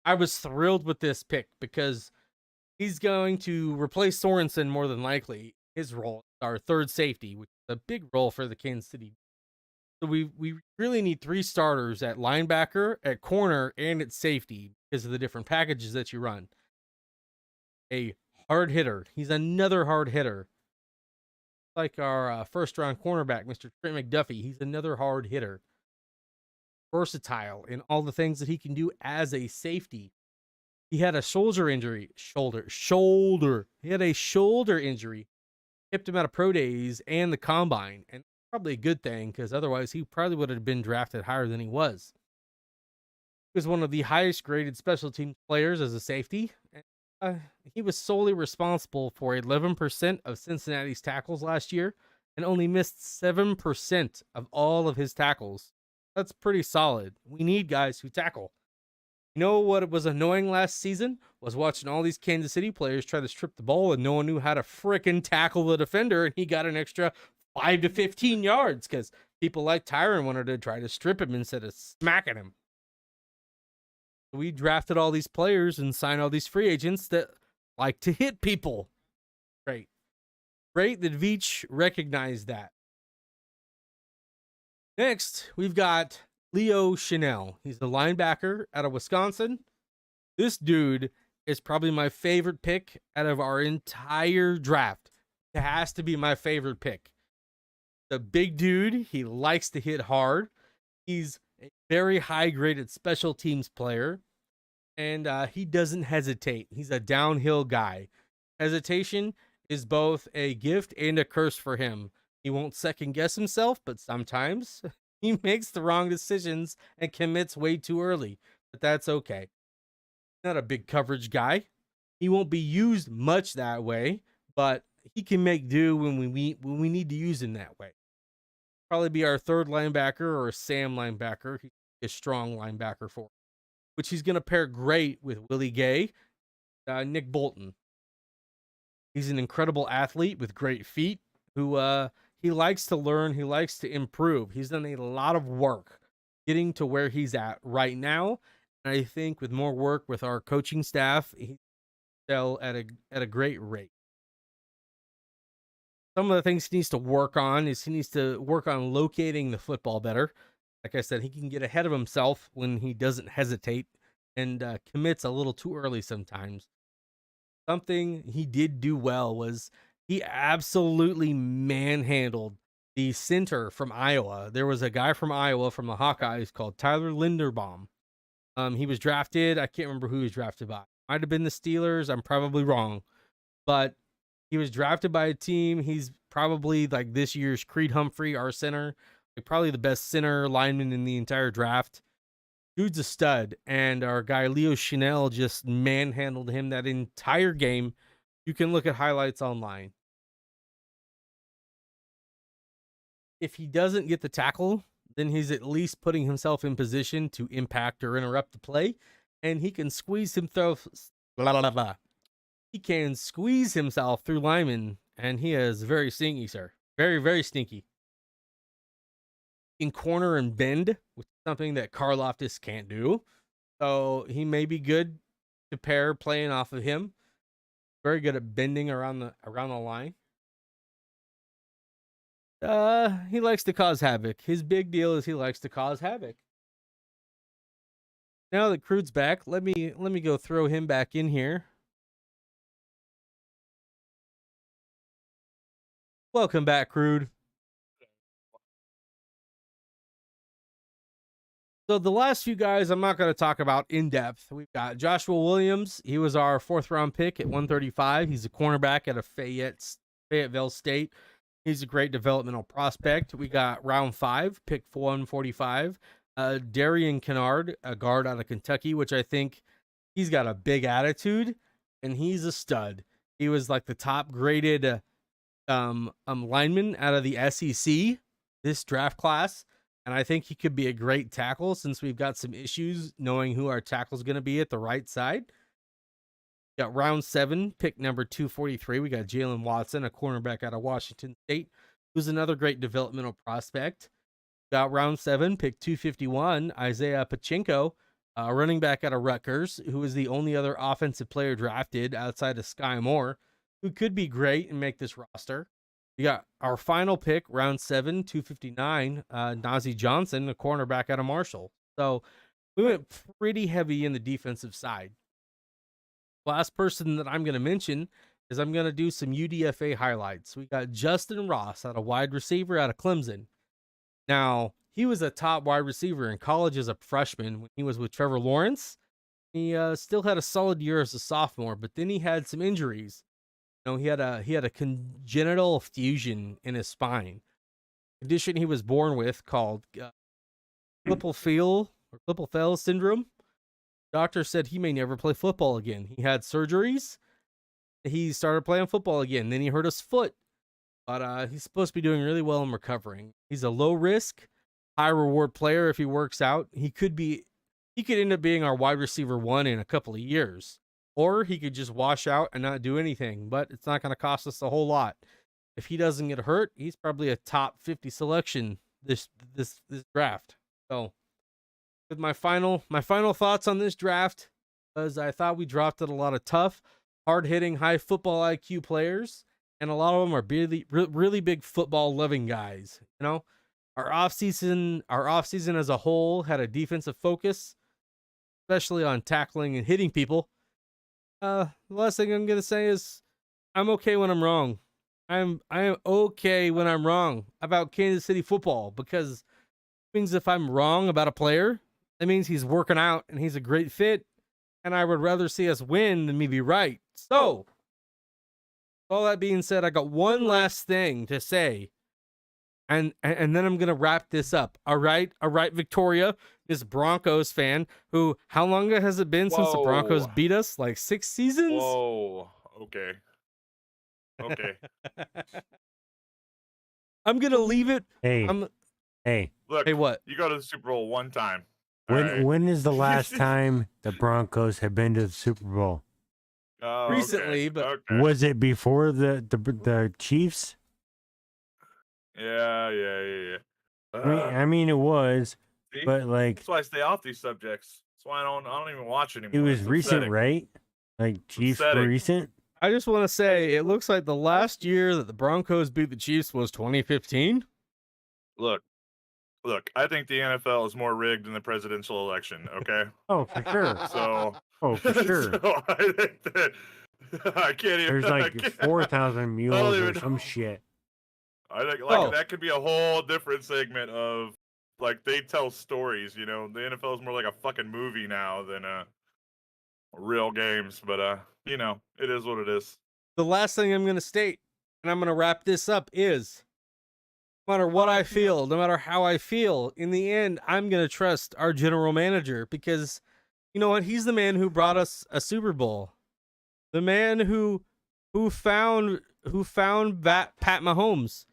I was thrilled with this pick because he's going to replace Sorensen more than likely. His role, our third safety, which is a big role for the Kansas City. So we really need 3 starters at linebacker, at corner, and at safety because of the different packages that you run. A hard hitter. He's another hard hitter. Like our first-round cornerback, Mr. Trent McDuffie. He's another hard hitter. Versatile in all the things that he can do as a safety. He had a shoulder injury. Shoulder. He had a shoulder injury. Kept him out of pro days and the combine. And probably a good thing because otherwise he probably would have been drafted higher than he was. He was one of the highest graded special teams players as a safety. He was solely responsible for 11% of Cincinnati's tackles last year and only missed 7% of all of his tackles. That's pretty solid. We need guys who tackle. You know what was annoying last season? Was watching all these Kansas City players try to strip the ball and no one knew how to frickin' tackle the defender, and he got an extra 5 to 15 yards because people like Tyron wanted to try to strip him instead of smacking him. We drafted all these players and signed all these free agents that like to hit people. Great. Great that Veach recognized that. Next, we've got Leo Chanel. He's the linebacker out of Wisconsin. This dude is probably my favorite pick out of our entire draft. It has to be my favorite pick. The big dude, he likes to hit hard. He's a very high-graded special teams player, and he doesn't hesitate. He's a downhill guy. Hesitation is both a gift and a curse for him. He won't second-guess himself, but sometimes he makes the wrong decisions and commits way too early, but that's okay. Not a big coverage guy. He won't be used much that way, but he can make do when we need to use him that way. Probably be our third linebacker or a Sam linebacker. He's a strong linebacker for him, which he's going to pair great with Willie Gay, Nick Bolton. He's an incredible athlete with great feet who he likes to learn. He likes to improve. He's done a lot of work getting to where he's at right now. And I think with more work with our coaching staff, he'll sell at a great rate. Some of the things he needs to work on is he needs to work on locating the football better. Like I said, he can get ahead of himself when he doesn't hesitate and commits a little too early sometimes. Something he did do well was he absolutely manhandled the center from Iowa. There was a guy from Iowa from the Hawkeyes called Tyler Linderbaum. He was drafted. I can't remember who he was drafted by. Might have been the Steelers. I'm probably wrong, but he was drafted by a team. He's probably like this year's Creed Humphrey, our center, like probably the best center lineman in the entire draft. Dude's a stud, and our guy Leo Chanel just manhandled him that entire game. You can look at highlights online. If he doesn't get the tackle, then he's at least putting himself in position to impact or interrupt the play, and he can squeeze himself. He can squeeze himself through linemen, and he is very stinky, sir. Very, very stinky. In corner and bend, which is something that Karloftis can't do. So he may be good to pair playing off of him. Very good at bending around the line. He likes to cause havoc. His big deal is he likes to cause havoc. Now that Crude's back, let me go throw him back in here. Welcome back, Crude. So the last few guys I'm not going to talk about in depth. We've got Joshua Williams. He was our 4th round pick at 135. He's a cornerback at Fayetteville State. He's a great developmental prospect. We got round 5, pick 145. Darian Kennard, a guard out of Kentucky, which I think he's got a big attitude, and he's a stud. He was like the top graded lineman out of the SEC this draft class, and I think he could be a great tackle since we've got some issues knowing who our tackle is going to be at the right side. Got round 7, pick number 243. We got Jalen Watson, a cornerback out of Washington State, who's another great developmental prospect. Got round 7, pick 251, Isaiah Pachenko, a running back out of Rutgers, who is the only other offensive player drafted outside of Sky Moore, who could be great and make this roster. We got our final pick, round 7, 259, Nazi Johnson, a cornerback out of Marshall. So we went pretty heavy in the defensive side. Last person that I'm going to mention is I'm going to do some UDFA highlights. We got Justin Ross, out of wide receiver out of Clemson. Now, he was a top wide receiver in college as a freshman when he was with Trevor Lawrence. He still had a solid year as a sophomore, but then he had some injuries. You know, he had a congenital fusion in his spine, condition he was born with called Klippel-Feil syndrome. Doctor said he may never play football again. He had surgeries. He started playing football again. Then he hurt his foot. But he's supposed to be doing really well in recovering. He's a low risk, high reward player if he works out. He could end up being our wide receiver 1 in a couple of years. Or he could just wash out and not do anything. But it's not going to cost us a whole lot. If he doesn't get hurt, he's probably a top 50 selection this draft. So with my final thoughts on this draft, was I thought we drafted a lot of tough, hard-hitting, high football IQ players, and a lot of them are really big football-loving guys. You know, our offseason as a whole had a defensive focus, especially on tackling and hitting people. The last thing I'm gonna say is I'm okay when I'm wrong. I am okay when I'm wrong about Kansas City football, because it means if I'm wrong about a player, that means he's working out and he's a great fit, and I would rather see us win than me be right. So, all that being said, I got one last thing to say, and then I'm gonna wrap this up. All right, Victoria, this Broncos fan who, how long has it been since the Broncos beat us? Like 6 seasons? Whoa. Okay. I'm gonna leave it. Hey, Look, Hey, what? You go to the Super Bowl one time. All right? when is the last time the Broncos have been to the Super Bowl? Oh, Recently, okay. but Okay. Was it before the Chiefs? Yeah. I mean, it was, See? but like That's why I stay off these subjects. That's why I don't even watch anymore. it was It's recent, upsetting. right? Like Chiefs were upsetting. recent. I just want to say it looks like the last year that the Broncos beat the Chiefs was 2015. Look. I think the NFL is more rigged than the presidential election. Okay. Oh, for sure. So. Oh, for sure. So I think that I can't even. There's like 4,000 mules or some shit. I think Oh. that could be a whole different segment of, like, they tell stories. You know, the NFL is more like a fucking movie now than real games, but you know, it is what it is. The last thing I'm going to state, and I'm going to wrap this up, is no matter what I feel, no matter how I feel, in the end, I'm going to trust our general manager because you know what? He's the man who brought us a Super Bowl. The man who found Pat Mahomes.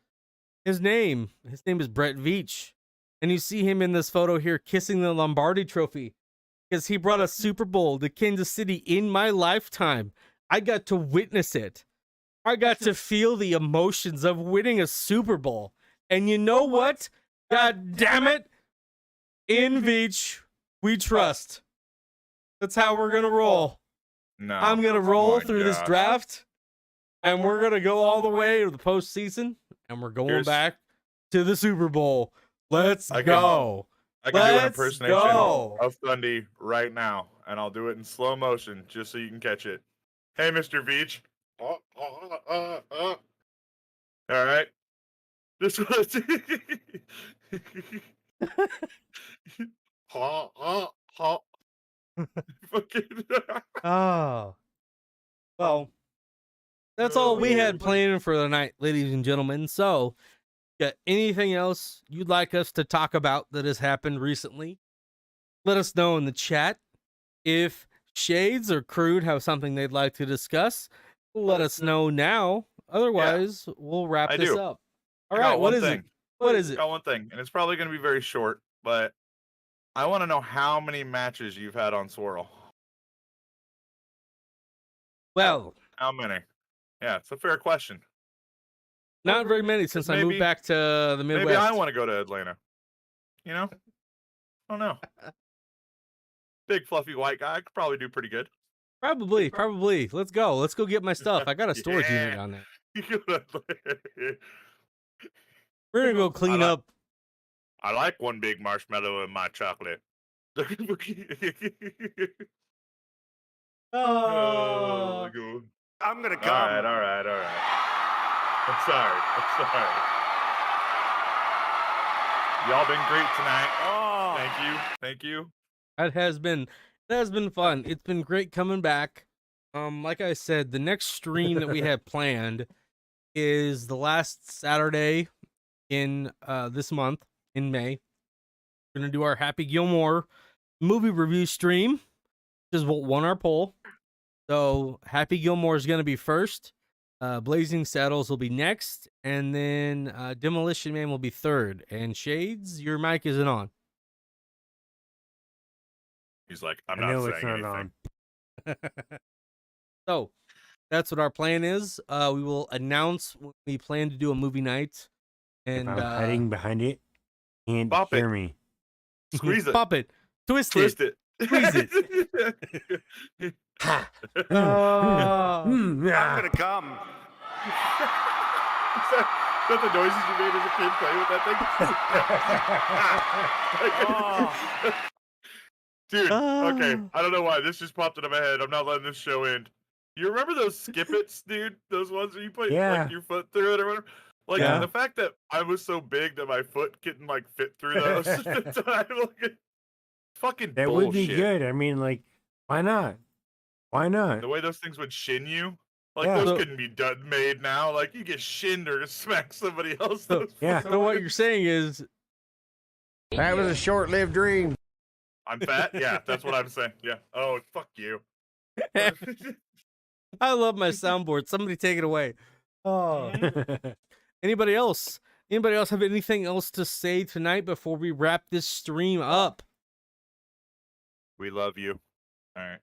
His name is Brett Veach. And you see him in this photo here kissing the Lombardi trophy because he brought a Super Bowl to Kansas City in my lifetime. I got to witness it. I got to feel the emotions of winning a Super Bowl. And you know what? God damn it. In Veach, we trust. That's how we're going to roll. No. I'm going to roll through this draft, and we're going to go all the way to the postseason, and we're going back to the Super Bowl. Let's go. I can do an impersonation of Thundy right now, and I'll do it in slow motion just so you can catch it. Hey, Mr. Veach. All right. This was... Oh. Well, that's all we had planned for the night, ladies and gentlemen. So, got anything else you'd like us to talk about that has happened recently? Let us know in the chat. If Shades or Crude have something they'd like to discuss, let us know now. Otherwise, we'll wrap this up. All right, what is it? What is it? I got one thing, and it's probably going to be very short, but I want to know how many matches you've had on Swirl. Well, how many? Yeah, it's a fair question. Not very many since I moved back to the Midwest. Maybe I want to go to Atlanta. You know? I don't know. Big fluffy white guy. I could probably do pretty good. Probably. Let's go. Let's go get my stuff. I got a storage unit on there. We're gonna go clean up. I like one big marshmallow in my chocolate. Oh, I'm gonna come. All right. I'm sorry. Y'all been great tonight. Oh, Thank you. It has been fun. It's been great coming back. Like I said, the next stream that we have planned is the last Saturday in this month in May. We're gonna do our Happy Gilmore movie review stream, which is what won our poll. So Happy Gilmore is gonna be first. Blazing Saddles will be next, and then Demolition Man will be third. And Shades, your mic isn't on. He's like, I'm not saying anything. So that's what our plan is. We will announce when we plan to do a movie night. And if I'm hiding behind it, can't Pop hear it. me. Squeeze it. Pop it. Twist it. Squeeze it. I'm gonna come. Is that the noises you made as a kid playing with that thing? Dude, okay. I don't know why. This just popped into my head. I'm not letting this show end. You remember those skip-its, dude? Those ones where you put like, your foot through it or whatever? Like, the fact that I was so big that my foot couldn't, like, fit through those at the time. Like, fucking that bullshit. would be good. I mean, like, why not? Why not? The way those things would shin you. Like, those couldn't be made now. Like, you get shinned or smack somebody else. So what you're saying is... That was a short-lived dream. I'm fat? Yeah, that's what I'm saying. Yeah. Oh, fuck you. I love my soundboard. Somebody take it away. Oh. Anybody else? Anybody else have anything else to say tonight before we wrap this stream up? We love you. All right.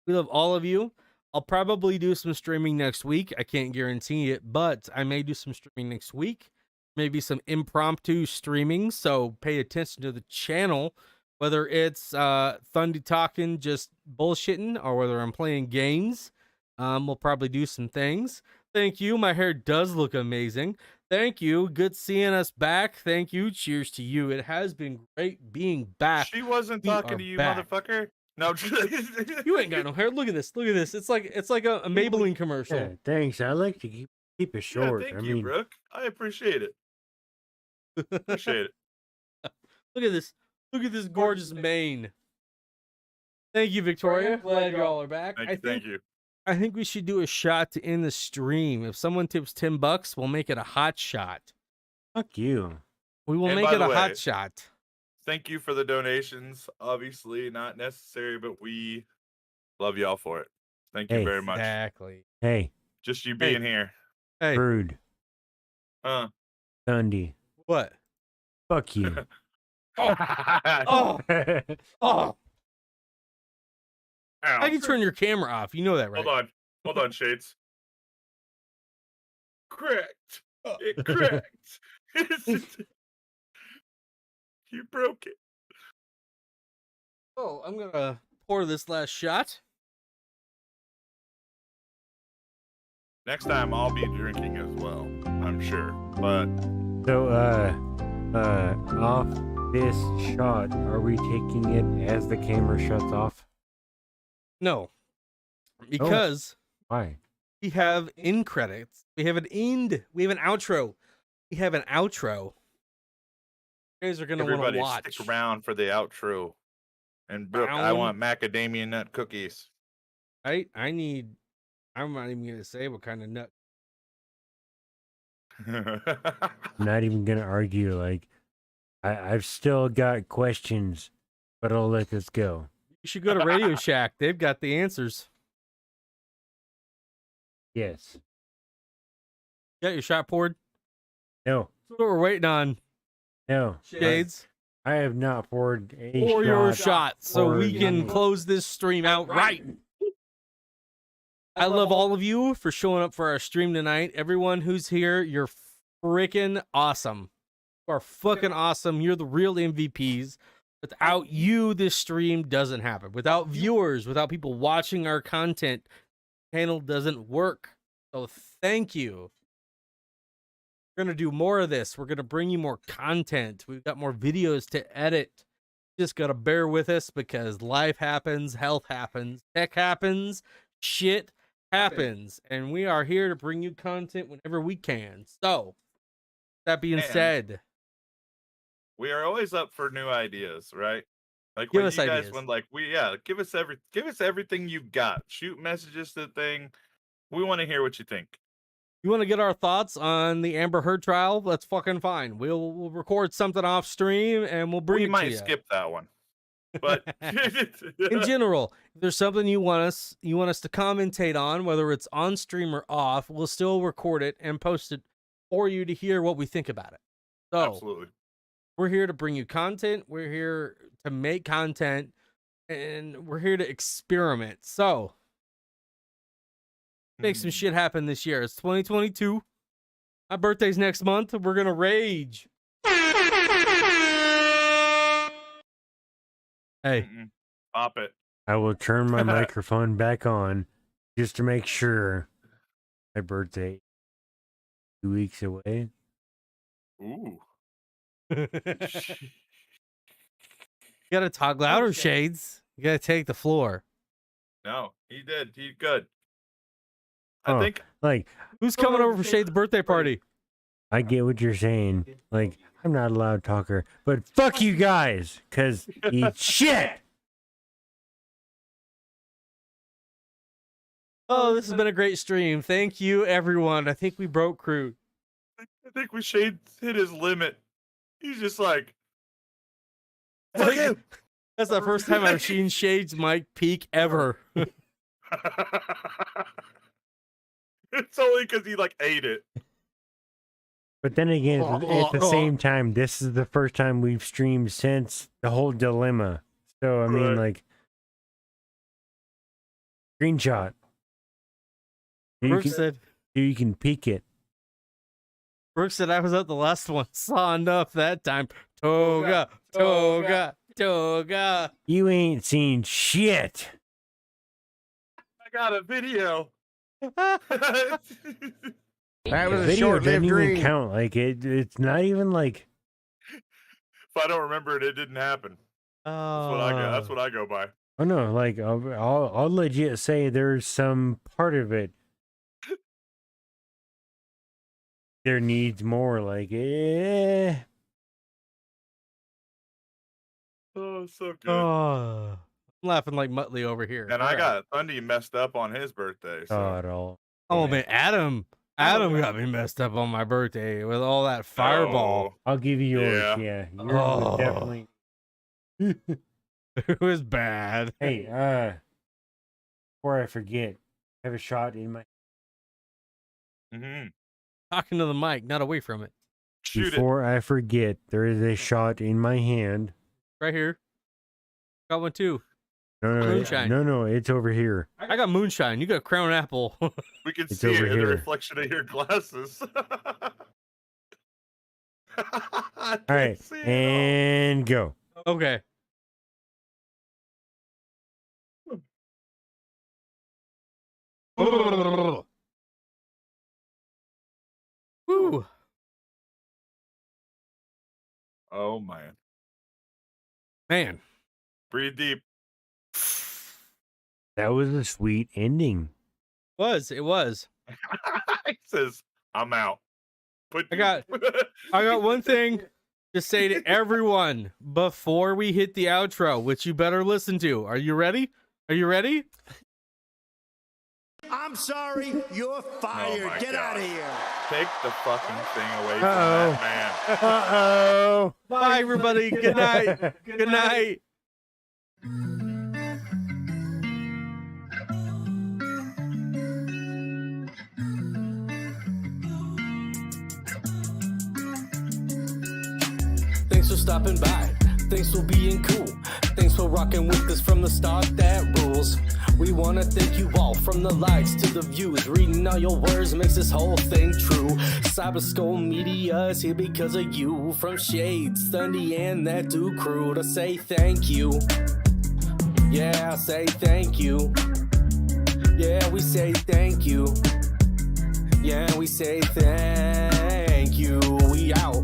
We love all of you. I'll probably do some streaming next week. I can't guarantee it, but I may do some streaming next week. Maybe some impromptu streaming, so pay attention to the channel. Whether it's Thundy talking, just bullshitting, or whether I'm playing games. We'll probably do some things. Thank you. My hair does look amazing. Thank you. Good seeing us back. Thank you. Cheers to you. It has been great being back. She wasn't talking to you, motherfucker. No, you ain't got no hair. Look at this. Look at this. It's like a Maybelline commercial. Yeah, thanks. I like to keep it short. Yeah, thank you, Brooke. I appreciate it. Appreciate it. Look at this. Look at this gorgeous mane. Thank you, Victoria. Glad y'all are back. Thank you. I think we should do a shot to end the stream. If someone tips $10, we'll make it a hot shot. Fuck you. We will And make by it the a way, hot shot. Thank you for the donations. Obviously not necessary, but we love y'all for it. Thank you Hey. very much. Exactly. Hey, Just you being here. Hey, Crude, Dundee. what? Fuck you. Oh, oh! Ow. I can turn your camera off. You know that, right? Hold on, Shades. Correct. It correct. You broke it. Oh, I'm gonna pour this last shot. Next time I'll be drinking as well, I'm sure. But So, off this shot, are we taking it as the camera shuts off? No, because Why? we have end credits. We have an end. We have an outro. We have an outro. You guys are gonna want everybody to watch. stick around for the outro. And Brooke, I Brown. want macadamia nut cookies. Right? I'm not even gonna say what kind of nut. I'm not even gonna argue. Like, I've still got questions, but I'll let this go. You should go to Radio Shack. They've got the answers. Yes. You got your shot poured? No. That's what we're waiting on. No. Shades. I have not poured a Pour your shot. shot so we poured can any. close this stream out right. I love all of you for showing up for our stream tonight. Everyone who's here, you're freaking awesome. You are fucking awesome. You're the real MVPs. Without you, this stream doesn't happen. Without viewers, without people watching our content, the channel doesn't work. So thank you. We're going to do more of this. We're going to bring you more content. We've got more videos to edit. Just got to bear with us because life happens, health happens, tech happens, shit happens. And we are here to bring you content whenever we can. So, that being And said, we are always up for new ideas, right? Like Give when us you guys ideas. when like give us everything you got. Shoot messages to the thing. We want to hear what you think. you want to get our thoughts on the Amber Heard trial? That's fucking fine. We'll record something off stream and we'll bring We it to might you. skip that one. But In general, if there's something you want us to commentate on, whether it's on stream or off, we'll still record it and post it for you to hear what we think about it. So absolutely. we're here to bring you content. We're here to make content, and we're here to experiment. So make some shit happen this year. It's 2022. My birthday's next month. We're gonna rage. Hey, Pop it. I will turn my microphone back on just to make sure my birthday 2 weeks away. Ooh. you gotta talk louder, Shades. You gotta take the floor. No, he did. He good. Oh, I think like, Who's coming over for Shade's birthday party? I get what you're saying. Like, I'm not a loud talker, but fuck you guys, cause eat shit. Oh, this has been a great stream. Thank you, everyone. I think we broke Crude. we Shade hit his limit. He's just like, fuck you. That's the first time I've seen Shade's mic peak ever. It's only because he like ate it. But then again, at the same time, this is the first time we've streamed since the whole dilemma. So, I mean, Right. like, screenshot. Brooks said You can peek it. I was at the last one. Saw enough that time. Toga. You ain't seen shit. I got a video. That was The a video short-lived doesn't even dream. count. Like, it's not even like... If I don't remember it, it didn't happen. That's what I go. That's what I go by. Oh no, like I'll legit say there's some part of it there needs more. Like, Oh, so good. I'm laughing like Muttley over here. And I got Thundy messed up on his birthday. So. Not at all. Oh man, Adam got me messed up on my birthday with all that fireball. Oh, I'll give you yours. Yeah. Yours was definitely. It was bad. Hey, before I forget, I have a shot in my. Talking to the mic, not away from it. Shoot Before I forget, there is a shot in my hand. Right here. Got one too. Moonshine. No, it's over here. I got moonshine. You got Crown Apple. We can It's see it over in the here. reflection of your glasses. All right, and go. Okay. Woo. Oh man. Man. Breathe deep. That was a sweet ending. It was. He says, I'm out. I got one thing to say to everyone before we hit the outro, which you better listen to. Are you ready? Are you ready? I'm sorry, you're fired. my Get God. out of here. Take the fucking thing away from that man. Uh-oh. Bye, everybody. Good night. Good night. Thanks for stopping by. Thanks for being cool. Thanks for rocking with us from the start. That rules. We want to thank you all, from the likes to the views. Reading all your words makes this whole thing true. Cyber Skull Media is here because of you. From Shades, Thundy, and that dude Crude, I say thank you. Yeah, I say thank you. Yeah, we say thank you. Yeah, we say thank you. We out.